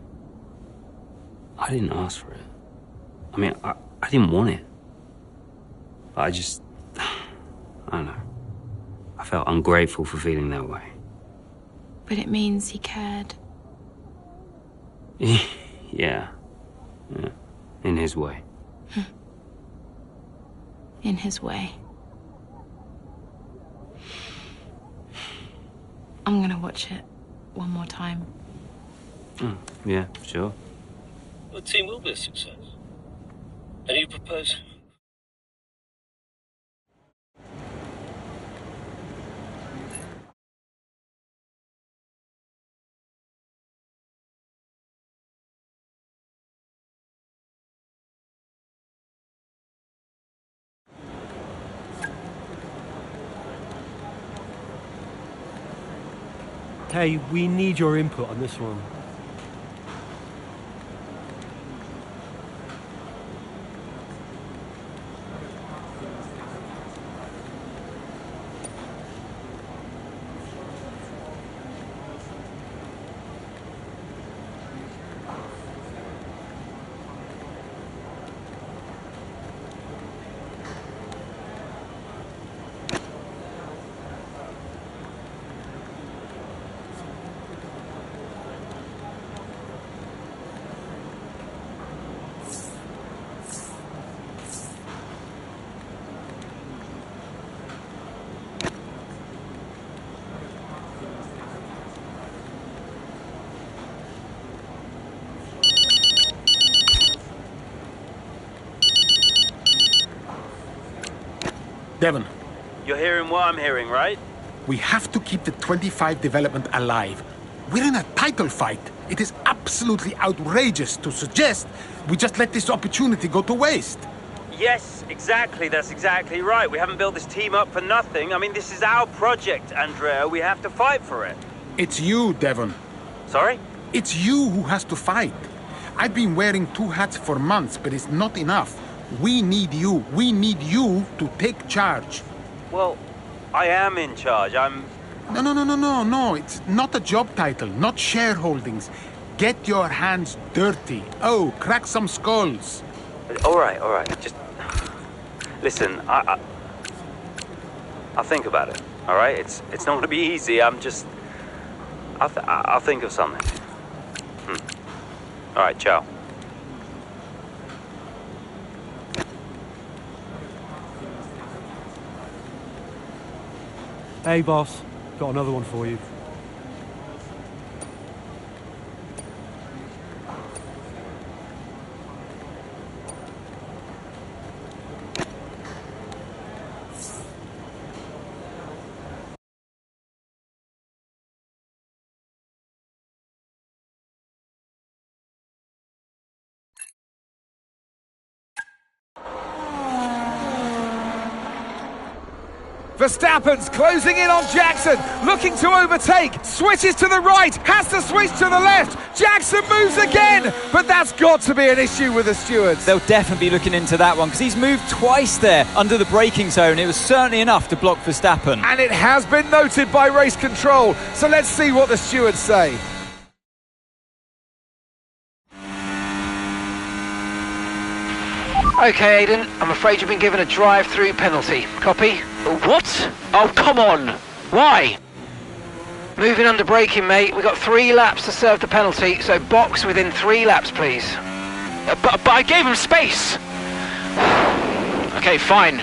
I didn't ask for it. I mean, I didn't want it. I just... I don't know. I felt ungrateful for feeling that way. But it means he cared. Yeah. In his way. In his way. I'm gonna watch it one more time. Yeah, sure. The team will be a success. And you propose... Hey, we need your input on this one. Devon, You're hearing what I'm hearing, right? we have to keep the 25 development alive. We're in a title fight. It is absolutely outrageous to suggest we just let this opportunity go to waste. Yes, exactly. That's exactly right. We haven't built this team up for nothing. I mean, this is our project, Andrea. We have to fight for it. It's you, Devon. Sorry? It's you who has to fight. I've been wearing two hats for months, but it's not enough. We need you. We need you to take charge. Well, I am in charge. No. It's not a job title, not shareholdings. Get your hands dirty. Oh, crack some skulls. All right. Just listen. I'll think about it. All right. It's not going to be easy. I'll think of something. All right. Ciao. Hey, boss. Got another one for you. Verstappen's closing in on Jackson, looking to overtake, switches to the right, has to switch to the left, Jackson moves again, but that's got to be an issue with the stewards. They'll definitely be looking into that one because he's moved twice there under the braking zone. It was certainly enough to block Verstappen. And it has been noted by race control, so let's see what the stewards say. Okay, Aiden, I'm afraid you've been given a drive-through penalty. Copy? What? Oh, come on. Why? Moving under braking, mate. We've got 3 laps to serve the penalty, so box within 3 laps, please. But I gave him space. Okay, fine.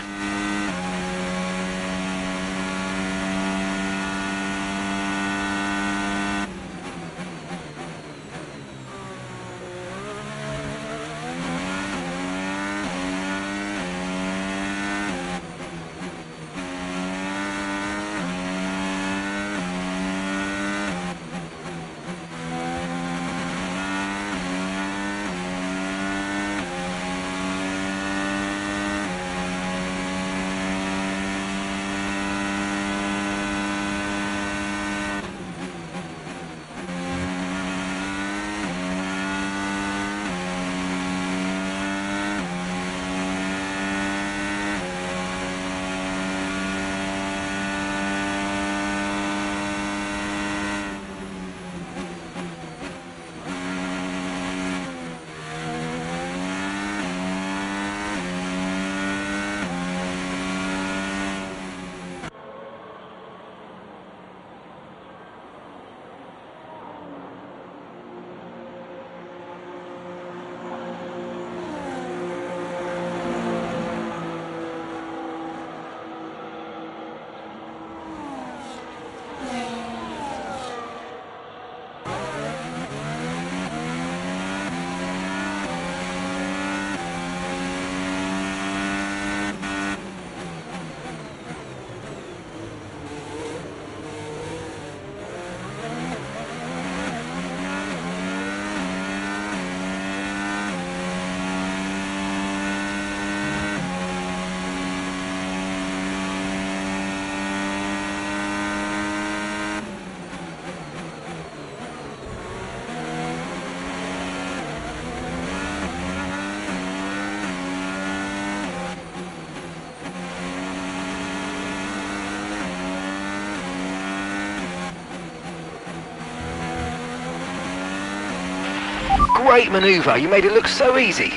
great manoeuvre. You made it look so easy.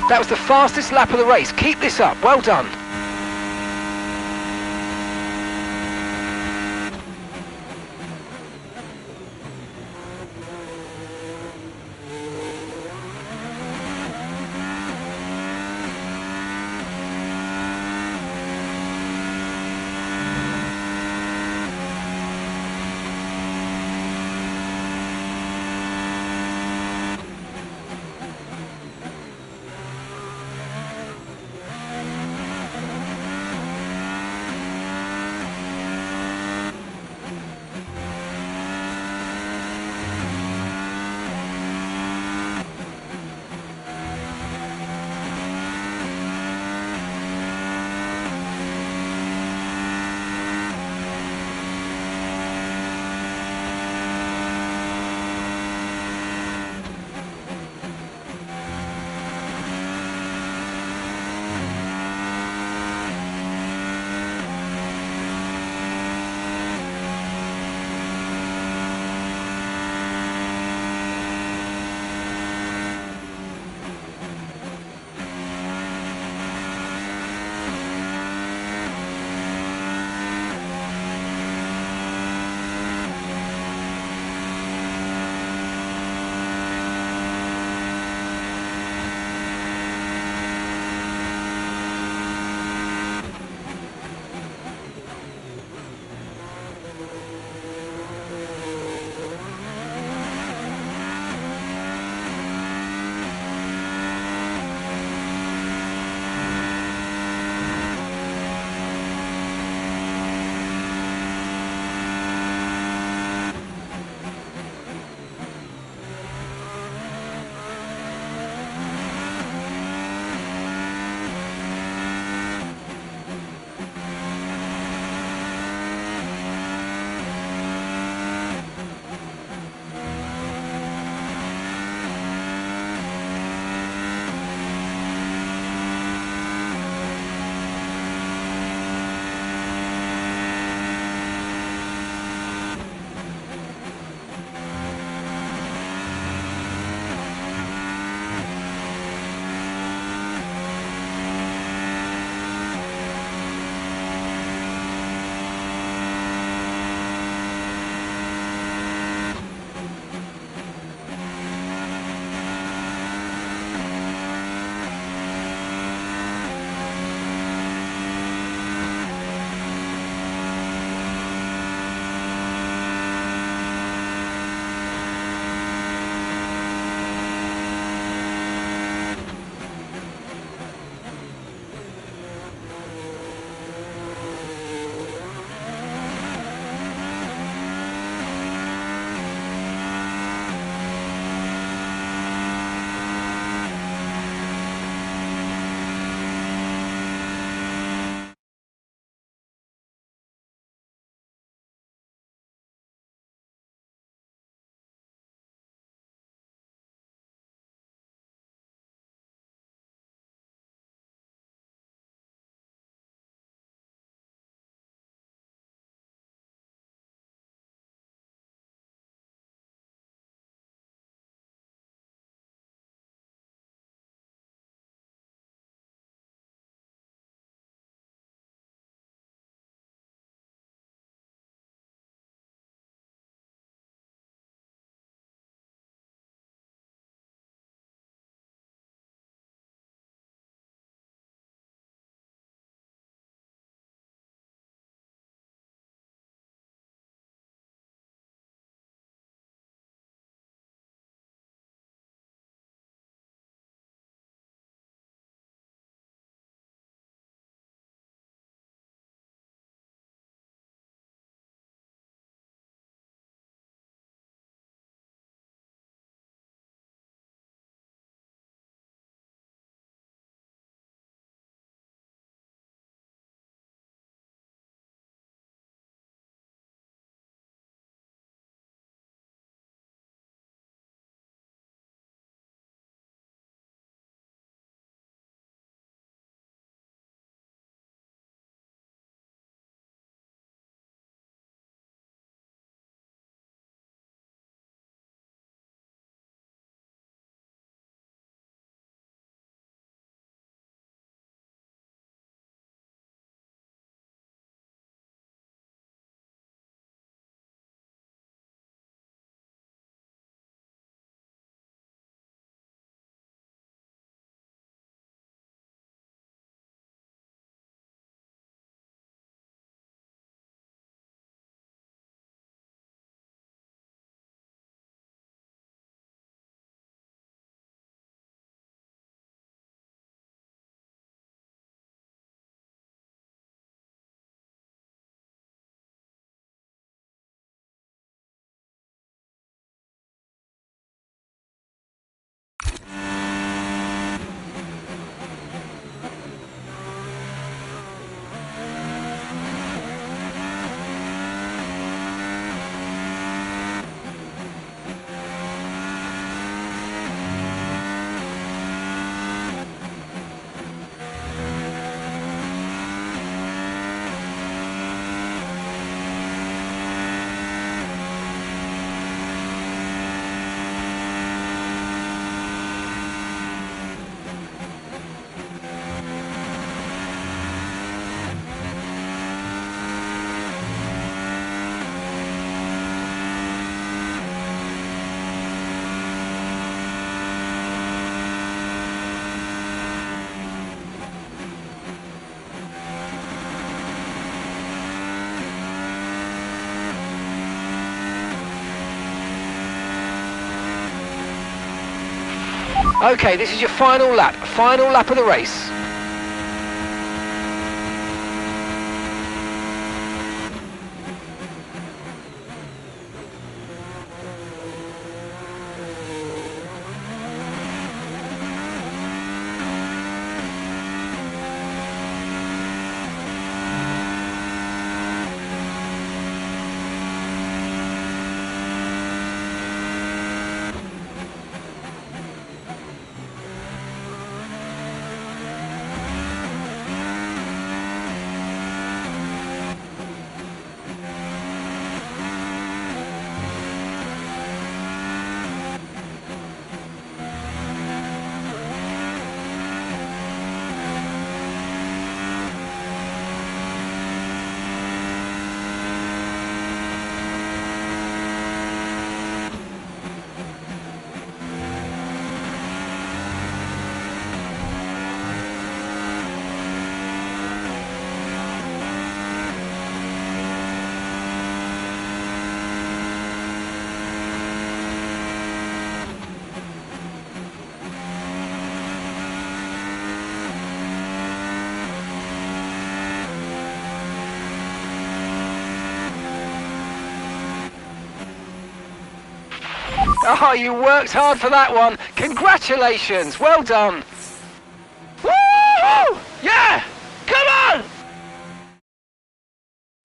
That was the fastest lap of the race. Keep this up. Well done. Okay, this is your final lap of the race. Oh, you worked hard for that one. Congratulations. Well done. Woo! Yeah! Come on!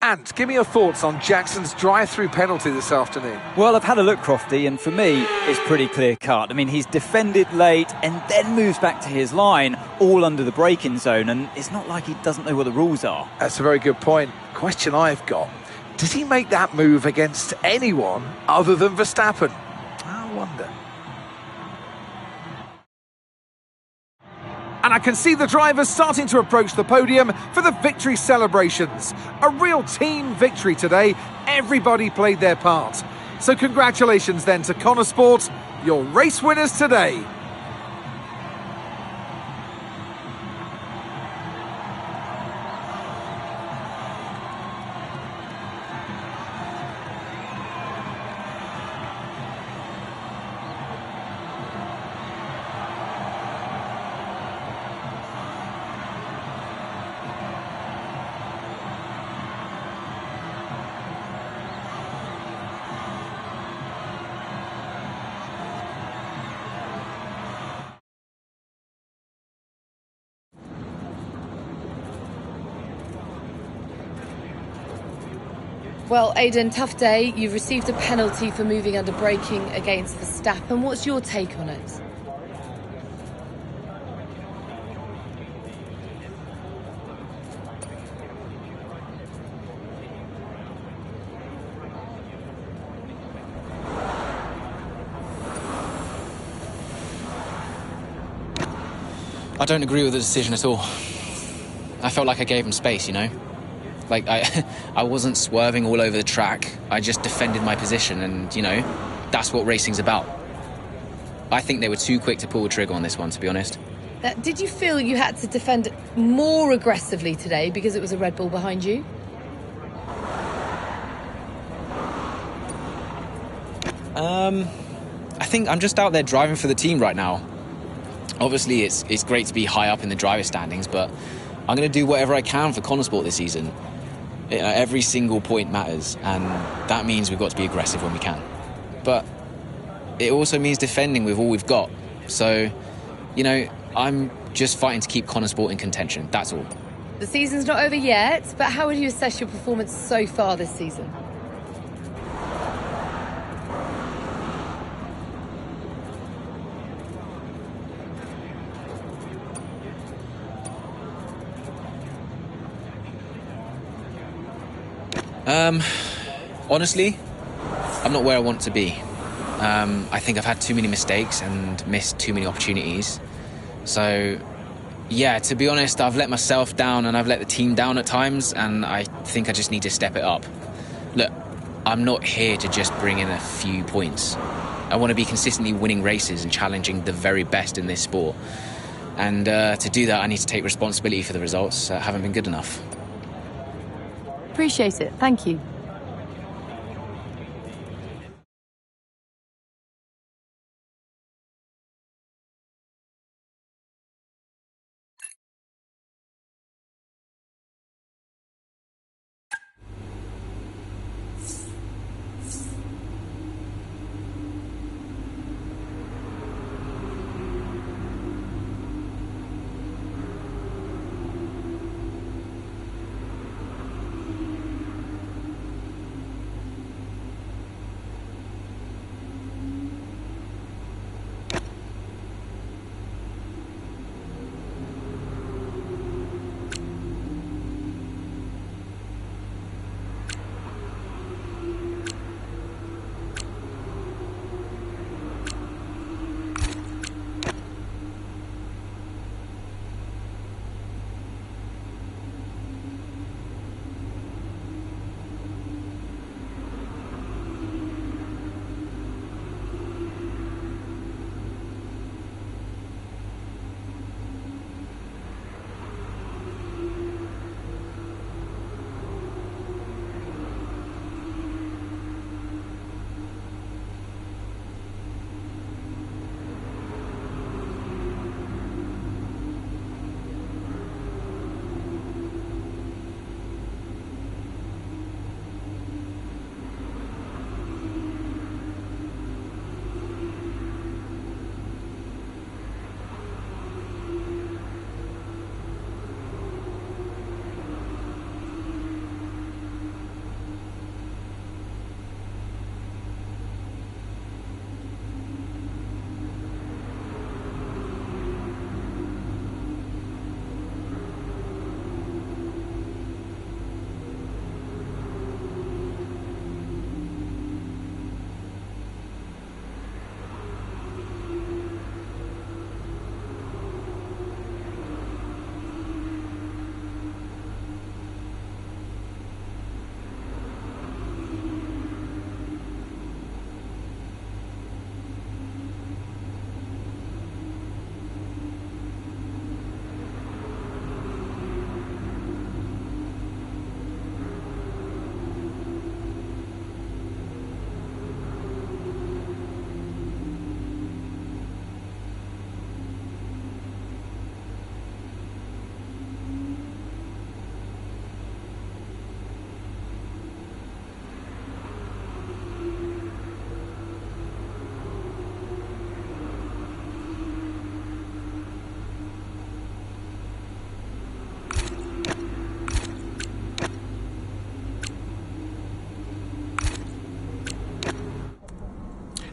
And give me your thoughts on Jackson's drive-through penalty this afternoon. Well, I've had a look, Crofty, and for me, it's pretty clear-cut. I mean, he's defended late and then moves back to his line, all under the braking zone, and it's not like he doesn't know what the rules are. That's a very good point. Question I've got, does he make that move against anyone other than Verstappen? I wonder. And I can see the drivers starting to approach the podium for the victory celebrations. A real team victory today. Everybody played their part. So congratulations then to Connor Sport, your race winners today. Well, Aidan, tough day. You've received a penalty for moving under braking against Verstappen. What's your take on it? I don't agree with the decision at all. I felt like I gave him space, you know? Like, I wasn't swerving all over the track. I just defended my position and, you know, that's what racing's about. I think they were too quick to pull the trigger on this one, to be honest. Did you feel you had to defend more aggressively today because it was a Red Bull behind you? I think I'm just out there driving for the team right now. Obviously, it's great to be high up in the driver standings, but I'm going to do whatever I can for Connor Sport this season. Every single point matters, and that means we've got to be aggressive when we can. But it also means defending with all we've got. So, you know, I'm just fighting to keep Connor Sport in contention, that's all. The season's not over yet, but how would you assess your performance so far this season? Honestly, I'm not where I want to be. I think I've had too many mistakes and missed too many opportunities. So, yeah, to be honest, I've let myself down and I've let the team down at times, and I think I just need to step it up. Look, I'm not here to just bring in a few points. I want to be consistently winning races and challenging the very best in this sport. And to do that, I need to take responsibility for the results that haven't been good enough. Appreciate it. Thank you.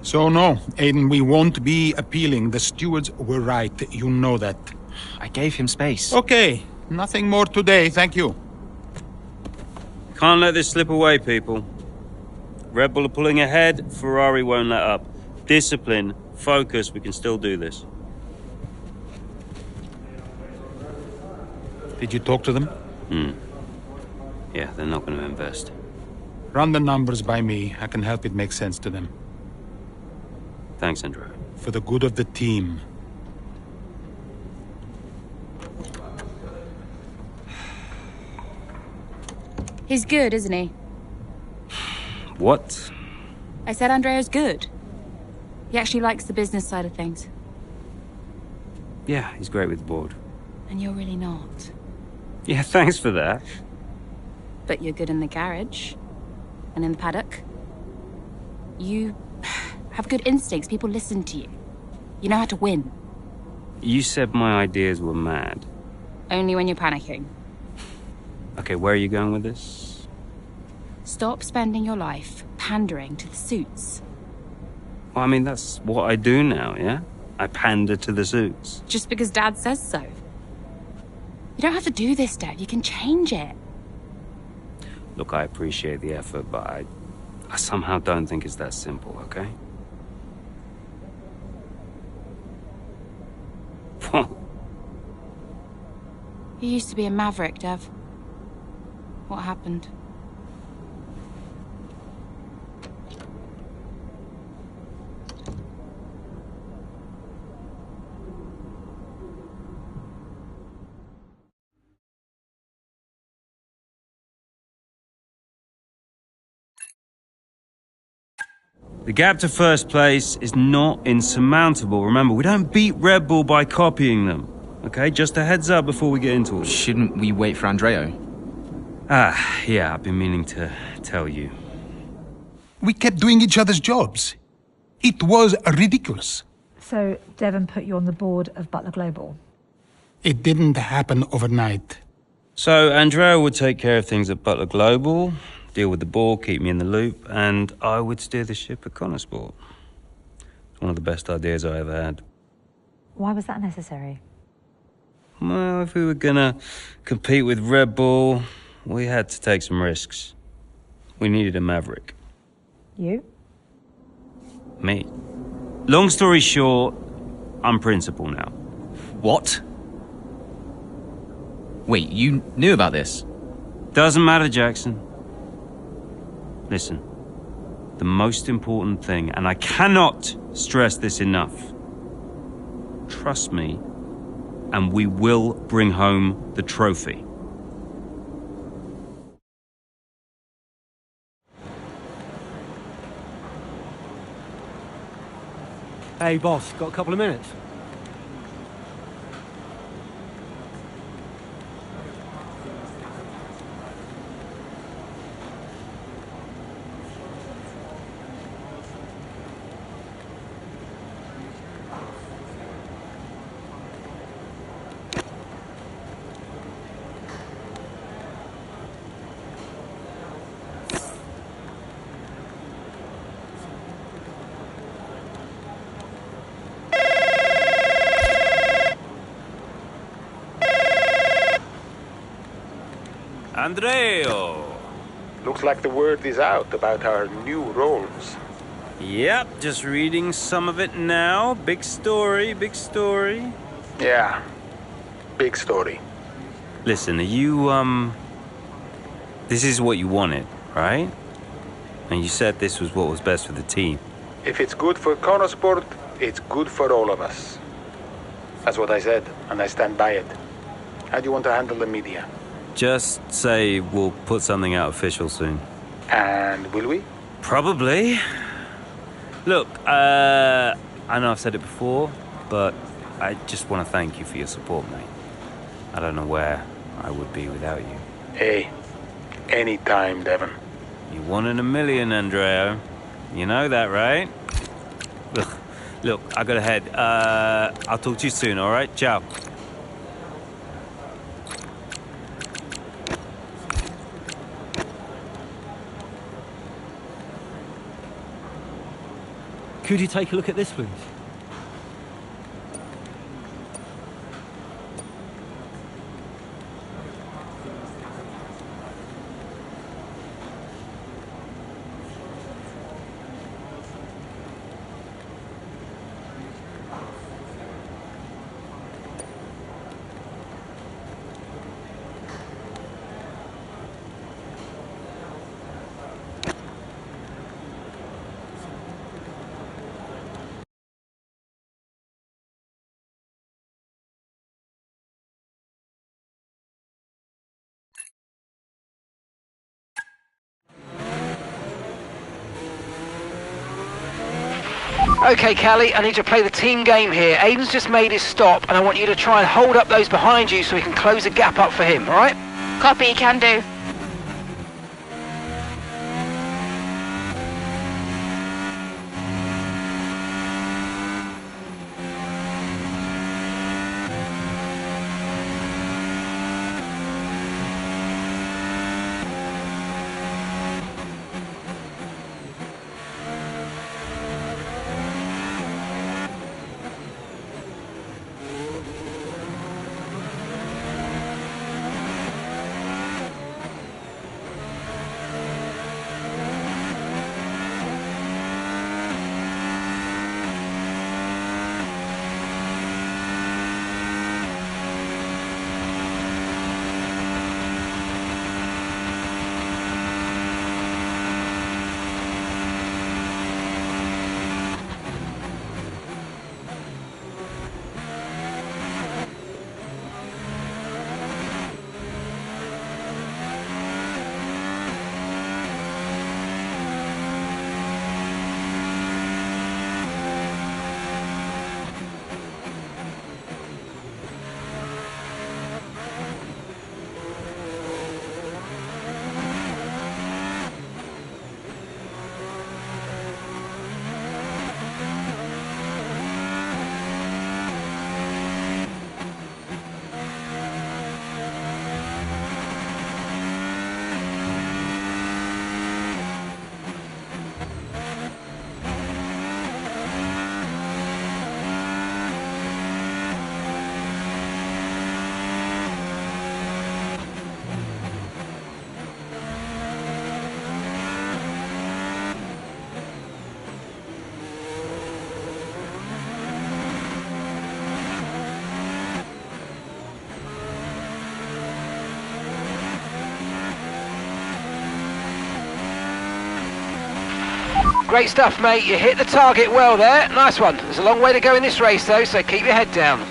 So no, Aiden, we won't be appealing. The stewards were right. You know that. I gave him space. Okay, nothing more today, thank you. Can't let this slip away, people. Red Bull are pulling ahead, Ferrari won't let up. Discipline, focus, we can still do this. Did you talk to them? Yeah, they're not going to invest. Run the numbers by me. I can help it make sense to them. Thanks, Andrew. For the good of the team. He's good, isn't he? What? I said Andrea's good. He actually likes the business side of things. Yeah, he's great with the board. And you're really not. Yeah, thanks for that. But you're good in the garage. And in the paddock. You have good instincts. People listen to you. You know how to win. You said my ideas were mad. Only when you're panicking. Okay, where are you going with this? Stop spending your life pandering to the suits. Well, I mean, that's what I do now, yeah? I pander to the suits. Just because Dad says so. You don't have to do this, Dad. You can change it. Look, I appreciate the effort, but I somehow don't think it's that simple, okay? You used to be a maverick, Dev. What happened? The gap to first place is not insurmountable. Remember, we don't beat Red Bull by copying them. Okay, just a heads up before we get into it. Shouldn't we wait for Andreo? Yeah, I've been meaning to tell you. We kept doing each other's jobs. It was ridiculous. So Devon put you on the board of Butler Global? It didn't happen overnight. So Andrea would take care of things at Butler Global, deal with the board, keep me in the loop, and I would steer the ship at Connorsport. It's one of the best ideas I ever had. Why was that necessary? Well, if we were gonna compete with Red Bull, we had to take some risks. We needed a maverick. You? Me. Long story short, I'm principal now. What? Wait, you knew about this? Doesn't matter, Jackson. Listen, the most important thing, and I cannot stress this enough, trust me, and we will bring home the trophy. Hey, boss, got a couple of minutes? Andreo! Looks like the word is out about our new roles. Yep, just reading some of it now. Big story, big story. Yeah, big story. Listen, are you, this is what you wanted, right? And you said this was what was best for the team. If it's good for Connorsport, it's good for all of us. That's what I said, and I stand by it. How do you want to handle the media? Just say we'll put something out official soon. And will we? Probably. Look, I know I've said it before, but I just want to thank you for your support, mate. I don't know where I would be without you. Hey, anytime, Devon. You 1 in a million, Andreo. You know that, right? Look, I gotta head. I'll talk to you soon, all right? Ciao. Could you take a look at this, please? Okay, Callie, I need you to play the team game here. Aiden's just made his stop, and I want you to try and hold up those behind you so we can close the gap up for him, all right? Copy, can do. Great stuff, mate. You hit the target well there. Nice one. There's a long way to go in this race, though, so keep your head down.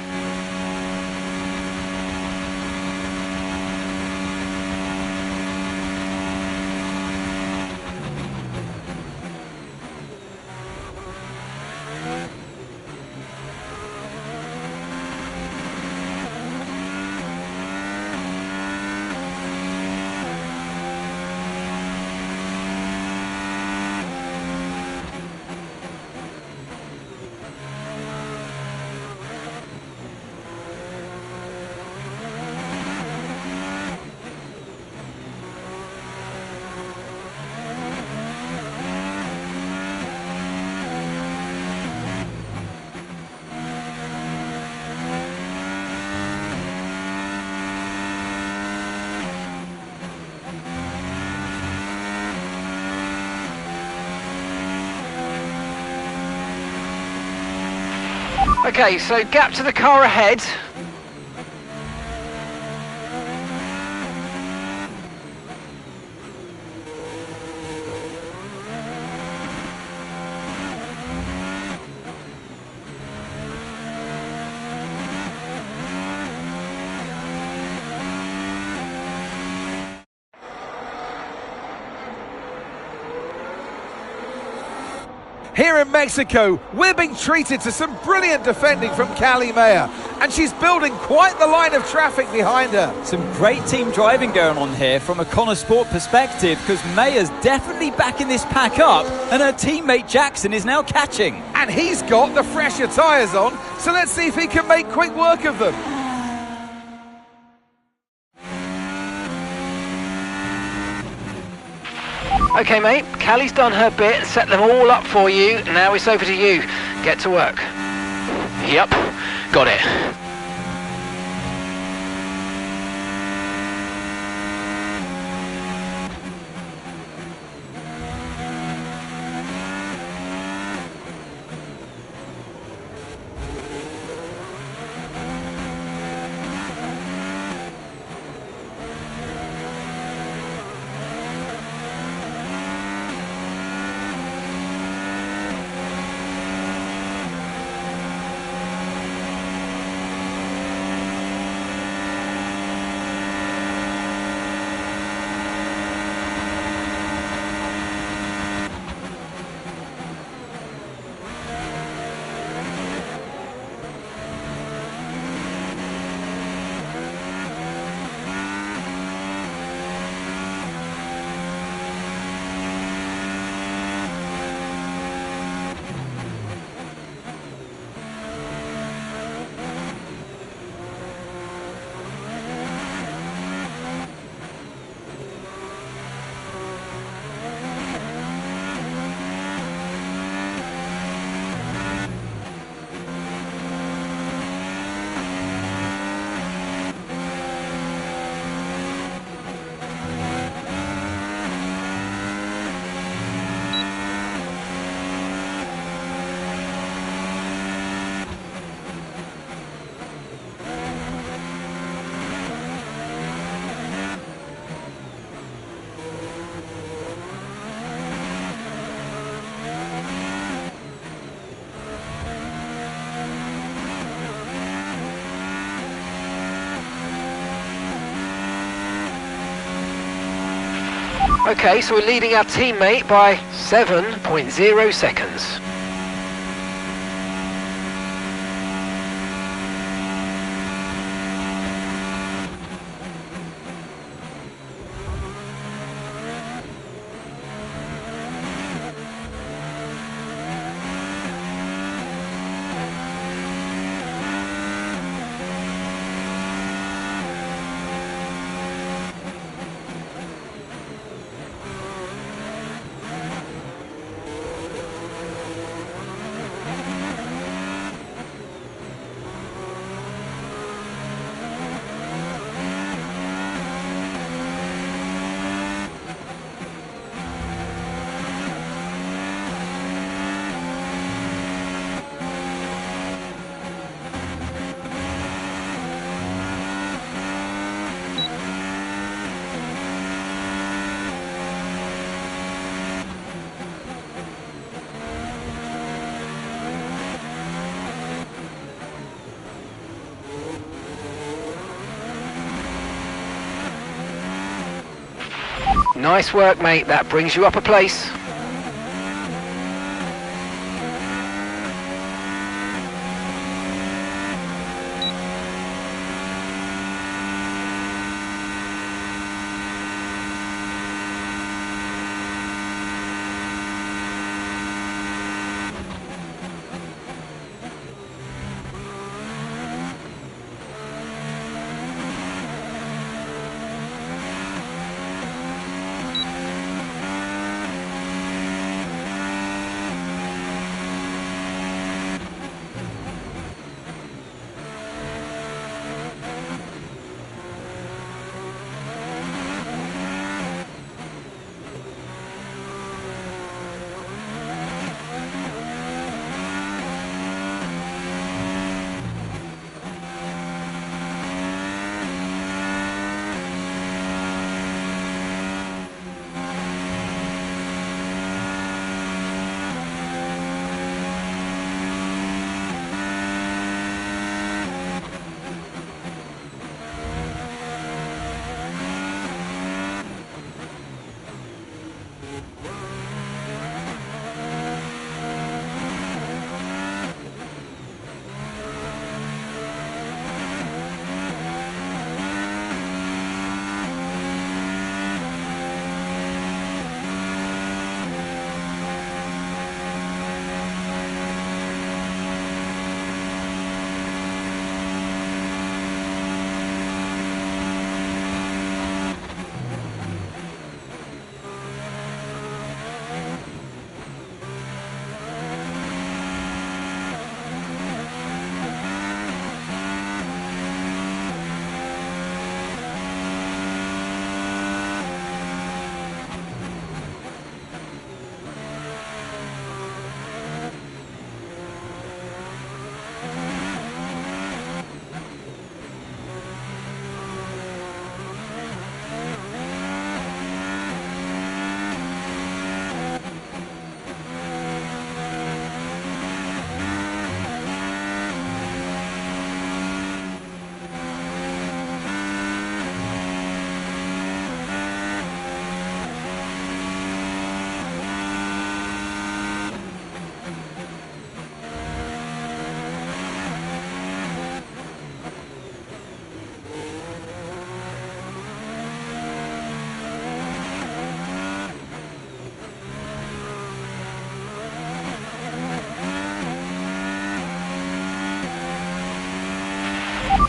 Okay, so gap to the car ahead. Here in Mexico, we're being treated to some brilliant defending from Callie Mayer, and she's building quite the line of traffic behind her. Some great team driving going on here from a Connor Sport perspective, because Mayer's definitely backing this pack up, and her teammate Jackson is now catching. And he's got the fresher tyres on, so let's see if he can make quick work of them. Okay, mate, Callie's done her bit, set them all up for you. Now it's over to you. Get to work. Yep, got it. Okay, so we're leading our teammate by 7.0 seconds. Nice work, mate. That brings you up a place.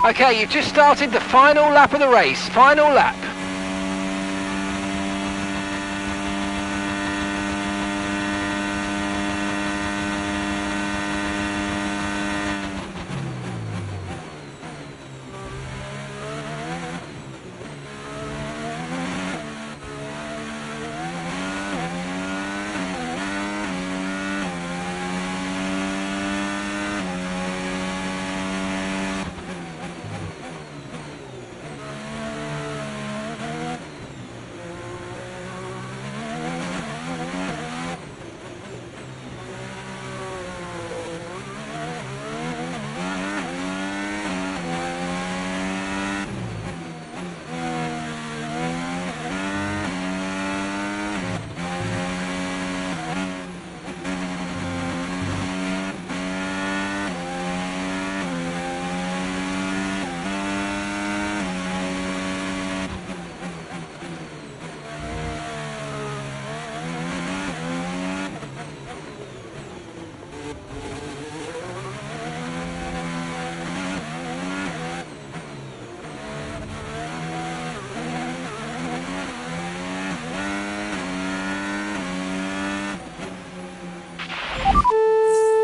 Okay, you've just started the final lap of the race. Final lap.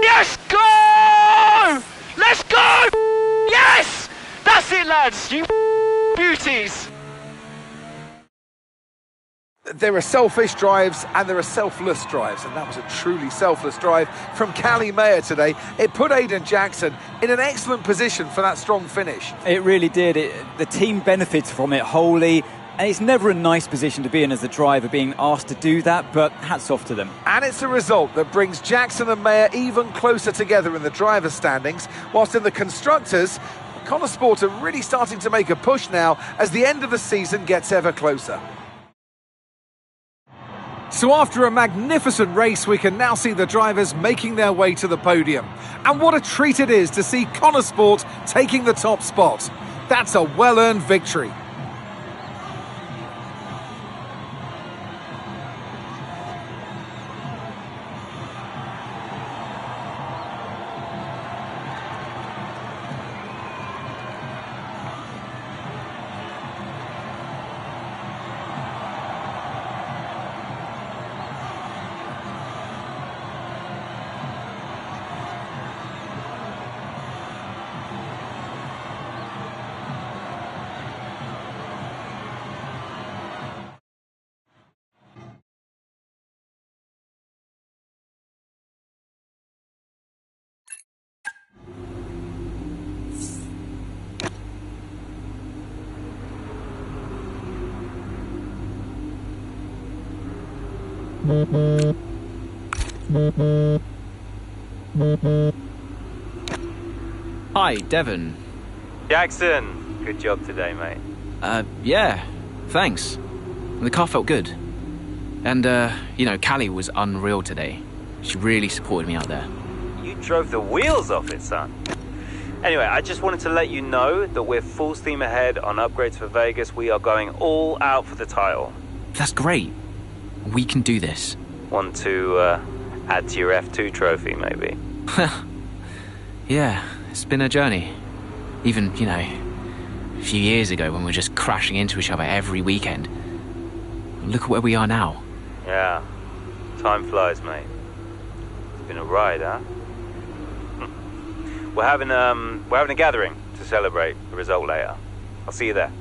Yes, go! Let's go! Yes! That's it, lads, you beauties! There are selfish drives and there are selfless drives, and that was a truly selfless drive from Callie Mayer today. It put Aidan Jackson in an excellent position for that strong finish. It really did. The team benefits from it wholly, and it's never a nice position to be in as a driver, being asked to do that, but hats off to them. And it's a result that brings Jackson and Mayer even closer together in the driver's standings, whilst in the constructors, Connor Sport are really starting to make a push now as the end of the season gets ever closer. So after a magnificent race, we can now see the drivers making their way to the podium. And what a treat it is to see Connor Sport taking the top spot. That's a well-earned victory. Hi, Devon. Jackson, good job today, mate. Yeah, thanks. The car felt good. And, Callie was unreal today. She really supported me out there. You drove the wheels off it, son. Anyway, I just wanted to let you know that we're full steam ahead on upgrades for Vegas. We are going all out for the title. That's great. We can do this. Want to add to your F2 trophy, maybe? Yeah, it's been a journey. Even, a few years ago when we were just crashing into each other every weekend. Look at where we are now. Yeah, time flies, mate. It's been a ride, huh? We're having a gathering to celebrate the result later. I'll see you there.